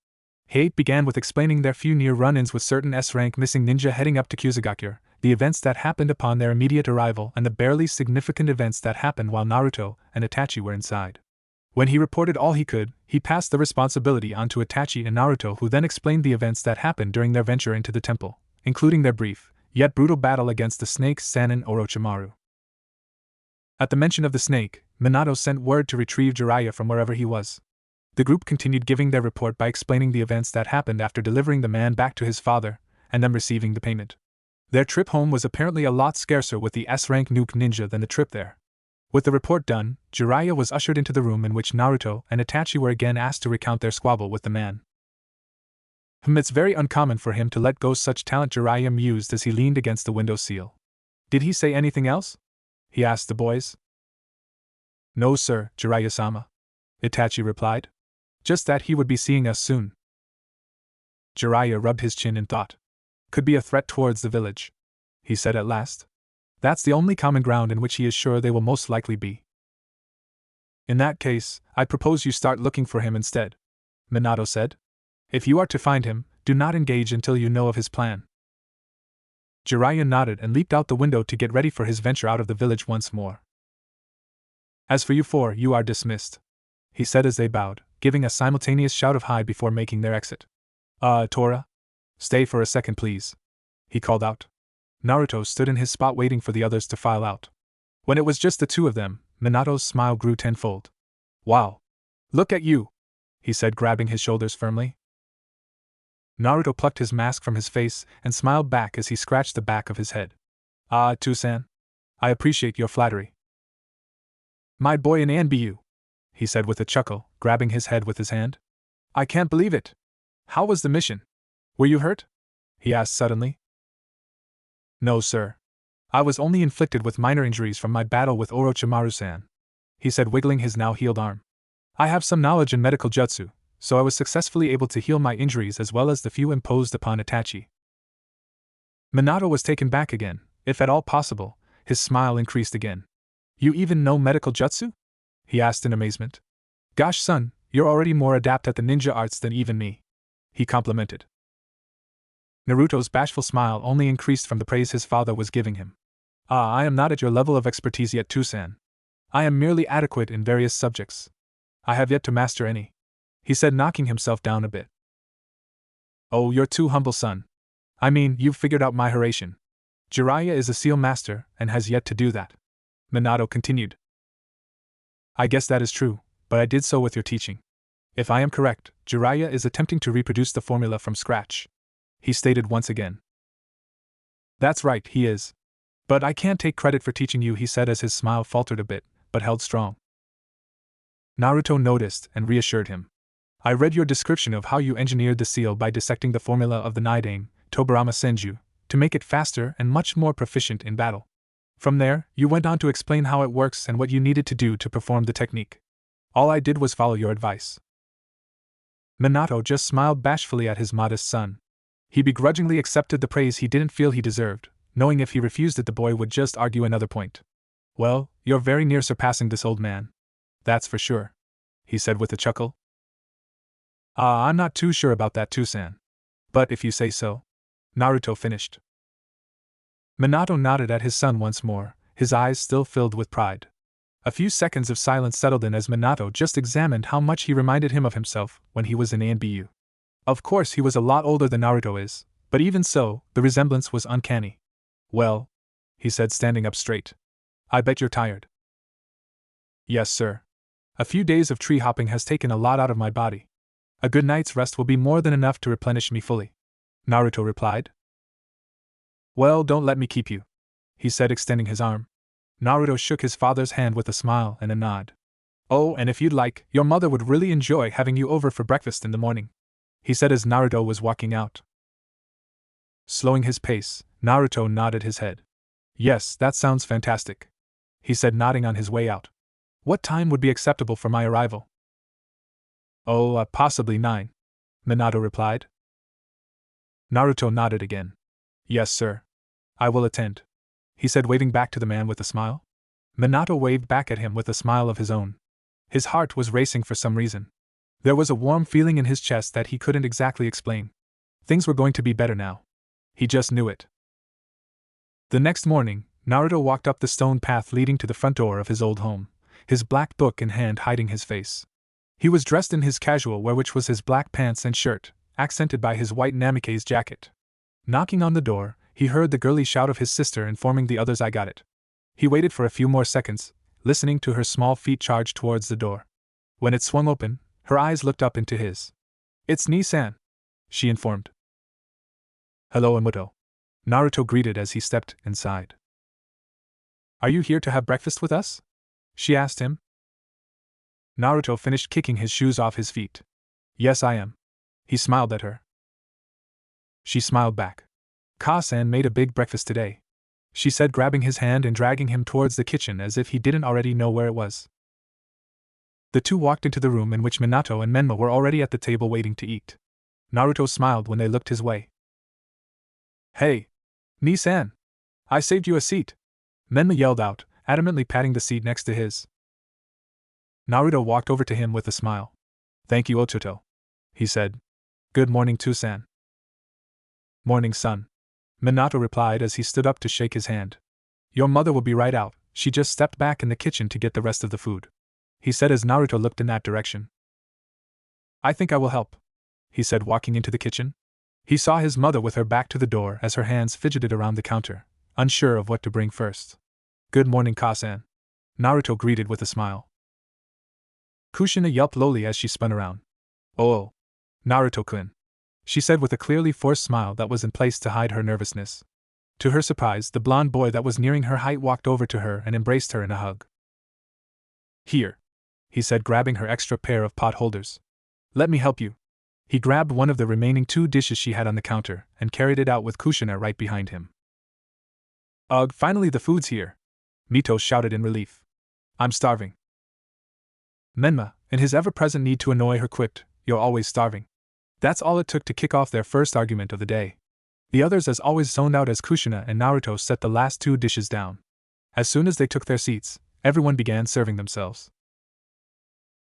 He began with explaining their few near run-ins with certain S-rank missing ninja heading up to Kusagakure, the events that happened upon their immediate arrival, and the barely significant events that happened while Naruto and Itachi were inside. When he reported all he could, he passed the responsibility on to Itachi and Naruto, who then explained the events that happened during their venture into the temple, including their brief, yet brutal battle against the snake Sannin Orochimaru. At the mention of the snake, Minato sent word to retrieve Jiraiya from wherever he was. The group continued giving their report by explaining the events that happened after delivering the man back to his father, and them receiving the payment. Their trip home was apparently a lot scarcer with the S-rank nuke ninja than the trip there. With the report done, Jiraiya was ushered into the room in which Naruto and Itachi were again asked to recount their squabble with the man. "It's very uncommon for him to let go such talent," Jiraiya mused as he leaned against the window sill. "Did he say anything else?" he asked the boys. "No, sir, Jiraiya-sama," Itachi replied. "Just that he would be seeing us soon." Jiraiya rubbed his chin in thought. "Could be a threat towards the village," he said at last. "That's the only common ground in which he is sure they will most likely be." "In that case, I propose you start looking for him instead," Minato said. "If you are to find him, do not engage until you know of his plan." Jiraiya nodded and leaped out the window to get ready for his venture out of the village once more. "As for you 4, you are dismissed," he said as they bowed, giving a simultaneous shout of hi before making their exit. Tora? Stay for a second, please," he called out. Naruto stood in his spot waiting for the others to file out. When it was just the two of them, Minato's smile grew tenfold. "Wow! Look at you!" he said, grabbing his shoulders firmly. Naruto plucked his mask from his face and smiled back as he scratched the back of his head. "Ah, Toussaint. I appreciate your flattery." "My boy in ANBU," he said with a chuckle, grabbing his head with his hand. "I can't believe it. How was the mission? Were you hurt?" he asked suddenly. "No, sir. I was only inflicted with minor injuries from my battle with Orochimaru-san," he said, wiggling his now healed arm. "I have some knowledge in medical jutsu, so I was successfully able to heal my injuries as well as the few imposed upon Itachi." Minato was taken back again. If at all possible, his smile increased again. "You even know medical jutsu?" he asked in amazement. "Gosh, son, you're already more adept at the ninja arts than even me," he complimented. Naruto's bashful smile only increased from the praise his father was giving him. "Ah, I am not at your level of expertise yet, Toussaint. I am merely adequate in various subjects. I have yet to master any," he said, knocking himself down a bit. "Oh, you're too humble, son. I mean, you've figured out my Hiraishin. Jiraiya is a seal master and has yet to do that," Minato continued. "I guess that is true, but I did so with your teaching. If I am correct, Jiraiya is attempting to reproduce the formula from scratch," he stated once again. "That's right, he is. But I can't take credit for teaching you," he said as his smile faltered a bit, but held strong. Naruto noticed and reassured him. "I read your description of how you engineered the seal by dissecting the formula of the Nidaime, Tobarama Senju, to make it faster and much more proficient in battle. From there, you went on to explain how it works and what you needed to do to perform the technique. All I did was follow your advice." Minato just smiled bashfully at his modest son. He begrudgingly accepted the praise he didn't feel he deserved, knowing if he refused it the boy would just argue another point. "Well, you're very near surpassing this old man. That's for sure," he said with a chuckle. "I'm not too sure about that, Toussaint. But if you say so," Naruto finished. Minato nodded at his son once more, his eyes still filled with pride. A few seconds of silence settled in as Minato just examined how much he reminded him of himself when he was in ANBU. Of course, he was a lot older than Naruto is, but even so, the resemblance was uncanny. Well, he said, standing up straight. I bet you're tired. Yes, sir. A few days of tree hopping has taken a lot out of my body. A good night's rest will be more than enough to replenish me fully, Naruto replied. Well, don't let me keep you, he said, extending his arm. Naruto shook his father's hand with a smile and a nod. Oh, and if you'd like, your mother would really enjoy having you over for breakfast in the morning, he said as Naruto was walking out. Slowing his pace, Naruto nodded his head. Yes, that sounds fantastic, he said, nodding on his way out. What time would be acceptable for my arrival? Oh, possibly 9, Minato replied. Naruto nodded again. Yes, sir. I will attend, he said, waving back to the man with a smile. Minato waved back at him with a smile of his own. His heart was racing for some reason. There was a warm feeling in his chest that he couldn't exactly explain. Things were going to be better now. He just knew it. The next morning, Naruto walked up the stone path leading to the front door of his old home, his black book in hand hiding his face. He was dressed in his casual wear, which was his black pants and shirt, accented by his white namikaze jacket. Knocking on the door, he heard the girly shout of his sister informing the others, I got it. He waited for a few more seconds, listening to her small feet charge towards the door. When it swung open, her eyes looked up into his. It's Nii-san, she informed. Hello, Amuto, Naruto greeted as he stepped inside. Are you here to have breakfast with us? She asked him. Naruto finished kicking his shoes off his feet. Yes, I am. He smiled at her. She smiled back. Ka-san made a big breakfast today, she said, grabbing his hand and dragging him towards the kitchen as if he didn't already know where it was. The two walked into the room in which Minato and Menma were already at the table waiting to eat. Naruto smiled when they looked his way. Hey, Nii-san! I saved you a seat! Menma yelled out, adamantly patting the seat next to his. Naruto walked over to him with a smile. Thank you, Ototo, he said. Good morning, Tusan. Morning, son, Minato replied as he stood up to shake his hand. Your mother will be right out, she just stepped back in the kitchen to get the rest of the food, he said as Naruto looked in that direction. I think I will help, he said, walking into the kitchen. He saw his mother with her back to the door as her hands fidgeted around the counter, unsure of what to bring first. Good morning, Ka-san, Naruto greeted with a smile. Kushina yelped lowly as she spun around. Oh, Naruto-kun, she said with a clearly forced smile that was in place to hide her nervousness. To her surprise, the blond boy that was nearing her height walked over to her and embraced her in a hug. Here, he said, grabbing her extra pair of pot holders. Let me help you. He grabbed one of the remaining 2 dishes she had on the counter and carried it out with Kushina right behind him. Ugh, finally the food's here, Mito shouted in relief. I'm starving. Menma, in his ever-present need to annoy her, quipped, You're always starving. That's all it took to kick off their first argument of the day. The others as always zoned out as Kushina and Naruto set the last 2 dishes down. As soon as they took their seats, everyone began serving themselves.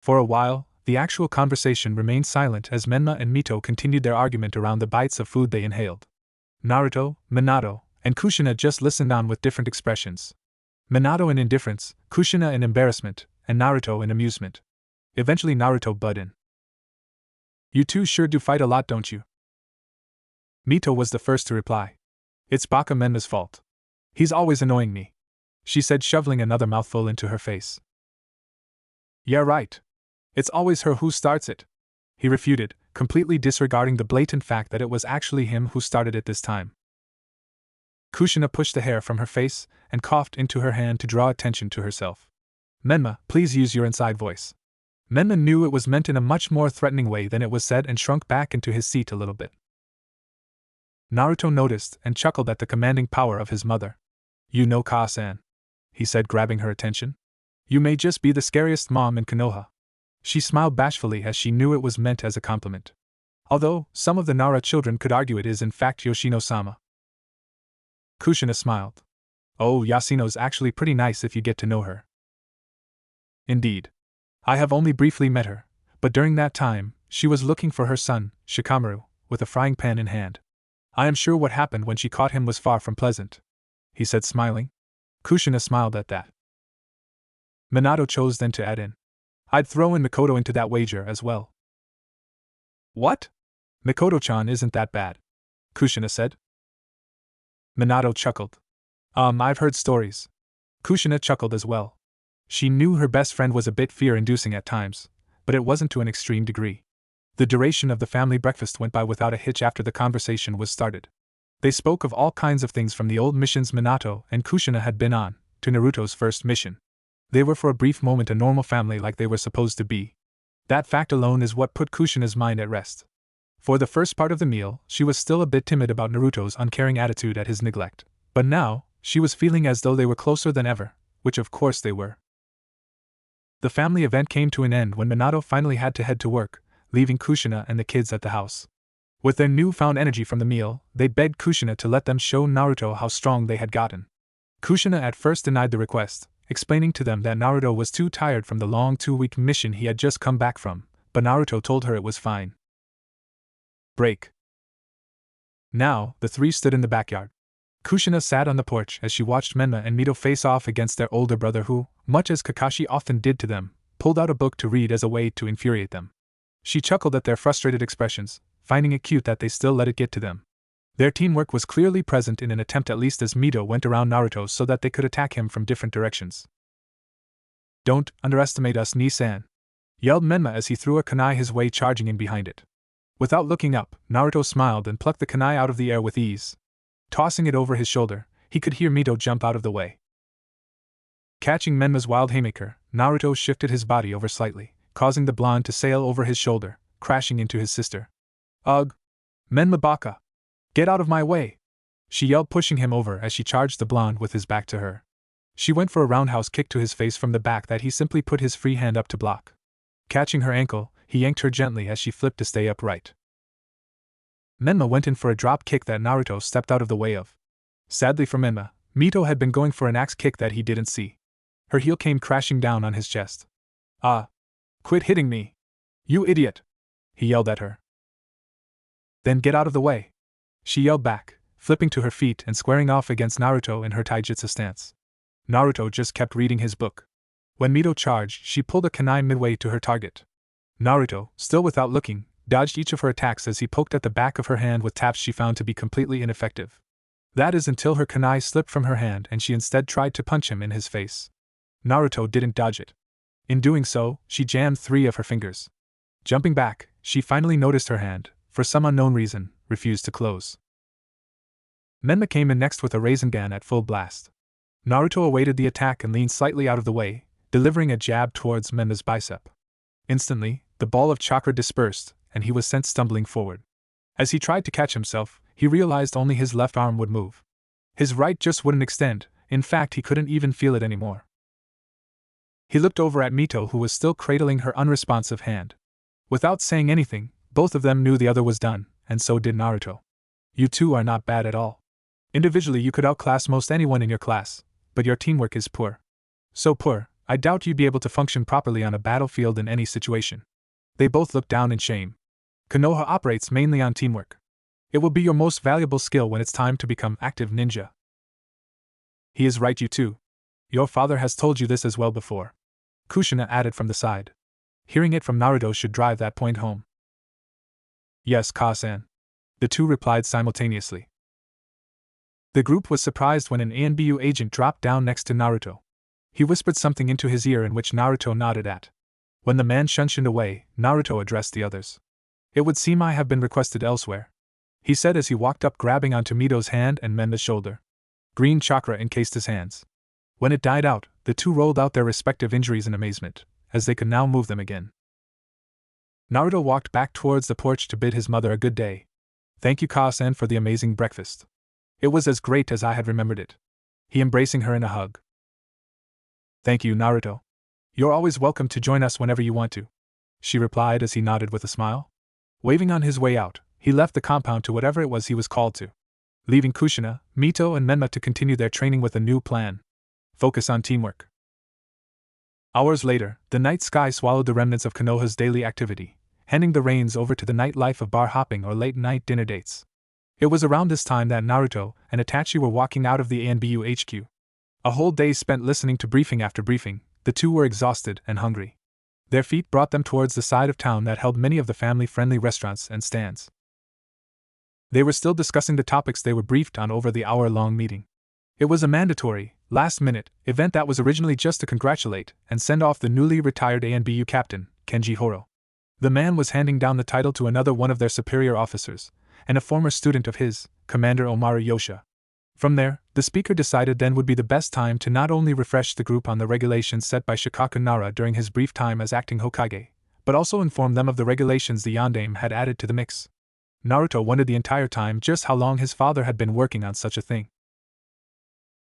For a while, the actual conversation remained silent as Menma and Mito continued their argument around the bites of food they inhaled. Naruto, Minato, and Kushina just listened on with different expressions. Minato in indifference, Kushina in embarrassment, and Naruto in amusement. Eventually Naruto butted in. You two sure do fight a lot, don't you? Mito was the first to reply. It's Baka Menma's fault. He's always annoying me, she said, shoveling another mouthful into her face. Yeah, right. It's always her who starts it, he refuted, completely disregarding the blatant fact that it was actually him who started it this time. Kushina pushed the hair from her face and coughed into her hand to draw attention to herself. Menma, please use your inside voice. Menma knew it was meant in a much more threatening way than it was said and shrunk back into his seat a little bit. Naruto noticed and chuckled at the commanding power of his mother. You know, Ka-san, he said, grabbing her attention. You may just be the scariest mom in Konoha. She smiled bashfully as she knew it was meant as a compliment. Although, some of the Nara children could argue it is in fact Yoshino-sama. Kushina smiled. Oh, Yasuno's actually pretty nice if you get to know her. Indeed. I have only briefly met her, but during that time, she was looking for her son, Shikamaru, with a frying pan in hand. I am sure what happened when she caught him was far from pleasant, he said, smiling. Kushina smiled at that. Minato chose then to add in. I'd throw in Mikoto into that wager as well. What? Mikoto-chan isn't that bad, Kushina said. Minato chuckled. I've heard stories. Kushina chuckled as well. She knew her best friend was a bit fear-inducing at times, but it wasn't to an extreme degree. The duration of the family breakfast went by without a hitch after the conversation was started. They spoke of all kinds of things from the old missions Minato and Kushina had been on, to Naruto's first mission. They were for a brief moment a normal family like they were supposed to be. That fact alone is what put Kushina's mind at rest. For the first part of the meal, she was still a bit timid about Naruto's uncaring attitude at his neglect, but now, she was feeling as though they were closer than ever, which of course they were. The family event came to an end when Minato finally had to head to work, leaving Kushina and the kids at the house. With their newfound energy from the meal, they begged Kushina to let them show Naruto how strong they had gotten. Kushina at first denied the request, explaining to them that Naruto was too tired from the long 2-week mission he had just come back from, but Naruto told her it was fine. Break. Now, the three stood in the backyard. Kushina sat on the porch as she watched Menma and Mito face off against their older brother who, much as Kakashi often did to them, pulled out a book to read as a way to infuriate them. She chuckled at their frustrated expressions, finding it cute that they still let it get to them. Their teamwork was clearly present in an attempt at least as Mito went around Naruto so that they could attack him from different directions. "Don't underestimate us, Ni-san," yelled Menma as he threw a kunai his way charging in behind it. Without looking up, Naruto smiled and plucked the kunai out of the air with ease. Tossing it over his shoulder, he could hear Mito jump out of the way. Catching Menma's wild haymaker, Naruto shifted his body over slightly, causing the blonde to sail over his shoulder, crashing into his sister. "Ugh! Menma baka! Get out of my way!" she yelled, pushing him over as she charged the blonde with his back to her. She went for a roundhouse kick to his face from the back that he simply put his free hand up to block. Catching her ankle, he yanked her gently as she flipped to stay upright. Menma went in for a drop kick that Naruto stepped out of the way of. Sadly for Menma, Mito had been going for an axe kick that he didn't see. Her heel came crashing down on his chest. "Ah! Quit hitting me! You idiot!" he yelled at her. "Then get out of the way!" she yelled back, flipping to her feet and squaring off against Naruto in her taijutsu stance. Naruto just kept reading his book. When Mito charged, she pulled a kunai midway to her target. Naruto, still without looking, dodged each of her attacks as he poked at the back of her hand with taps she found to be completely ineffective. That is until her kunai slipped from her hand and she instead tried to punch him in his face. Naruto didn't dodge it. In doing so, she jammed 3 of her fingers. Jumping back, she finally noticed her hand, for some unknown reason, refused to close. Menma came in next with a Rasengan at full blast. Naruto awaited the attack and leaned slightly out of the way, delivering a jab towards Menma's bicep. Instantly, the ball of chakra dispersed, and he was sent stumbling forward. As he tried to catch himself, he realized only his left arm would move. His right just wouldn't extend, in fact he couldn't even feel it anymore. He looked over at Mito who was still cradling her unresponsive hand. Without saying anything, both of them knew the other was done, and so did Naruto. "You two are not bad at all. Individually you could outclass most anyone in your class, but your teamwork is poor. So poor, I doubt you'd be able to function properly on a battlefield in any situation." They both looked down in shame. Konoha operates mainly on teamwork. It will be your most valuable skill when it's time to become active ninja. "He is right, you two. Your father has told you this as well before," Kushina added from the side. Hearing it from Naruto should drive that point home. "Yes, Ka-san," the two replied simultaneously. The group was surprised when an ANBU agent dropped down next to Naruto. He whispered something into his ear in which Naruto nodded at. When the man shunned away, Naruto addressed the others. "It would seem I have been requested elsewhere," he said as he walked up grabbing onto Mito's hand and Menma's shoulder. Green chakra encased his hands. When it died out, the two rolled out their respective injuries in amazement, as they could now move them again. Naruto walked back towards the porch to bid his mother a good day. "Thank you, Ka-san, for the amazing breakfast. It was as great as I had remembered it," he embracing her in a hug. "Thank you, Naruto. You're always welcome to join us whenever you want to," she replied as he nodded with a smile. Waving on his way out, he left the compound to whatever it was he was called to, leaving Kushina, Mito, and Menma to continue their training with a new plan. Focus on teamwork. Hours later, the night sky swallowed the remnants of Konoha's daily activity, handing the reins over to the nightlife of bar hopping or late-night dinner dates. It was around this time that Naruto and Itachi were walking out of the ANBU HQ. A whole day spent listening to briefing after briefing, the two were exhausted and hungry. Their feet brought them towards the side of town that held many of the family-friendly restaurants and stands. They were still discussing the topics they were briefed on over the hour-long meeting. It was a mandatory, last-minute event that was originally just to congratulate and send off the newly retired ANBU captain, Kenji Horo. The man was handing down the title to another one of their superior officers, and a former student of his, Commander Omaru Yosha. From there, the speaker decided then would be the best time to not only refresh the group on the regulations set by Shikaku Nara during his brief time as acting Hokage, but also inform them of the regulations the Yondaime had added to the mix. Naruto wondered the entire time just how long his father had been working on such a thing.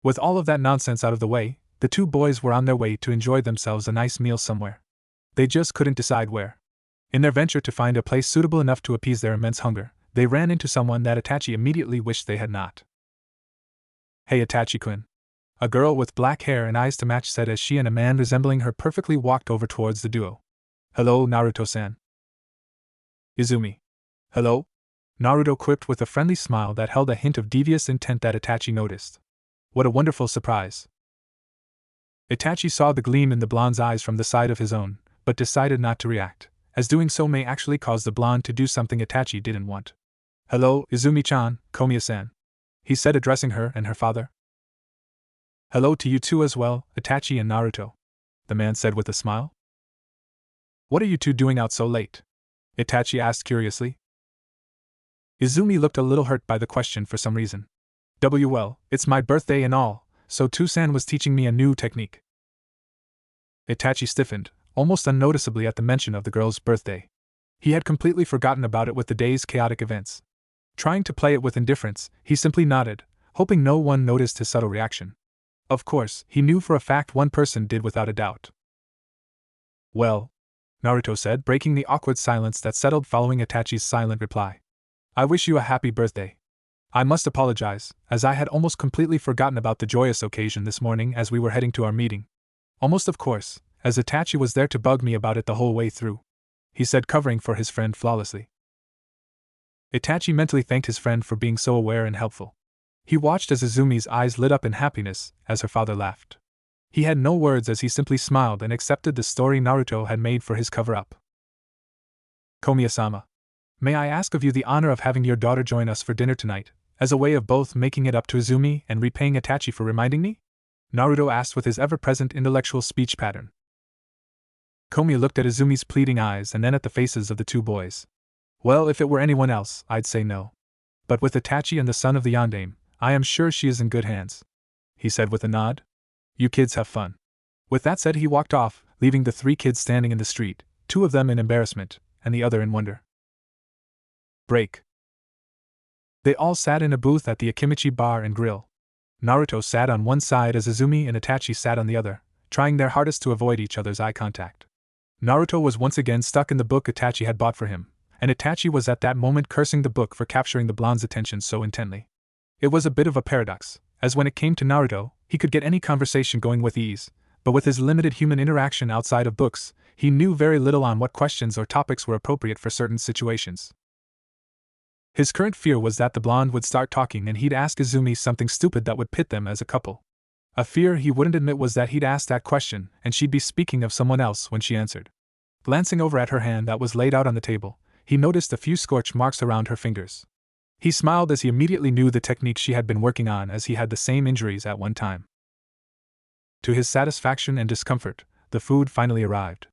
With all of that nonsense out of the way, the two boys were on their way to enjoy themselves a nice meal somewhere. They just couldn't decide where. In their venture to find a place suitable enough to appease their immense hunger, they ran into someone that Itachi immediately wished they had not. "Hey Itachi-kun." A girl with black hair and eyes to match said as she and a man resembling her perfectly walked over towards the duo. "Hello, Naruto-san." "Izumi." "Hello?" Naruto quipped with a friendly smile that held a hint of devious intent that Itachi noticed. What a wonderful surprise. Itachi saw the gleam in the blonde's eyes from the side of his own, but decided not to react, as doing so may actually cause the blonde to do something Itachi didn't want. "Hello, Izumi-chan, Komiya-san," he said, addressing her and her father. "Hello to you two as well, Itachi and Naruto," the man said with a smile. "What are you two doing out so late?" Itachi asked curiously. Izumi looked a little hurt by the question for some reason. "Well, it's my birthday and all, so Toussan was teaching me a new technique." Itachi stiffened, almost unnoticeably at the mention of the girl's birthday. He had completely forgotten about it with the day's chaotic events. Trying to play it with indifference, he simply nodded, hoping no one noticed his subtle reaction. Of course, he knew for a fact one person did without a doubt. "Well," Naruto said, breaking the awkward silence that settled following Itachi's silent reply. "I wish you a happy birthday. I must apologize, as I had almost completely forgotten about the joyous occasion this morning as we were heading to our meeting. Almost of course, as Itachi was there to bug me about it the whole way through," he said, covering for his friend flawlessly. Itachi mentally thanked his friend for being so aware and helpful. He watched as Izumi's eyes lit up in happiness as her father laughed. He had no words as he simply smiled and accepted the story Naruto had made for his cover-up. "Komiya-sama, may I ask of you the honor of having your daughter join us for dinner tonight, as a way of both making it up to Izumi and repaying Itachi for reminding me?" Naruto asked with his ever-present intellectual speech pattern. Komiya looked at Izumi's pleading eyes and then at the faces of the two boys. "Well, if it were anyone else, I'd say no. But with Itachi and the son of the Yondaime, I am sure she is in good hands," he said with a nod. "You kids have fun." With that said, he walked off, leaving the three kids standing in the street, two of them in embarrassment, and the other in wonder. Break. They all sat in a booth at the Akimichi Bar and Grill. Naruto sat on one side as Izumi and Itachi sat on the other, trying their hardest to avoid each other's eye contact. Naruto was once again stuck in the book Itachi had bought for him, and Itachi was at that moment cursing the book for capturing the blonde's attention so intently. It was a bit of a paradox, as when it came to Naruto, he could get any conversation going with ease, but with his limited human interaction outside of books, he knew very little on what questions or topics were appropriate for certain situations. His current fear was that the blonde would start talking and he'd ask Izumi something stupid that would pit them as a couple. A fear he wouldn't admit was that he'd ask that question and she'd be speaking of someone else when she answered. Glancing over at her hand that was laid out on the table, he noticed a few scorch marks around her fingers. He smiled as he immediately knew the technique she had been working on, as he had the same injuries at one time. To his satisfaction and discomfort, the food finally arrived.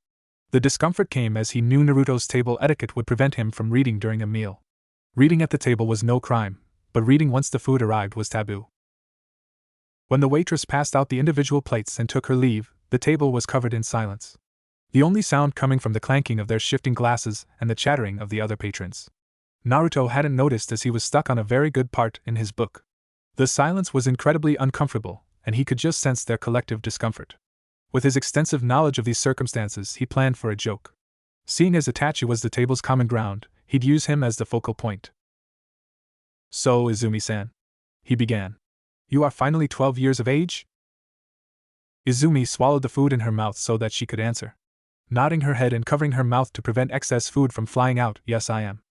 The discomfort came as he knew Naruto's table etiquette would prevent him from reading during a meal. Reading at the table was no crime, but reading once the food arrived was taboo. When the waitress passed out the individual plates and took her leave, the table was covered in silence. The only sound coming from the clanking of their shifting glasses and the chattering of the other patrons. Naruto hadn't noticed as he was stuck on a very good part in his book. The silence was incredibly uncomfortable, and he could just sense their collective discomfort. With his extensive knowledge of these circumstances, he planned for a joke. Seeing as Itachi was the table's common ground, he'd use him as the focal point. "So, Izumi-san," he began, "you are finally 12 years of age?" Izumi swallowed the food in her mouth so that she could answer. Nodding her head and covering her mouth to prevent excess food from flying out, "Yes, I am,"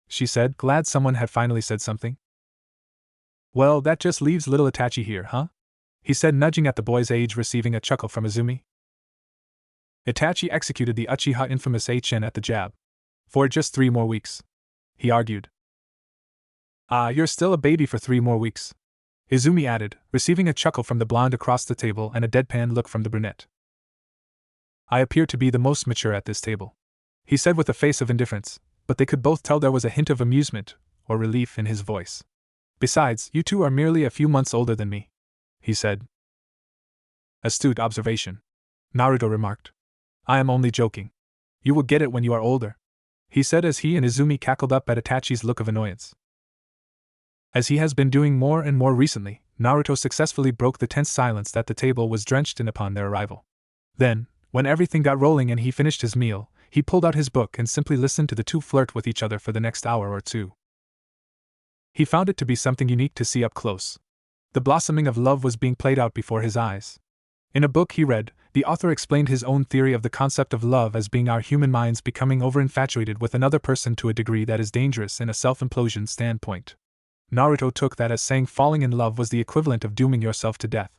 she said, glad someone had finally said something. "Well, that just leaves little Itachi here, huh?" he said, nudging at the boy's age, receiving a chuckle from Izumi. Itachi executed the Uchiha infamous HN at the jab. "For just 3 more weeks," he argued. Ah, you're still a baby for 3 more weeks. Izumi added, receiving a chuckle from the blonde across the table and a deadpan look from the brunette. I appear to be the most mature at this table, he said with a face of indifference, but they could both tell there was a hint of amusement or relief in his voice. Besides, you two are merely a few months older than me, he said. Astute observation, Naruto remarked. I am only joking. You will get it when you are older, he said as he and Izumi cackled up at Itachi's look of annoyance. As he has been doing more and more recently, Naruto successfully broke the tense silence that the table was drenched in upon their arrival. Then, when everything got rolling and he finished his meal, he pulled out his book and simply listened to the two flirt with each other for the next hour or two. He found it to be something unique to see up close. The blossoming of love was being played out before his eyes. In a book he read, the author explained his own theory of the concept of love as being our human minds becoming over-infatuated with another person to a degree that is dangerous in a self-implosion standpoint. Naruto took that as saying falling in love was the equivalent of dooming yourself to death.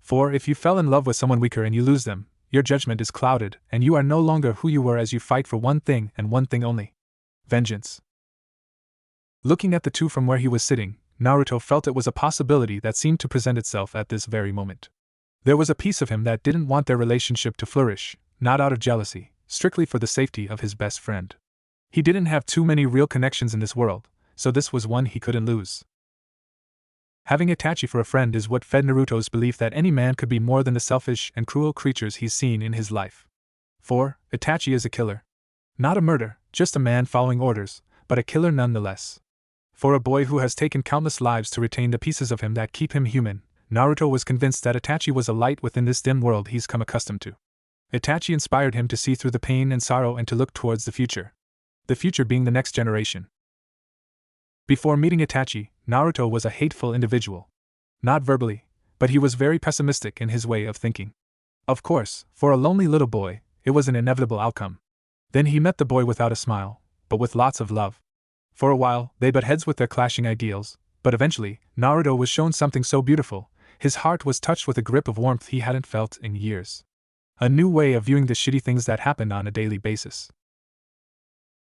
For if you fell in love with someone weaker and you lose them, your judgment is clouded, and you are no longer who you were as you fight for one thing and one thing only: vengeance. Looking at the two from where he was sitting, Naruto felt it was a possibility that seemed to present itself at this very moment. There was a piece of him that didn't want their relationship to flourish, not out of jealousy, strictly for the safety of his best friend. He didn't have too many real connections in this world, so this was one he couldn't lose. Having Itachi for a friend is what fed Naruto's belief that any man could be more than the selfish and cruel creatures he's seen in his life. For Itachi is a killer. Not a murderer, just a man following orders, but a killer nonetheless. For a boy who has taken countless lives to retain the pieces of him that keep him human, Naruto was convinced that Itachi was a light within this dim world he's come accustomed to. Itachi inspired him to see through the pain and sorrow and to look towards the future. The future being the next generation. Before meeting Itachi, Naruto was a hateful individual. Not verbally, but he was very pessimistic in his way of thinking. Of course, for a lonely little boy, it was an inevitable outcome. Then he met the boy without a smile, but with lots of love. For a while, they butt heads with their clashing ideals, but eventually, Naruto was shown something so beautiful, his heart was touched with a grip of warmth he hadn't felt in years. A new way of viewing the shitty things that happened on a daily basis.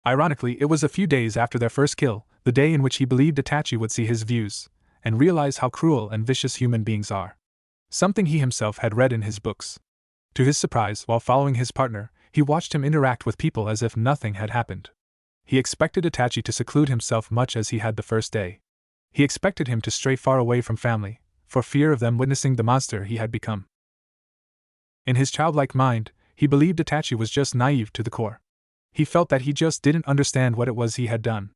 Ironically, it was a few days after their first kill, the day in which he believed Itachi would see his views, and realize how cruel and vicious human beings are. Something he himself had read in his books. To his surprise, while following his partner, he watched him interact with people as if nothing had happened. He expected Itachi to seclude himself much as he had the first day. He expected him to stray far away from family, for fear of them witnessing the monster he had become. In his childlike mind, he believed Itachi was just naive to the core. He felt that he just didn't understand what it was he had done.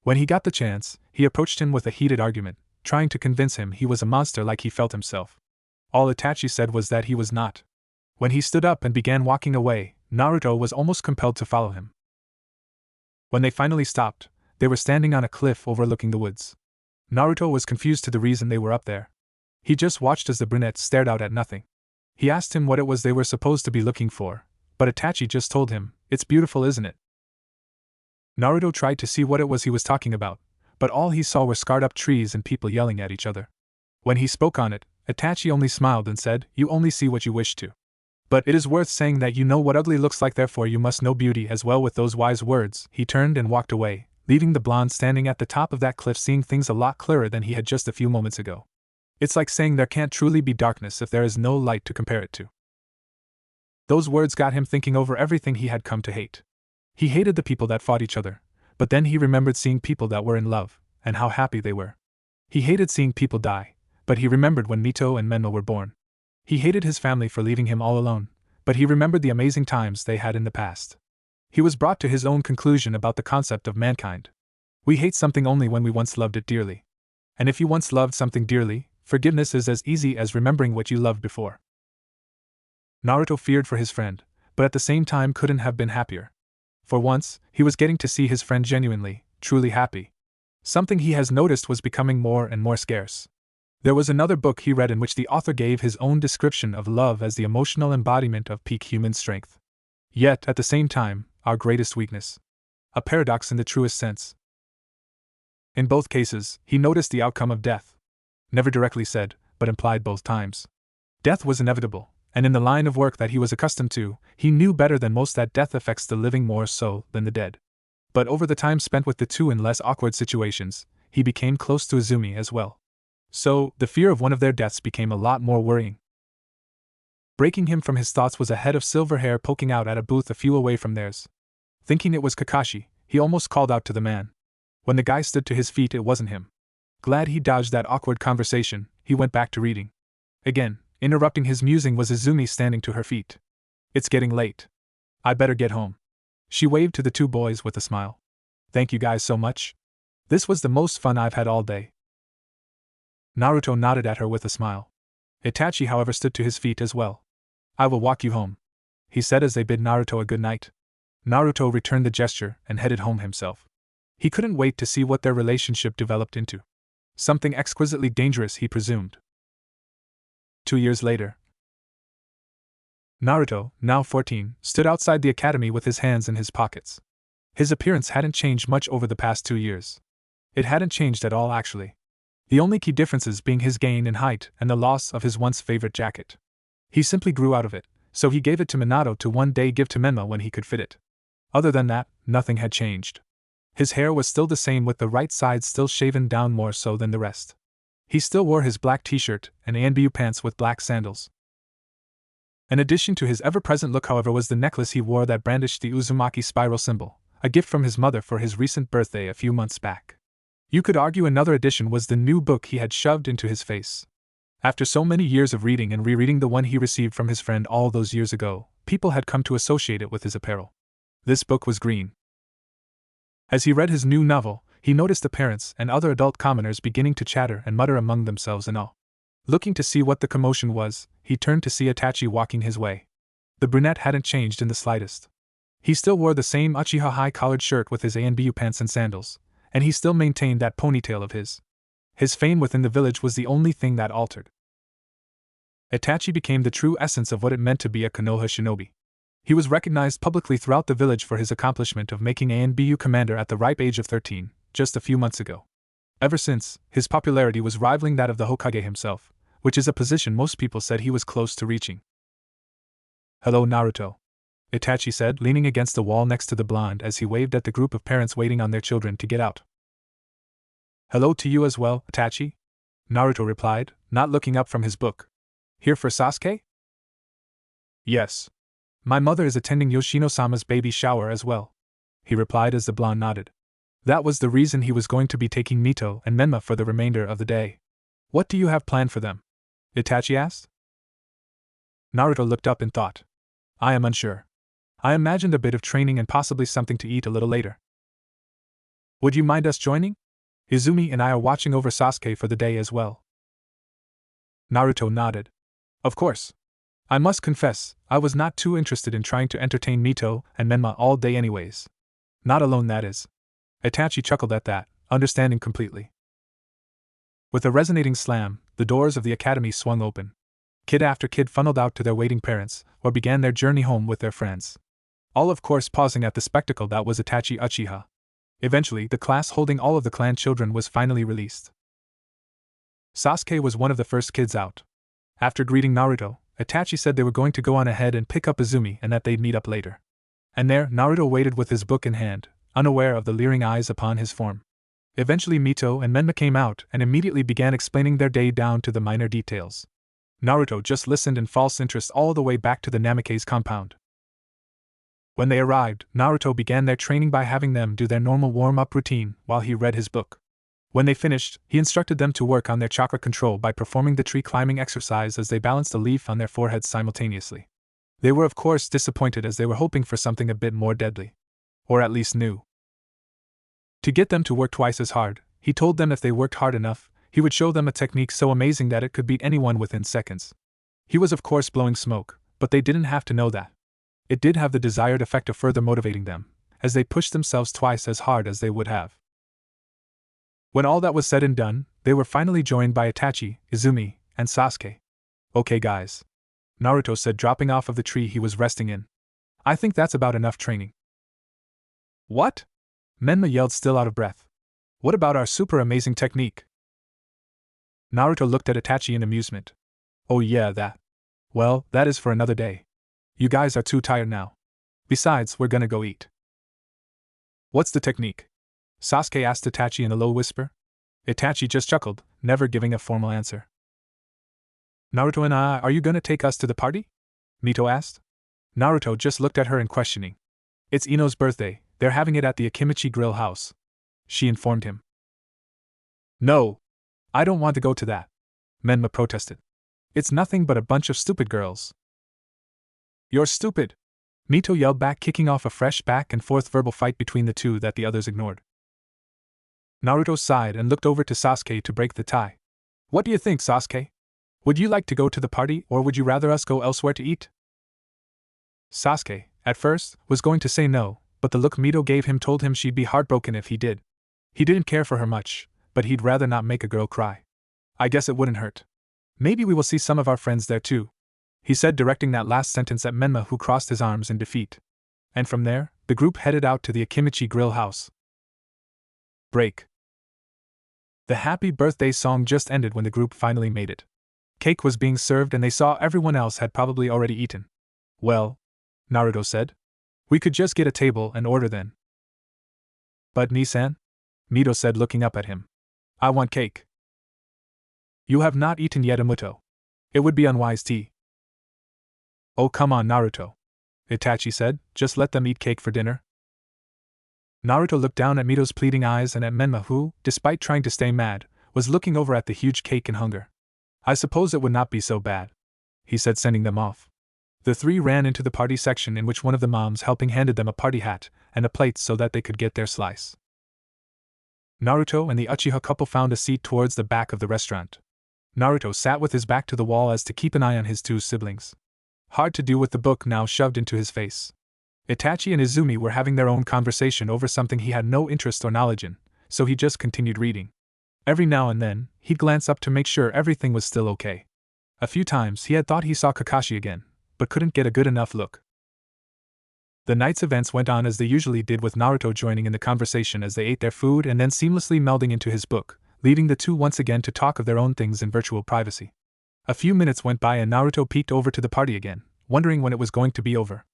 When he got the chance, he approached him with a heated argument, trying to convince him he was a monster like he felt himself. All Itachi said was that he was not. When he stood up and began walking away, Naruto was almost compelled to follow him. When they finally stopped, they were standing on a cliff overlooking the woods. Naruto was confused to the reason they were up there. He just watched as the brunette stared out at nothing. He asked him what it was they were supposed to be looking for, but Itachi just told him, "It's beautiful, isn't it?" Naruto tried to see what it was he was talking about, but all he saw were scarred up trees and people yelling at each other. When he spoke on it, Itachi only smiled and said, "You only see what you wish to. But it is worth saying that you know what ugly looks like, therefore you must know beauty as well." With those wise words, he turned and walked away, leaving the blonde standing at the top of that cliff seeing things a lot clearer than he had just a few moments ago. It's like saying there can't truly be darkness if there is no light to compare it to. Those words got him thinking over everything he had come to hate. He hated the people that fought each other, but then he remembered seeing people that were in love, and how happy they were. He hated seeing people die, but he remembered when Mito and Menma were born. He hated his family for leaving him all alone, but he remembered the amazing times they had in the past. He was brought to his own conclusion about the concept of mankind. We hate something only when we once loved it dearly. And if you once loved something dearly, forgiveness is as easy as remembering what you loved before. Naruto feared for his friend, but at the same time couldn't have been happier. For once, he was getting to see his friend genuinely, truly happy. Something he has noticed was becoming more and more scarce. There was another book he read in which the author gave his own description of love as the emotional embodiment of peak human strength. Yet, at the same time, our greatest weakness. A paradox in the truest sense. In both cases, he noticed the outcome of death. Never directly said, but implied both times. Death was inevitable, and in the line of work that he was accustomed to, he knew better than most that death affects the living more so than the dead. But over the time spent with the two in less awkward situations, he became close to Izumi as well. So, the fear of one of their deaths became a lot more worrying. Breaking him from his thoughts was a head of silver hair poking out at a booth a few away from theirs. Thinking it was Kakashi, he almost called out to the man. When the guy stood to his feet, it wasn't him. Glad he dodged that awkward conversation, he went back to reading. Again, interrupting his musing was Izumi standing to her feet. It's getting late. I better get home. She waved to the two boys with a smile. Thank you guys so much. This was the most fun I've had all day. Naruto nodded at her with a smile. Itachi, however, stood to his feet as well. I will walk you home, he said as they bid Naruto a good night. Naruto returned the gesture and headed home himself. He couldn't wait to see what their relationship developed into. Something exquisitely dangerous, he presumed. 2 years later. Naruto, now 14, stood outside the academy with his hands in his pockets. His appearance hadn't changed much over the past 2 years. It hadn't changed at all, actually. The only key differences being his gain in height and the loss of his once favorite jacket. He simply grew out of it, so he gave it to Minato to one day give to Menma when he could fit it. Other than that, nothing had changed. His hair was still the same, with the right side still shaven down more so than the rest. He still wore his black t-shirt and ANBU pants with black sandals. An addition to his ever-present look, however, was the necklace he wore that brandished the Uzumaki spiral symbol, a gift from his mother for his recent birthday a few months back. You could argue another addition was the new book he had shoved into his face. After so many years of reading and rereading the one he received from his friend all those years ago, people had come to associate it with his apparel. This book was green. As he read his new novel, he noticed the parents and other adult commoners beginning to chatter and mutter among themselves in awe. Looking to see what the commotion was, he turned to see Itachi walking his way. The brunette hadn't changed in the slightest. He still wore the same Uchiha high-collared shirt with his ANBU pants and sandals, and he still maintained that ponytail of his. His fame within the village was the only thing that altered. Itachi became the true essence of what it meant to be a Konoha shinobi. He was recognized publicly throughout the village for his accomplishment of making ANBU commander at the ripe age of 13, just a few months ago. Ever since, his popularity was rivaling that of the Hokage himself, which is a position most people said he was close to reaching. Hello, Naruto, Itachi said, leaning against the wall next to the blonde as he waved at the group of parents waiting on their children to get out. Hello to you as well, Itachi, Naruto replied, not looking up from his book. Here for Sasuke? Yes. My mother is attending Yoshino-sama's baby shower as well, he replied as the blonde nodded. That was the reason he was going to be taking Mito and Menma for the remainder of the day. What do you have planned for them? Itachi asked. Naruto looked up in thought. I am unsure. I imagined a bit of training and possibly something to eat a little later. Would you mind us joining? Izumi and I are watching over Sasuke for the day as well. Naruto nodded. Of course. I must confess, I was not too interested in trying to entertain Mito and Menma all day anyways. Not alone, that is. Itachi chuckled at that, understanding completely. With a resonating slam, the doors of the academy swung open. Kid after kid funneled out to their waiting parents, or began their journey home with their friends. All of course pausing at the spectacle that was Itachi Uchiha. Eventually, the class holding all of the clan children was finally released. Sasuke was one of the first kids out. After greeting Naruto, Itachi said they were going to go on ahead and pick up Izumi and that they'd meet up later. And there, Naruto waited with his book in hand, unaware of the leering eyes upon his form. Eventually Mito and Menma came out and immediately began explaining their day down to the minor details. Naruto just listened in false interest all the way back to the Namikaze compound. When they arrived, Naruto began their training by having them do their normal warm-up routine while he read his book. When they finished, he instructed them to work on their chakra control by performing the tree climbing exercise as they balanced a leaf on their foreheads simultaneously. They were of course disappointed as they were hoping for something a bit more deadly. Or at least new. To get them to work twice as hard, he told them if they worked hard enough, he would show them a technique so amazing that it could beat anyone within seconds. He was of course blowing smoke, but they didn't have to know that. It did have the desired effect of further motivating them, as they pushed themselves twice as hard as they would have. When all that was said and done, they were finally joined by Itachi, Izumi, and Sasuke. Okay guys, Naruto said, dropping off of the tree he was resting in. I think that's about enough training. What? Menma yelled, still out of breath. What about our super amazing technique? Naruto looked at Itachi in amusement. Oh yeah, that. Well, that is for another day. You guys are too tired now. Besides, we're gonna go eat. What's the technique? Sasuke asked Itachi in a low whisper. Itachi just chuckled, never giving a formal answer. Naruto and I, are you gonna take us to the party? Mito asked. Naruto just looked at her in questioning. It's Ino's birthday, they're having it at the Akimichi Grill House, she informed him. No! I don't want to go to that, Menma protested. It's nothing but a bunch of stupid girls. You're stupid! Mito yelled back, kicking off a fresh back and forth verbal fight between the two that the others ignored. Naruto sighed and looked over to Sasuke to break the tie. What do you think, Sasuke? Would you like to go to the party, or would you rather us go elsewhere to eat? Sasuke, at first, was going to say no, but the look Mito gave him told him she'd be heartbroken if he did. He didn't care for her much, but he'd rather not make a girl cry. I guess it wouldn't hurt. Maybe we will see some of our friends there too, he said, directing that last sentence at Menma, who crossed his arms in defeat. And from there, the group headed out to the Akimichi Grill House. Break. The happy birthday song just ended when the group finally made it. Cake was being served and they saw everyone else had probably already eaten. Well, Naruto said, we could just get a table and order then. But Nisan? Mito said, looking up at him. I want cake. You have not eaten yet, Amuto. It would be unwise tea. Oh, come on, Naruto, Itachi said, just let them eat cake for dinner. Naruto looked down at Mito's pleading eyes and at Menma, who, despite trying to stay mad, was looking over at the huge cake in hunger. I suppose it would not be so bad, he said, sending them off. The three ran into the party section, in which one of the moms helping handed them a party hat and a plate so that they could get their slice. Naruto and the Uchiha couple found a seat towards the back of the restaurant. Naruto sat with his back to the wall as to keep an eye on his two siblings. Hard to do with the book now shoved into his face. Itachi and Izumi were having their own conversation over something he had no interest or knowledge in, so he just continued reading. Every now and then, he'd glance up to make sure everything was still okay. A few times he had thought he saw Kakashi again, but couldn't get a good enough look. The night's events went on as they usually did, with Naruto joining in the conversation as they ate their food and then seamlessly melding into his book, leaving the two once again to talk of their own things in virtual privacy. A few minutes went by and Naruto peeked over to the party again, wondering when it was going to be over.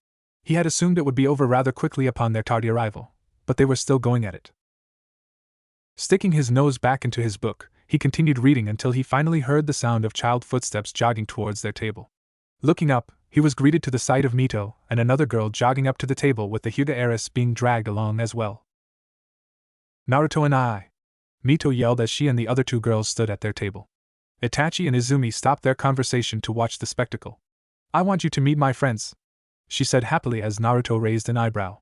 He had assumed it would be over rather quickly upon their tardy arrival, but they were still going at it. Sticking his nose back into his book, he continued reading until he finally heard the sound of child footsteps jogging towards their table. Looking up, he was greeted to the sight of Mito and another girl jogging up to the table, with the Hyuga heiress being dragged along as well. Naruto and I, Mito yelled as she and the other two girls stood at their table. Itachi and Izumi stopped their conversation to watch the spectacle. I want you to meet my friends, she said happily as Naruto raised an eyebrow.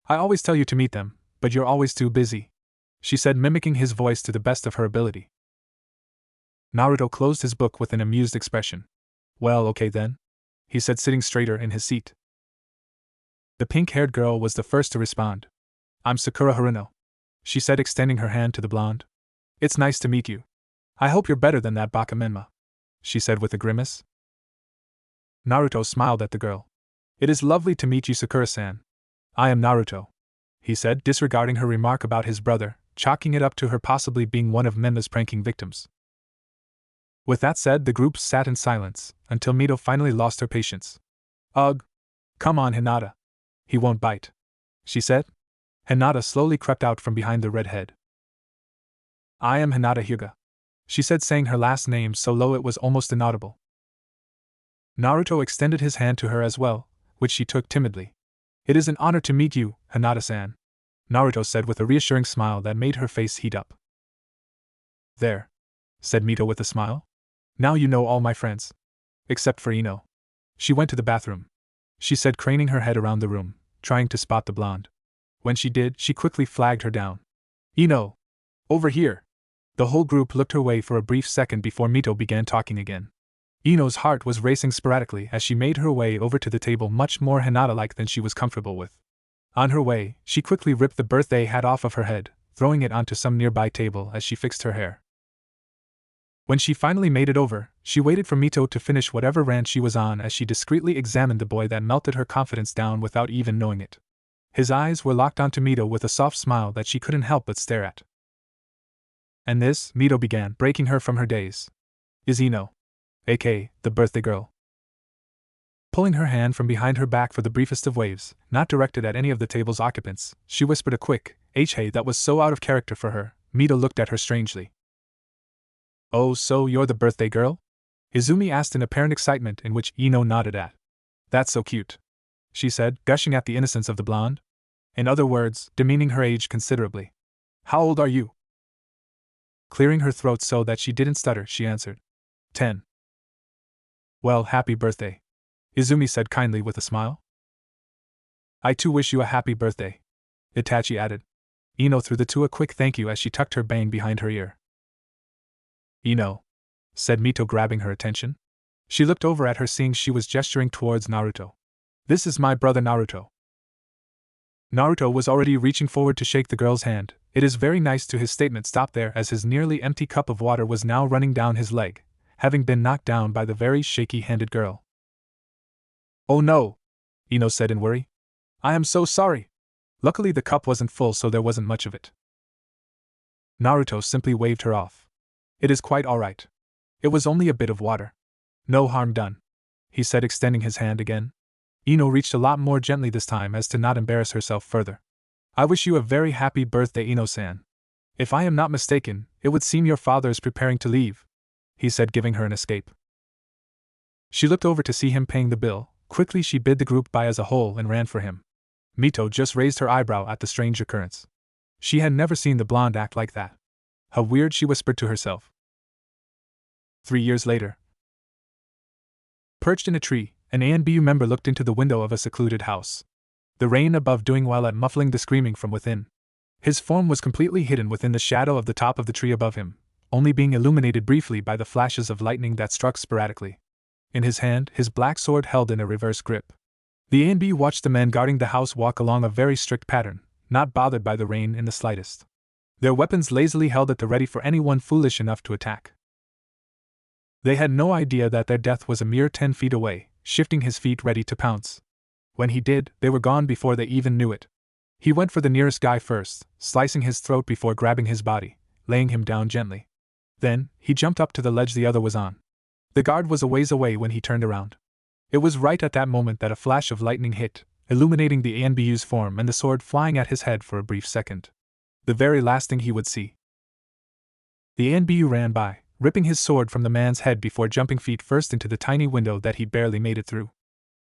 I always tell you to meet them, but you're always too busy, she said, mimicking his voice to the best of her ability. Naruto closed his book with an amused expression. Well, okay then, he said, sitting straighter in his seat. The pink-haired girl was the first to respond. I'm Sakura Haruno, she said, extending her hand to the blonde. It's nice to meet you. I hope you're better than that Baka Menma, she said with a grimace. Naruto smiled at the girl. It is lovely to meet you, Sakura-san. I am Naruto, he said, disregarding her remark about his brother, chalking it up to her possibly being one of Menma's pranking victims. With that said, the group sat in silence, until Mito finally lost her patience. Ugh! Come on, Hinata. He won't bite, she said. Hinata slowly crept out from behind the redhead. I am Hinata Hyuga, she said, saying her last name so low it was almost inaudible. Naruto extended his hand to her as well, which she took timidly. It is an honor to meet you, Hinata-san, Naruto said with a reassuring smile that made her face heat up. There, said Mito with a smile. Now you know all my friends. Except for Ino. She went to the bathroom, she said, craning her head around the room, trying to spot the blonde. When she did, she quickly flagged her down. Ino! Over here! The whole group looked her way for a brief second before Mito began talking again. Ino's heart was racing sporadically as she made her way over to the table, much more Hinata-like than she was comfortable with. On her way, she quickly ripped the birthday hat off of her head, throwing it onto some nearby table as she fixed her hair. When she finally made it over, she waited for Mito to finish whatever rant she was on as she discreetly examined the boy that melted her confidence down without even knowing it. His eyes were locked onto Mito with a soft smile that she couldn't help but stare at. And this, Mito began, breaking her from her daze, is Ino, aka the birthday girl. Pulling her hand from behind her back for the briefest of waves, not directed at any of the table's occupants, she whispered a quick, hey that was so out of character for her. Mito looked at her strangely. Oh, so you're the birthday girl? Izumi asked in apparent excitement, in which Ino nodded at. That's so cute, she said, gushing at the innocence of the blonde. In other words, demeaning her age considerably. How old are you? Clearing her throat so that she didn't stutter, she answered. 10. Well, happy birthday, Izumi said kindly with a smile. I too wish you a happy birthday, Itachi added. Ino threw the two a quick thank you as she tucked her bang behind her ear. Ino, said Mito, grabbing her attention. She looked over at her, seeing she was gesturing towards Naruto. This is my brother Naruto. Naruto was already reaching forward to shake the girl's hand. It is very nice to. His statement stopped there as his nearly empty cup of water was now running down his leg, having been knocked down by the very shaky-handed girl. Oh no, Ino said in worry. I am so sorry. Luckily the cup wasn't full, so there wasn't much of it. Naruto simply waved her off. It is quite alright. It was only a bit of water. No harm done, he said, extending his hand again. Ino reached a lot more gently this time as to not embarrass herself further. I wish you a very happy birthday, Ino-san. If I am not mistaken, it would seem your father is preparing to leave, he said, giving her an escape. She looked over to see him paying the bill. Quickly she bid the group bye as a whole and ran for him. Mito just raised her eyebrow at the strange occurrence. She had never seen the blonde act like that. How weird, she whispered to herself. 3 years later. Perched in a tree, an ANBU member looked into the window of a secluded house. The rain above doing well at muffling the screaming from within. His form was completely hidden within the shadow of the top of the tree above him, only being illuminated briefly by the flashes of lightning that struck sporadically. In his hand, his black sword held in a reverse grip. The ANBU watched the men guarding the house walk along a very strict pattern, not bothered by the rain in the slightest. Their weapons lazily held at the ready for anyone foolish enough to attack. They had no idea that their death was a mere 10 feet away, shifting his feet ready to pounce. When he did, they were gone before they even knew it. He went for the nearest guy first, slicing his throat before grabbing his body, laying him down gently. Then, he jumped up to the ledge the other was on. The guard was a ways away when he turned around. It was right at that moment that a flash of lightning hit, illuminating the ANBU's form and the sword flying at his head for a brief second. The very last thing he would see. The ANBU ran by, ripping his sword from the man's head before jumping feet first into the tiny window that he barely made it through.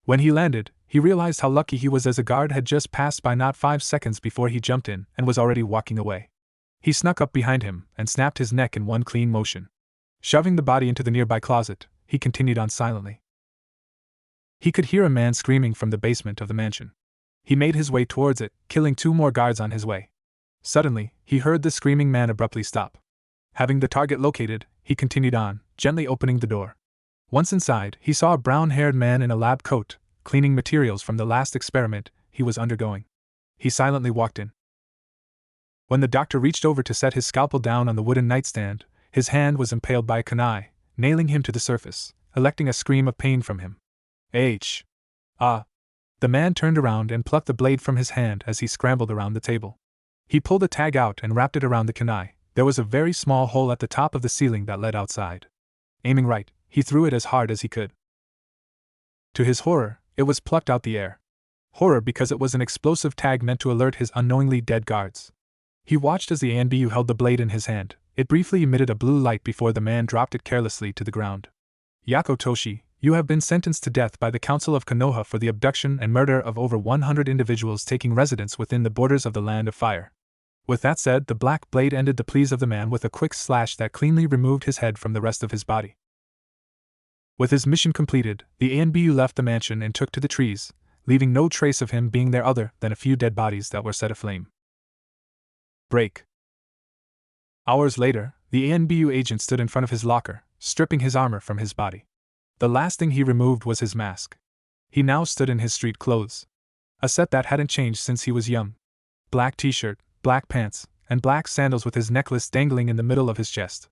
When he landed, he realized how lucky he was, as a guard had just passed by not 5 seconds before he jumped in and was already walking away. He snuck up behind him and snapped his neck in one clean motion. Shoving the body into the nearby closet, he continued on silently. He could hear a man screaming from the basement of the mansion. He made his way towards it, killing 2 more guards on his way. Suddenly, he heard the screaming man abruptly stop. Having the target located, he continued on, gently opening the door. Once inside, he saw a brown-haired man in a lab coat, cleaning materials from the last experiment he was undergoing. He silently walked in. When the doctor reached over to set his scalpel down on the wooden nightstand, his hand was impaled by a kunai, nailing him to the surface, electing a scream of pain from him. H. Ah! The man turned around and plucked the blade from his hand as he scrambled around the table. He pulled a tag out and wrapped it around the kunai. There was a very small hole at the top of the ceiling that led outside. Aiming right, he threw it as hard as he could. To his horror, it was plucked out the air. Horror because it was an explosive tag meant to alert his unknowingly dead guards. He watched as the ANBU held the blade in his hand. It briefly emitted a blue light before the man dropped it carelessly to the ground. Yako Toshi, you have been sentenced to death by the Council of Konoha for the abduction and murder of over 100 individuals taking residence within the borders of the Land of Fire. With that said, the black blade ended the pleas of the man with a quick slash that cleanly removed his head from the rest of his body. With his mission completed, the ANBU left the mansion and took to the trees, leaving no trace of him being there other than a few dead bodies that were set aflame. Break. Hours later, the ANBU agent stood in front of his locker, stripping his armor from his body. The last thing he removed was his mask. He now stood in his street clothes. A set that hadn't changed since he was young. Black t-shirt, black pants, and black sandals with his necklace dangling in the middle of his chest.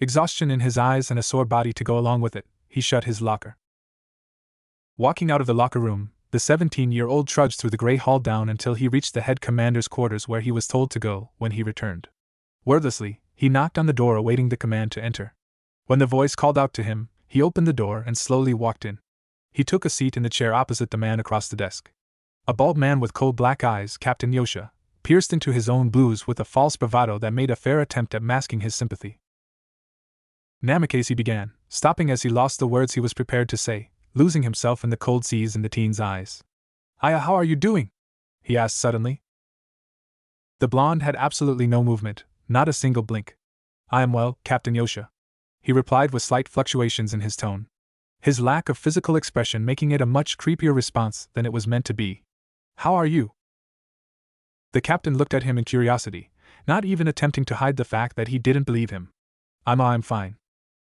Exhaustion in his eyes and a sore body to go along with it, he shut his locker. Walking out of the locker room, the 17-year-old trudged through the gray hall down until he reached the head commander's quarters where he was told to go when he returned. Wordlessly, he knocked on the door awaiting the command to enter. When the voice called out to him, he opened the door and slowly walked in. He took a seat in the chair opposite the man across the desk. A bald man with cold black eyes, Captain Yosha, pierced into his own blues with a false bravado that made a fair attempt at masking his sympathy. Namakase began, stopping as he lost the words he was prepared to say, losing himself in the cold seas in the teen's eyes. Aya, how are you doing? He asked suddenly. The blonde had absolutely no movement, not a single blink. I am well, Captain Yosha, he replied with slight fluctuations in his tone. His lack of physical expression making it a much creepier response than it was meant to be. How are you? The captain looked at him in curiosity, not even attempting to hide the fact that he didn't believe him. I'm fine.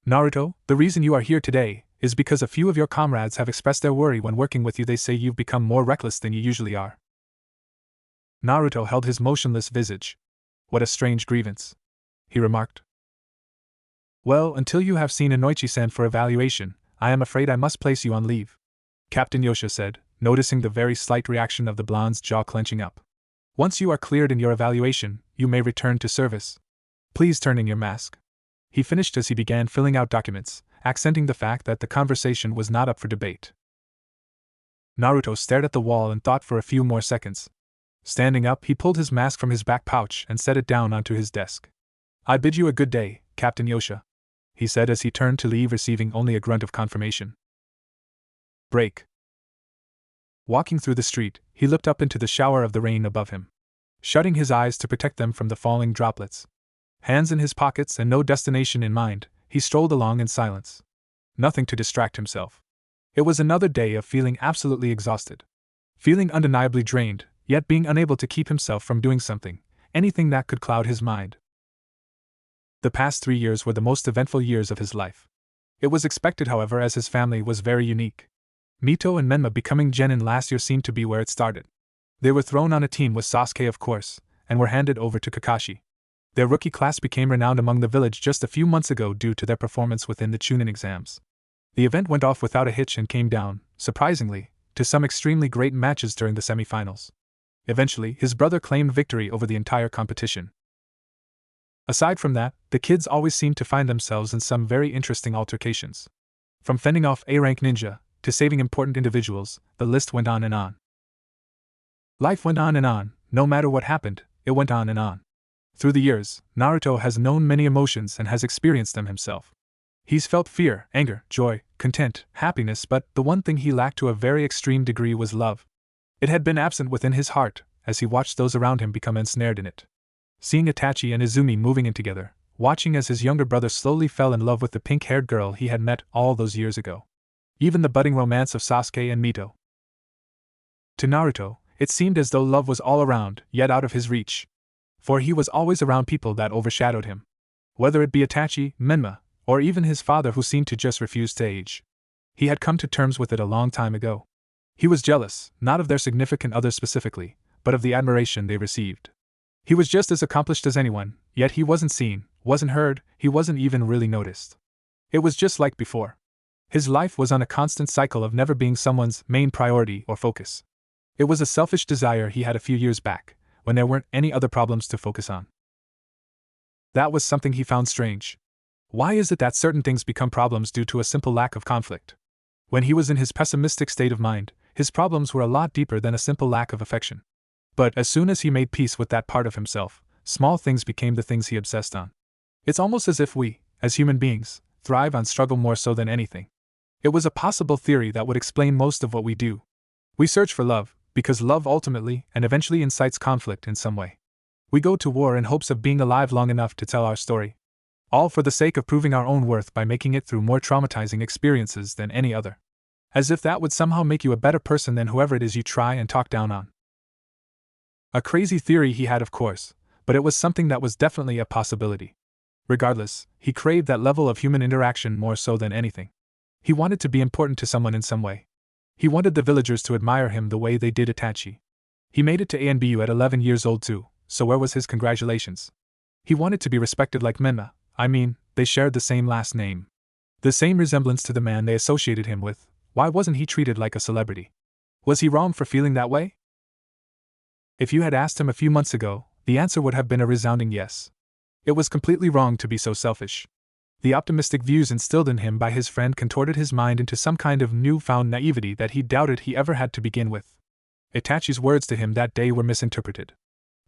Naruto, the reason you are here today is because a few of your comrades have expressed their worry when working with you. They say you've become more reckless than you usually are. Naruto held his motionless visage. What a strange grievance, he remarked. Well, until you have seen Inoichi-san for evaluation, I am afraid I must place you on leave, Captain Yosha said, noticing the very slight reaction of the blonde's jaw clenching up. Once you are cleared in your evaluation, you may return to service. Please turn in your mask. He finished as he began filling out documents, accenting the fact that the conversation was not up for debate. Naruto stared at the wall and thought for a few more seconds. Standing up, he pulled his mask from his back pouch and set it down onto his desk. I bid you a good day, Captain Yosha, he said as he turned to leave, receiving only a grunt of confirmation. Break. Walking through the street, he looked up into the shower of the rain above him, shutting his eyes to protect them from the falling droplets. Hands in his pockets and no destination in mind, he strolled along in silence. Nothing to distract himself. It was another day of feeling absolutely exhausted. Feeling undeniably drained, yet being unable to keep himself from doing something, anything that could cloud his mind. The past 3 years were the most eventful years of his life. It was expected, however, as his family was very unique. Mito and Menma becoming genin last year seemed to be where it started. They were thrown on a team with Sasuke, of course, and were handed over to Kakashi. Their rookie class became renowned among the village just a few months ago due to their performance within the Chunin exams. The event went off without a hitch and came down, surprisingly, to some extremely great matches during the semifinals. Eventually, his brother claimed victory over the entire competition. Aside from that, the kids always seemed to find themselves in some very interesting altercations. From fending off A-rank ninja, to saving important individuals, the list went on and on. Life went on and on, no matter what happened, it went on and on. Through the years, Naruto has known many emotions and has experienced them himself. He's felt fear, anger, joy, content, happiness, but the one thing he lacked to a very extreme degree was love. It had been absent within his heart, as he watched those around him become ensnared in it. Seeing Itachi and Izumi moving in together, watching as his younger brother slowly fell in love with the pink-haired girl he had met all those years ago. Even the budding romance of Sasuke and Mito. To Naruto, it seemed as though love was all around, yet out of his reach. For he was always around people that overshadowed him. Whether it be Itachi, Menma, or even his father who seemed to just refuse to age. He had come to terms with it a long time ago. He was jealous, not of their significant others specifically, but of the admiration they received. He was just as accomplished as anyone, yet he wasn't seen, wasn't heard, he wasn't even really noticed. It was just like before. His life was on a constant cycle of never being someone's main priority or focus. It was a selfish desire he had a few years back, when there weren't any other problems to focus on. That was something he found strange. Why is it that certain things become problems due to a simple lack of conflict? When he was in his pessimistic state of mind, his problems were a lot deeper than a simple lack of affection. But as soon as he made peace with that part of himself, small things became the things he obsessed on. It's almost as if we, as human beings, thrive on struggle more so than anything. It was a possible theory that would explain most of what we do. We search for love, because love ultimately and eventually incites conflict in some way. We go to war in hopes of being alive long enough to tell our story. All for the sake of proving our own worth by making it through more traumatizing experiences than any other. As if that would somehow make you a better person than whoever it is you try and talk down on. A crazy theory he had, of course, but it was something that was definitely a possibility. Regardless, he craved that level of human interaction more so than anything. He wanted to be important to someone in some way. He wanted the villagers to admire him the way they did Itachi. He made it to ANBU at 11 years old too, so where was his congratulations? He wanted to be respected like Menma. They shared the same last name. The same resemblance to the man they associated him with. Why wasn't he treated like a celebrity? Was he wrong for feeling that way? If you had asked him a few months ago, the answer would have been a resounding yes. It was completely wrong to be so selfish. The optimistic views instilled in him by his friend contorted his mind into some kind of newfound naivety that he doubted he ever had to begin with. Itachi's words to him that day were misinterpreted.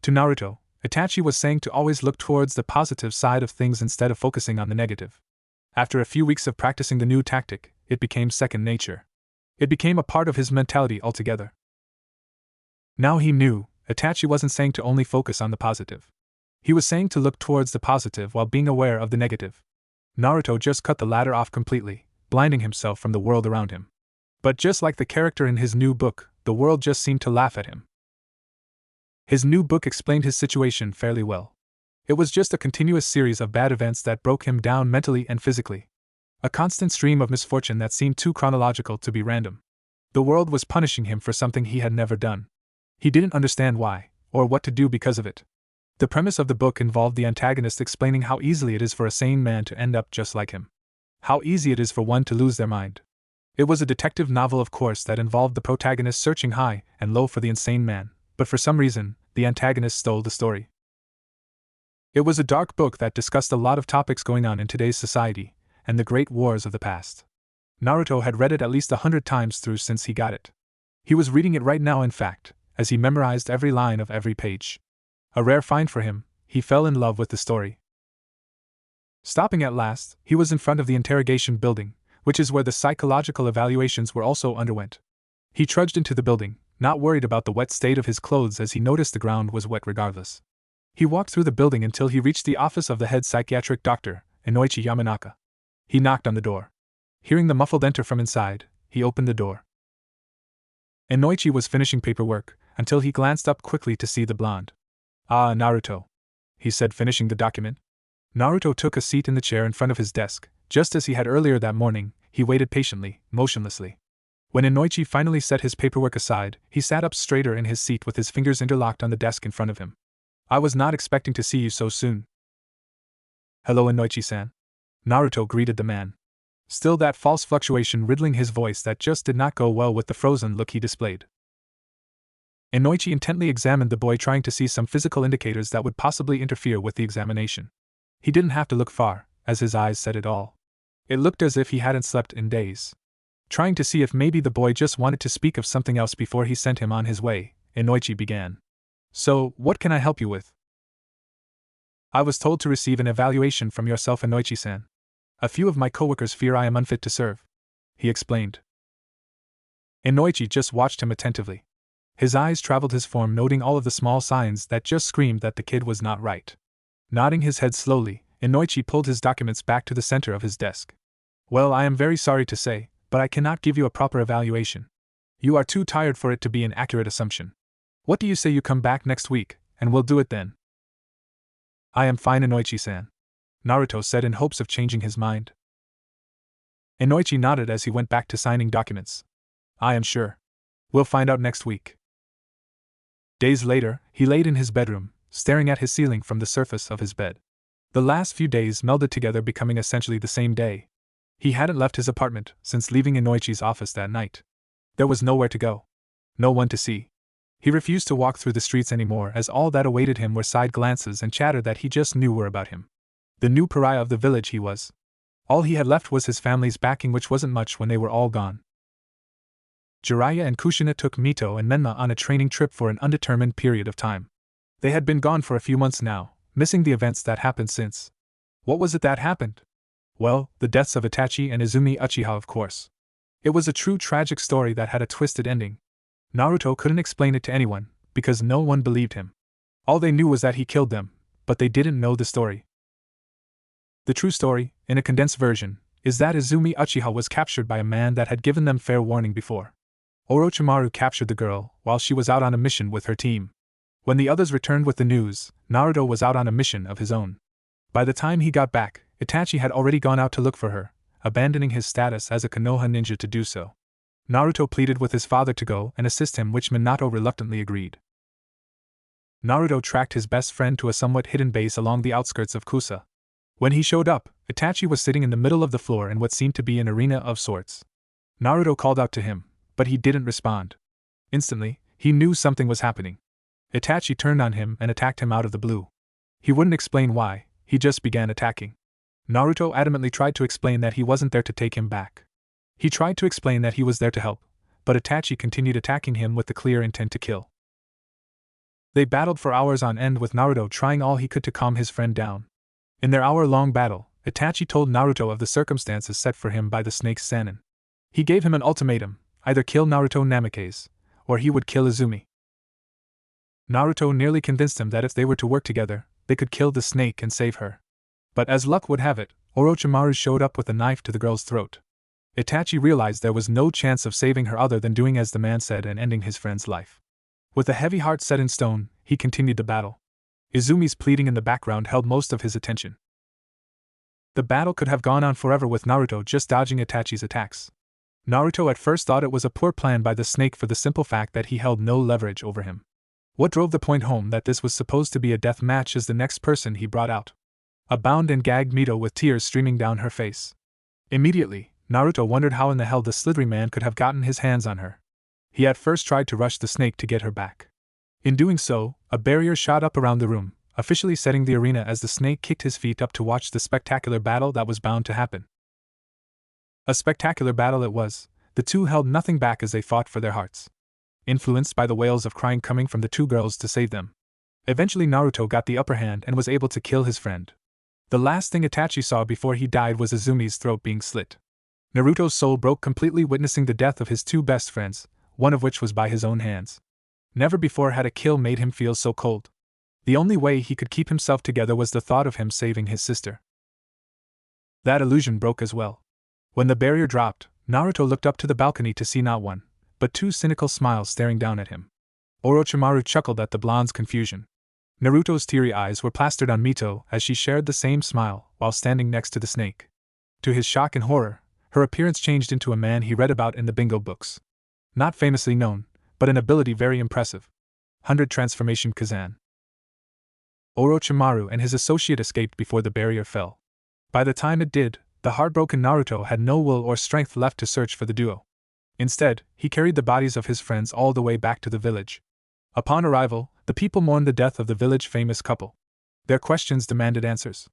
To Naruto, Itachi was saying to always look towards the positive side of things instead of focusing on the negative. After a few weeks of practicing the new tactic, it became second nature. It became a part of his mentality altogether. Now he knew, Itachi wasn't saying to only focus on the positive. He was saying to look towards the positive while being aware of the negative. Naruto just cut the latter off completely, blinding himself from the world around him. But just like the character in his new book, the world just seemed to laugh at him. His new book explained his situation fairly well. It was just a continuous series of bad events that broke him down mentally and physically. A constant stream of misfortune that seemed too chronological to be random. The world was punishing him for something he had never done. He didn't understand why, or what to do because of it. The premise of the book involved the antagonist explaining how easily it is for a sane man to end up just like him. How easy it is for one to lose their mind. It was a detective novel, of course, that involved the protagonist searching high and low for the insane man, but for some reason, the antagonist stole the story. It was a dark book that discussed a lot of topics going on in today's society, and the great wars of the past. Naruto had read it at least 100 times through since he got it. He was reading it right now, in fact, as he memorized every line of every page. A rare find for him, he fell in love with the story. Stopping at last, he was in front of the interrogation building, which is where the psychological evaluations were also underwent. He trudged into the building, not worried about the wet state of his clothes as he noticed the ground was wet regardless. He walked through the building until he reached the office of the head psychiatric doctor, Inoichi Yamanaka. He knocked on the door. Hearing the muffled enter from inside, he opened the door. Inoichi was finishing paperwork, until he glanced up quickly to see the blonde. "Ah, Naruto," he said, finishing the document. Naruto took a seat in the chair in front of his desk. Just as he had earlier that morning, he waited patiently, motionlessly. When Inoichi finally set his paperwork aside, he sat up straighter in his seat with his fingers interlocked on the desk in front of him. "I was not expecting to see you so soon." "Hello, Inoichi-san." Naruto greeted the man. Still that false fluctuation riddling his voice that just did not go well with the frozen look he displayed. Inoichi intently examined the boy, trying to see some physical indicators that would possibly interfere with the examination. He didn't have to look far, as his eyes said it all. It looked as if he hadn't slept in days. Trying to see if maybe the boy just wanted to speak of something else before he sent him on his way, Inoichi began. "So, what can I help you with?" "I was told to receive an evaluation from yourself, Inoichi-san. A few of my coworkers fear I am unfit to serve," he explained. Inoichi just watched him attentively. His eyes traveled his form, noting all of the small signs that just screamed that the kid was not right. Nodding his head slowly, Inoichi pulled his documents back to the center of his desk. "Well, I am very sorry to say, but I cannot give you a proper evaluation. You are too tired for it to be an accurate assumption. What do you say you come back next week, and we'll do it then?" "I am fine, Inoichi-san," Naruto said in hopes of changing his mind. Inoichi nodded as he went back to signing documents. "I am sure. We'll find out next week." Days later, he laid in his bedroom, staring at his ceiling from the surface of his bed. The last few days melded together, becoming essentially the same day. He hadn't left his apartment since leaving Inoichi's office that night. There was nowhere to go. No one to see. He refused to walk through the streets anymore, as all that awaited him were side glances and chatter that he just knew were about him. The new pariah of the village he was. All he had left was his family's backing, which wasn't much when they were all gone. Jiraiya and Kushina took Mito and Menma on a training trip for an undetermined period of time. They had been gone for a few months now, missing the events that happened since. What was it that happened? Well, the deaths of Itachi and Izumi Uchiha, of course. It was a true tragic story that had a twisted ending. Naruto couldn't explain it to anyone, because no one believed him. All they knew was that he killed them, but they didn't know the story. The true story, in a condensed version, is that Izumi Uchiha was captured by a man that had given them fair warning before. Orochimaru captured the girl while she was out on a mission with her team. When the others returned with the news, Naruto was out on a mission of his own. By the time he got back, Itachi had already gone out to look for her, abandoning his status as a Konoha ninja to do so. Naruto pleaded with his father to go and assist him, which Minato reluctantly agreed. Naruto tracked his best friend to a somewhat hidden base along the outskirts of Kusa. When he showed up, Itachi was sitting in the middle of the floor in what seemed to be an arena of sorts. Naruto called out to him, but he didn't respond. Instantly, he knew something was happening. Itachi turned on him and attacked him out of the blue. He wouldn't explain why, he just began attacking. Naruto adamantly tried to explain that he wasn't there to take him back. He tried to explain that he was there to help, but Itachi continued attacking him with the clear intent to kill. They battled for hours on end, with Naruto trying all he could to calm his friend down. In their hour-long battle, Itachi told Naruto of the circumstances set for him by the snake's Sannin. He gave him an ultimatum: either kill Naruto Namikaze, or he would kill Izumi. Naruto nearly convinced him that if they were to work together, they could kill the snake and save her. But as luck would have it, Orochimaru showed up with a knife to the girl's throat. Itachi realized there was no chance of saving her other than doing as the man said and ending his friend's life. With a heavy heart set in stone, he continued the battle. Izumi's pleading in the background held most of his attention. The battle could have gone on forever with Naruto just dodging Itachi's attacks. Naruto at first thought it was a poor plan by the snake for the simple fact that he held no leverage over him. What drove the point home that this was supposed to be a death match is the next person he brought out. A bound and gagged Mito with tears streaming down her face. Immediately, Naruto wondered how in the hell the slithery man could have gotten his hands on her. He at first tried to rush the snake to get her back. In doing so, a barrier shot up around the room, officially setting the arena as the snake kicked his feet up to watch the spectacular battle that was bound to happen. A spectacular battle it was. The two held nothing back as they fought for their hearts. Influenced by the wails of crying coming from the two girls to save them. Eventually Naruto got the upper hand and was able to kill his friend. The last thing Itachi saw before he died was Izumi's throat being slit. Naruto's soul broke completely witnessing the death of his two best friends, one of which was by his own hands. Never before had a kill made him feel so cold. The only way he could keep himself together was the thought of him saving his sister. That illusion broke as well. When the barrier dropped, Naruto looked up to the balcony to see not one, but two cynical smiles staring down at him. Orochimaru chuckled at the blonde's confusion. Naruto's teary eyes were plastered on Mito as she shared the same smile while standing next to the snake. To his shock and horror, her appearance changed into a man he read about in the bingo books. Not famously known, but an ability very impressive. 100 Transformation Kazan. Orochimaru and his associate escaped before the barrier fell. By the time it did, the heartbroken Naruto had no will or strength left to search for the duo. Instead, he carried the bodies of his friends all the way back to the village. Upon arrival, the people mourned the death of the village-famous couple. Their questions demanded answers.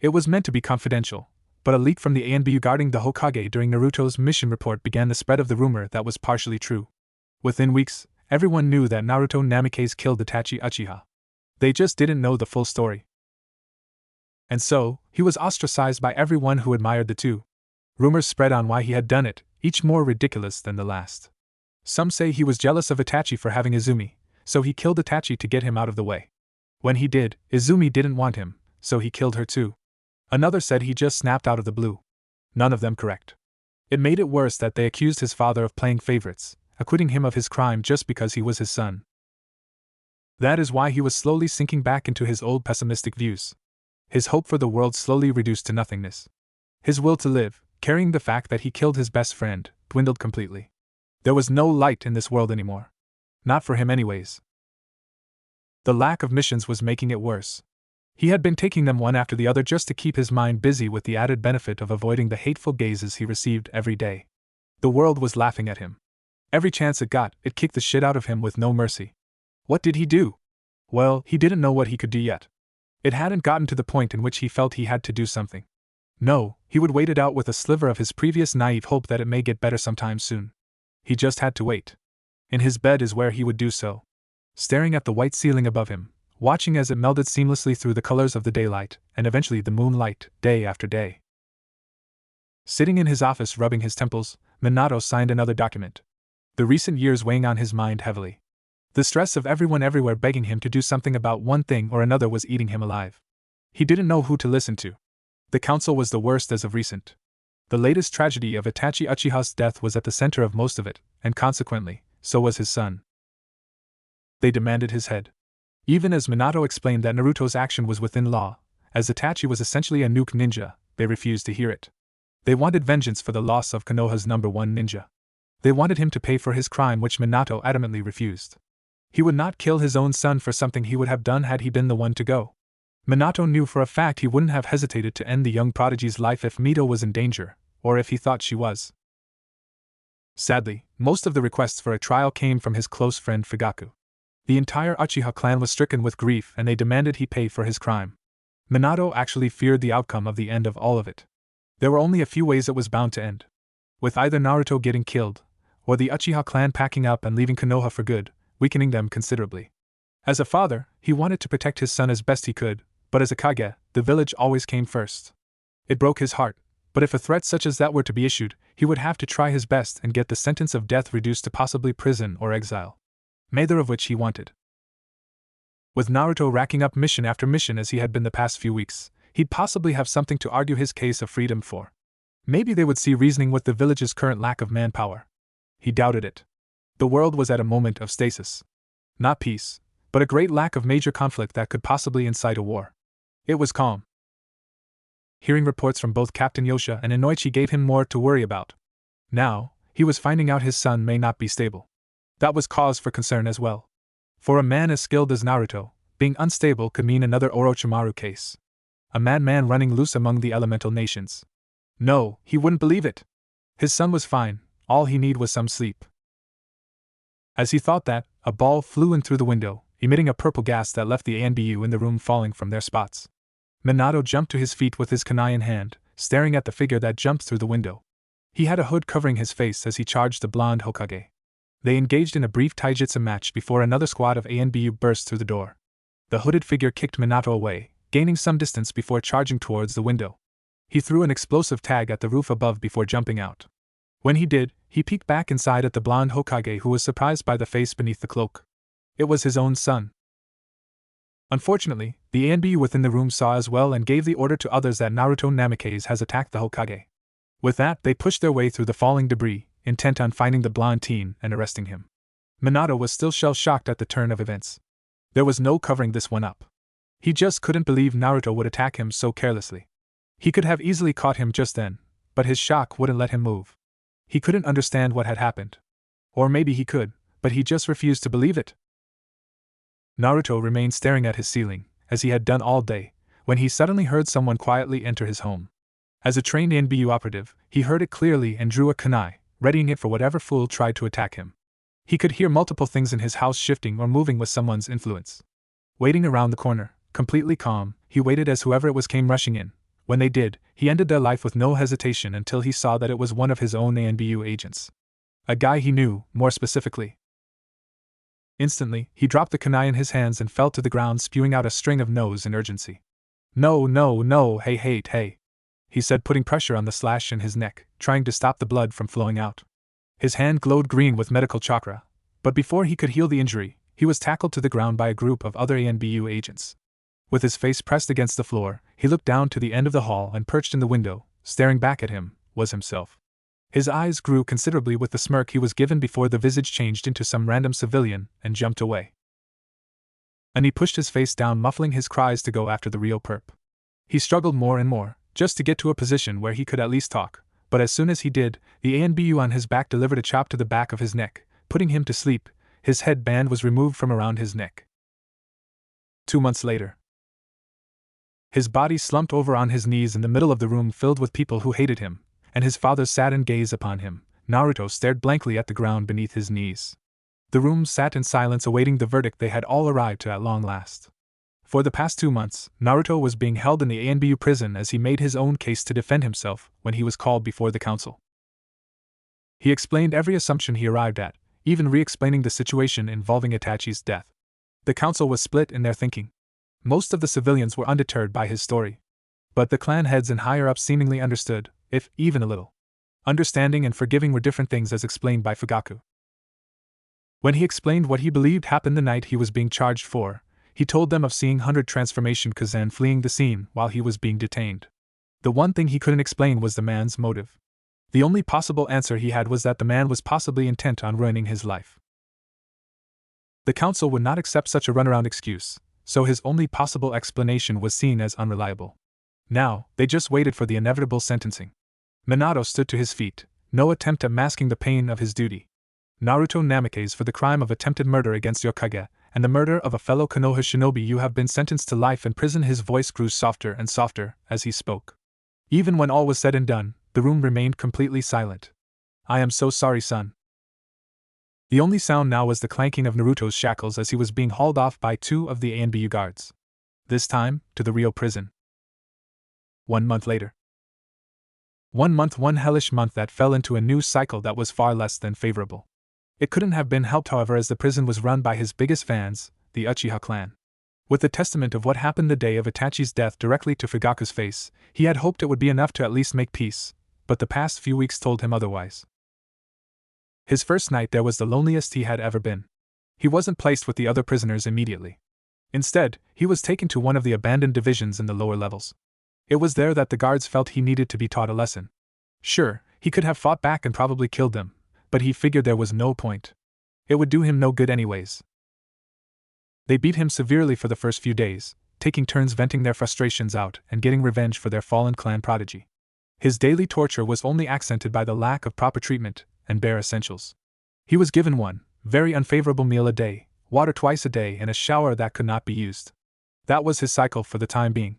It was meant to be confidential, but a leak from the ANB regarding the Hokage during Naruto's mission report began the spread of the rumor that was partially true. Within weeks, everyone knew that Naruto Namikaze killed Itachi Uchiha. They just didn't know the full story. And so, he was ostracized by everyone who admired the two. Rumors spread on why he had done it, each more ridiculous than the last. Some say he was jealous of Itachi for having Izumi, so he killed Itachi to get him out of the way. When he did, Izumi didn't want him, so he killed her too. Another said he just snapped out of the blue. None of them correct. It made it worse that they accused his father of playing favorites, acquitting him of his crime just because he was his son. That is why he was slowly sinking back into his old pessimistic views. His hope for the world slowly reduced to nothingness. His will to live, carrying the fact that he killed his best friend, dwindled completely. There was no light in this world anymore. Not for him anyways. The lack of missions was making it worse. He had been taking them one after the other just to keep his mind busy with the added benefit of avoiding the hateful gazes he received every day. The world was laughing at him. Every chance it got, it kicked the shit out of him with no mercy. What did he do? Well, he didn't know what he could do yet. It hadn't gotten to the point in which he felt he had to do something. No, he would wait it out with a sliver of his previous naive hope that it may get better sometime soon. He just had to wait. In his bed is where he would do so. Staring at the white ceiling above him, watching as it melded seamlessly through the colors of the daylight, and eventually the moonlight, day after day. Sitting in his office rubbing his temples, Minato signed another document. The recent years weighing on his mind heavily. The stress of everyone everywhere begging him to do something about one thing or another was eating him alive. He didn't know who to listen to. The council was the worst as of recent. The latest tragedy of Itachi Uchiha's death was at the center of most of it, and consequently, so was his son. They demanded his head. Even as Minato explained that Naruto's action was within law, as Itachi was essentially a nuke ninja, they refused to hear it. They wanted vengeance for the loss of Konoha's #1 ninja. They wanted him to pay for his crime, which Minato adamantly refused. He would not kill his own son for something he would have done had he been the one to go. Minato knew for a fact he wouldn't have hesitated to end the young prodigy's life if Mito was in danger, or if he thought she was. Sadly, most of the requests for a trial came from his close friend Fugaku. The entire Uchiha clan was stricken with grief and they demanded he pay for his crime. Minato actually feared the outcome of the end of all of it. There were only a few ways it was bound to end. With either Naruto getting killed, or the Uchiha clan packing up and leaving Konoha for good, weakening them considerably. As a father, he wanted to protect his son as best he could, but as a Kage, the village always came first. It broke his heart, but if a threat such as that were to be issued, he would have to try his best and get the sentence of death reduced to possibly prison or exile. Neither of which he wanted. With Naruto racking up mission after mission as he had been the past few weeks, he'd possibly have something to argue his case of freedom for. Maybe they would see reasoning with the village's current lack of manpower. He doubted it. The world was at a moment of stasis. Not peace, but a great lack of major conflict that could possibly incite a war. It was calm. Hearing reports from both Captain Yosha and Inoichi gave him more to worry about. Now, he was finding out his son may not be stable. That was cause for concern as well. For a man as skilled as Naruto, being unstable could mean another Orochimaru case. A madman running loose among the elemental nations. No, he wouldn't believe it. His son was fine, all he needed was some sleep. As he thought that, a ball flew in through the window, emitting a purple gas that left the ANBU in the room falling from their spots. Minato jumped to his feet with his kunai in hand, staring at the figure that jumped through the window. He had a hood covering his face as he charged the blonde Hokage. They engaged in a brief taijutsu match before another squad of ANBU burst through the door. The hooded figure kicked Minato away, gaining some distance before charging towards the window. He threw an explosive tag at the roof above before jumping out. When he did, he peeked back inside at the blonde Hokage who was surprised by the face beneath the cloak. It was his own son. Unfortunately, the ANBU within the room saw as well and gave the order to others that Naruto Namikaze has attacked the Hokage. With that, they pushed their way through the falling debris, intent on finding the blonde teen and arresting him. Minato was still shell-shocked at the turn of events. There was no covering this one up. He just couldn't believe Naruto would attack him so carelessly. He could have easily caught him just then, but his shock wouldn't let him move. He couldn't understand what had happened. Or maybe he could, but he just refused to believe it. Naruto remained staring at his ceiling, as he had done all day, when he suddenly heard someone quietly enter his home. As a trained ANBU operative, he heard it clearly and drew a kunai, readying it for whatever fool tried to attack him. He could hear multiple things in his house shifting or moving with someone's influence. Waiting around the corner, completely calm, he waited as whoever it was came rushing in. When they did, he ended their life with no hesitation until he saw that it was one of his own ANBU agents. A guy he knew, more specifically. Instantly, he dropped the kunai in his hands and fell to the ground, spewing out a string of no's in urgency. No, no, no, hey, he said, putting pressure on the slash in his neck, trying to stop the blood from flowing out. His hand glowed green with medical chakra, but before he could heal the injury, he was tackled to the ground by a group of other ANBU agents. With his face pressed against the floor, he looked down to the end of the hall and perched in the window, staring back at him, was himself. His eyes grew considerably with the smirk he was given before the visage changed into some random civilian and jumped away. And he pushed his face down, muffling his cries to go after the real perp. He struggled more and more, just to get to a position where he could at least talk, but as soon as he did, the ANBU on his back delivered a chop to the back of his neck, putting him to sleep. His headband was removed from around his neck. 2 months later. His body slumped over on his knees in the middle of the room filled with people who hated him, and his father's saddened gaze upon him. Naruto stared blankly at the ground beneath his knees. The room sat in silence awaiting the verdict they had all arrived to at long last. For the past 2 months, Naruto was being held in the ANBU prison as he made his own case to defend himself when he was called before the council. He explained every assumption he arrived at, even re-explaining the situation involving Itachi's death. The council was split in their thinking. Most of the civilians were undeterred by his story. But the clan heads and higher-ups seemingly understood, if even a little. Understanding and forgiving were different things as explained by Fugaku. When he explained what he believed happened the night he was being charged for, he told them of seeing 100 transformation Kazan fleeing the scene while he was being detained. The one thing he couldn't explain was the man's motive. The only possible answer he had was that the man was possibly intent on ruining his life. The council would not accept such a runaround excuse, so his only possible explanation was seen as unreliable. Now, they just waited for the inevitable sentencing. Minato stood to his feet, no attempt at masking the pain of his duty. Naruto Namikaze, for the crime of attempted murder against Yokage, and the murder of a fellow Konoha shinobi, you have been sentenced to life in prison. His voice grew softer and softer as he spoke. Even when all was said and done, the room remained completely silent. I am so sorry, son. The only sound now was the clanking of Naruto's shackles as he was being hauled off by 2 of the ANBU guards. This time, to the Rio prison. 1 month later. 1 month, one hellish month that fell into a new cycle that was far less than favorable. It couldn't have been helped, however, as the prison was run by his biggest fans, the Uchiha clan. With the testament of what happened the day of Itachi's death directly to Fugaku's face, he had hoped it would be enough to at least make peace, but the past few weeks told him otherwise. His first night there was the loneliest he had ever been. He wasn't placed with the other prisoners immediately. Instead, he was taken to one of the abandoned divisions in the lower levels. It was there that the guards felt he needed to be taught a lesson. Sure, he could have fought back and probably killed them, but he figured there was no point. It would do him no good anyways. They beat him severely for the first few days, taking turns venting their frustrations out and getting revenge for their fallen clan prodigy. His daily torture was only accented by the lack of proper treatment and bare essentials. He was given one very unfavorable meal a day, water twice a day, and a shower that could not be used. That was his cycle for the time being.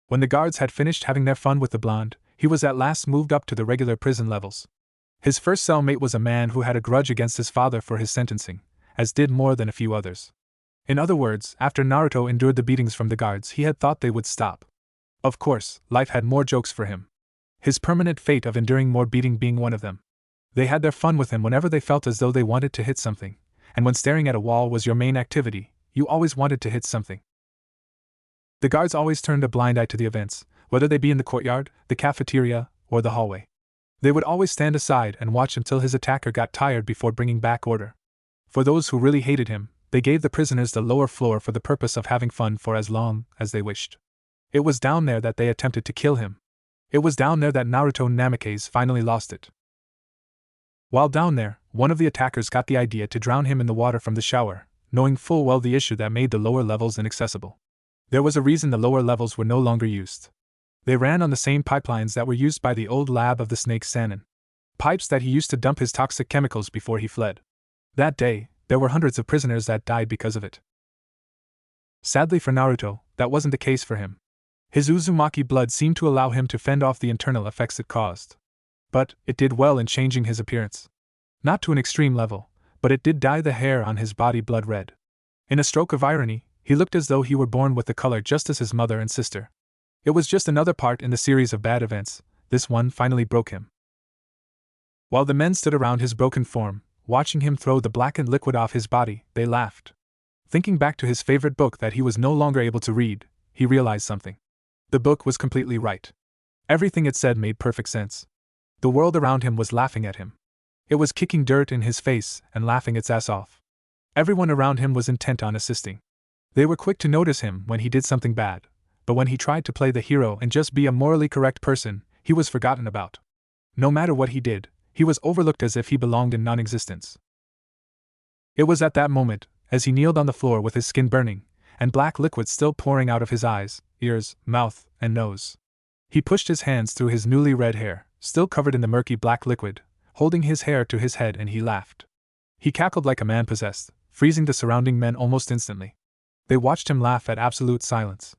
When the guards had finished having their fun with the blonde, he was at last moved up to the regular prison levels. His first cellmate was a man who had a grudge against his father for his sentencing, as did more than a few others. In other words, after Naruto endured the beatings from the guards, he had thought they would stop. Of course, life had more jokes for him. His permanent fate of enduring more beating being one of them. They had their fun with him whenever they felt as though they wanted to hit something, and when staring at a wall was your main activity, you always wanted to hit something. The guards always turned a blind eye to the events, whether they be in the courtyard, the cafeteria, or the hallway. They would always stand aside and watch until his attacker got tired before bringing back order. For those who really hated him, they gave the prisoners the lower floor for the purpose of having fun for as long as they wished. It was down there that they attempted to kill him. It was down there that Naruto Namikaze finally lost it. While down there, one of the attackers got the idea to drown him in the water from the shower, knowing full well the issue that made the lower levels inaccessible. There was a reason the lower levels were no longer used. They ran on the same pipelines that were used by the old lab of the snake Sannin. Pipes that he used to dump his toxic chemicals before he fled. That day, there were hundreds of prisoners that died because of it. Sadly for Naruto, that wasn't the case for him. His Uzumaki blood seemed to allow him to fend off the internal effects it caused. But it did well in changing his appearance. Not to an extreme level, but it did dye the hair on his body blood red. In a stroke of irony, he looked as though he were born with the color just as his mother and sister. It was just another part in the series of bad events. This one finally broke him. While the men stood around his broken form, watching him throw the blackened liquid off his body, they laughed. Thinking back to his favorite book that he was no longer able to read, he realized something. The book was completely right. Everything it said made perfect sense. The world around him was laughing at him. It was kicking dirt in his face and laughing its ass off. Everyone around him was intent on assisting. They were quick to notice him when he did something bad, but when he tried to play the hero and just be a morally correct person, he was forgotten about. No matter what he did, he was overlooked as if he belonged in non-existence. It was at that moment, as he kneeled on the floor with his skin burning, and black liquid still pouring out of his eyes, ears, mouth, and nose. He pushed his hands through his newly red hair, still covered in the murky black liquid, holding his hair to his head, and he laughed. He cackled like a man possessed, freezing the surrounding men almost instantly. They watched him laugh at absolute silence.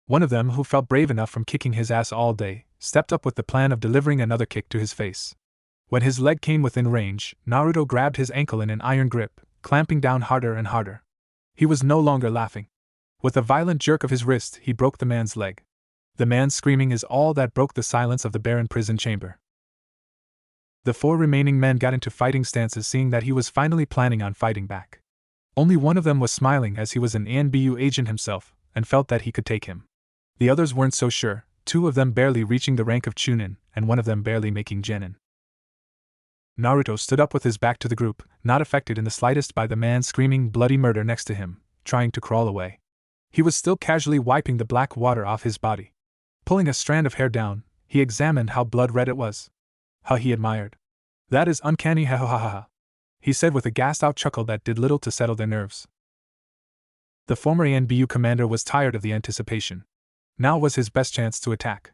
One of them, who felt brave enough from kicking his ass all day, stepped up with the plan of delivering another kick to his face. When his leg came within range, Naruto grabbed his ankle in an iron grip, clamping down harder and harder. He was no longer laughing. With a violent jerk of his wrist, he broke the man's leg. The man's screaming is all that broke the silence of the barren prison chamber. The 4 remaining men got into fighting stances, seeing that he was finally planning on fighting back. Only one of them was smiling, as he was an ANBU agent himself, and felt that he could take him. The others weren't so sure, 2 of them barely reaching the rank of Chunin, and one of them barely making Genin. Naruto stood up with his back to the group, not affected in the slightest by the man screaming bloody murder next to him, trying to crawl away. He was still casually wiping the black water off his body. Pulling a strand of hair down, he examined how blood-red it was. How he admired. "That is uncanny, ha ha ha ha," he said with a gassed-out chuckle that did little to settle their nerves. The former ANBU commander was tired of the anticipation. Now was his best chance to attack.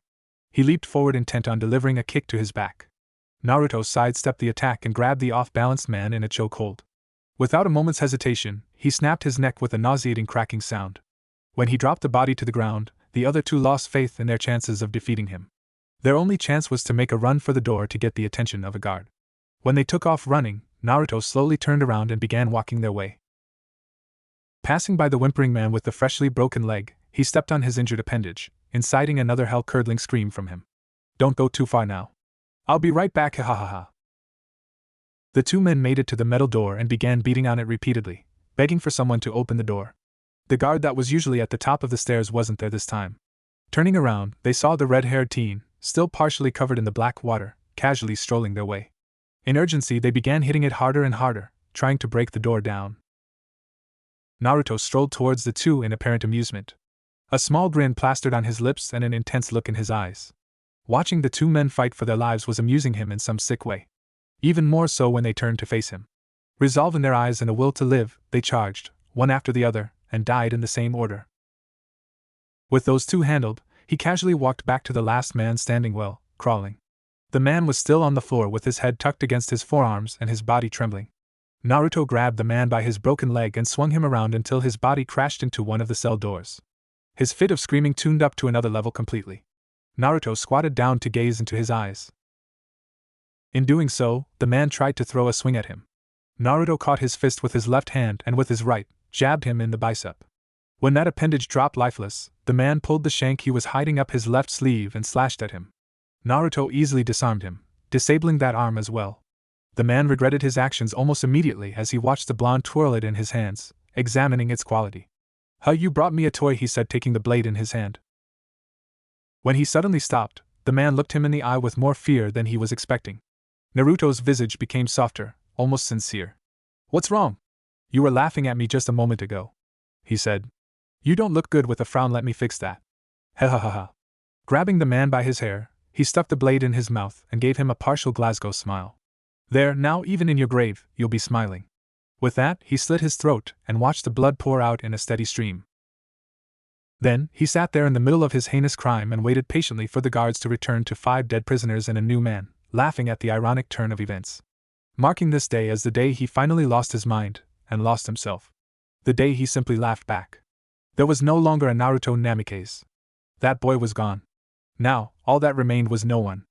He leaped forward, intent on delivering a kick to his back. Naruto sidestepped the attack and grabbed the off-balanced man in a chokehold. Without a moment's hesitation, he snapped his neck with a nauseating cracking sound. When he dropped the body to the ground, the other 2 lost faith in their chances of defeating him. Their only chance was to make a run for the door to get the attention of a guard. When they took off running, Naruto slowly turned around and began walking their way. Passing by the whimpering man with the freshly broken leg, he stepped on his injured appendage, inciting another hell-curdling scream from him. "Don't go too far now. I'll be right back, ha ha ha ha." The 2 men made it to the metal door and began beating on it repeatedly, begging for someone to open the door. The guard that was usually at the top of the stairs wasn't there this time. Turning around, they saw the red-haired teen, still partially covered in the black water, casually strolling their way. In urgency, they began hitting it harder and harder, trying to break the door down. Naruto strolled towards the two in apparent amusement. A small grin plastered on his lips and an intense look in his eyes. Watching the two men fight for their lives was amusing him in some sick way. Even more so when they turned to face him. Resolve in their eyes and a will to live, they charged, one after the other, and died in the same order. With those two handled, he casually walked back to the last man standing well, crawling. The man was still on the floor with his head tucked against his forearms and his body trembling. Naruto grabbed the man by his broken leg and swung him around until his body crashed into one of the cell doors. His fit of screaming tuned up to another level completely. Naruto squatted down to gaze into his eyes. In doing so, the man tried to throw a swing at him. Naruto caught his fist with his left hand and with his right, jabbed him in the bicep. When that appendage dropped lifeless, the man pulled the shank he was hiding up his left sleeve and slashed at him. Naruto easily disarmed him, disabling that arm as well. The man regretted his actions almost immediately as he watched the blonde twirl it in his hands, examining its quality. "Huh, you brought me a toy," he said, taking the blade in his hand. When he suddenly stopped, the man looked him in the eye with more fear than he was expecting. Naruto's visage became softer, almost sincere. "What's wrong? You were laughing at me just a moment ago," he said. "You don't look good with a frown, let me fix that." Ha ha ha ha. Grabbing the man by his hair, he stuck the blade in his mouth and gave him a partial Glasgow smile. "There, now even in your grave, you'll be smiling." With that, he slit his throat and watched the blood pour out in a steady stream. Then, he sat there in the middle of his heinous crime and waited patiently for the guards to return to 5 dead prisoners and a new man, laughing at the ironic turn of events. Marking this day as the day he finally lost his mind, and lost himself. The day he simply laughed back. There was no longer a Naruto Namikaze. That boy was gone. Now, all that remained was no one.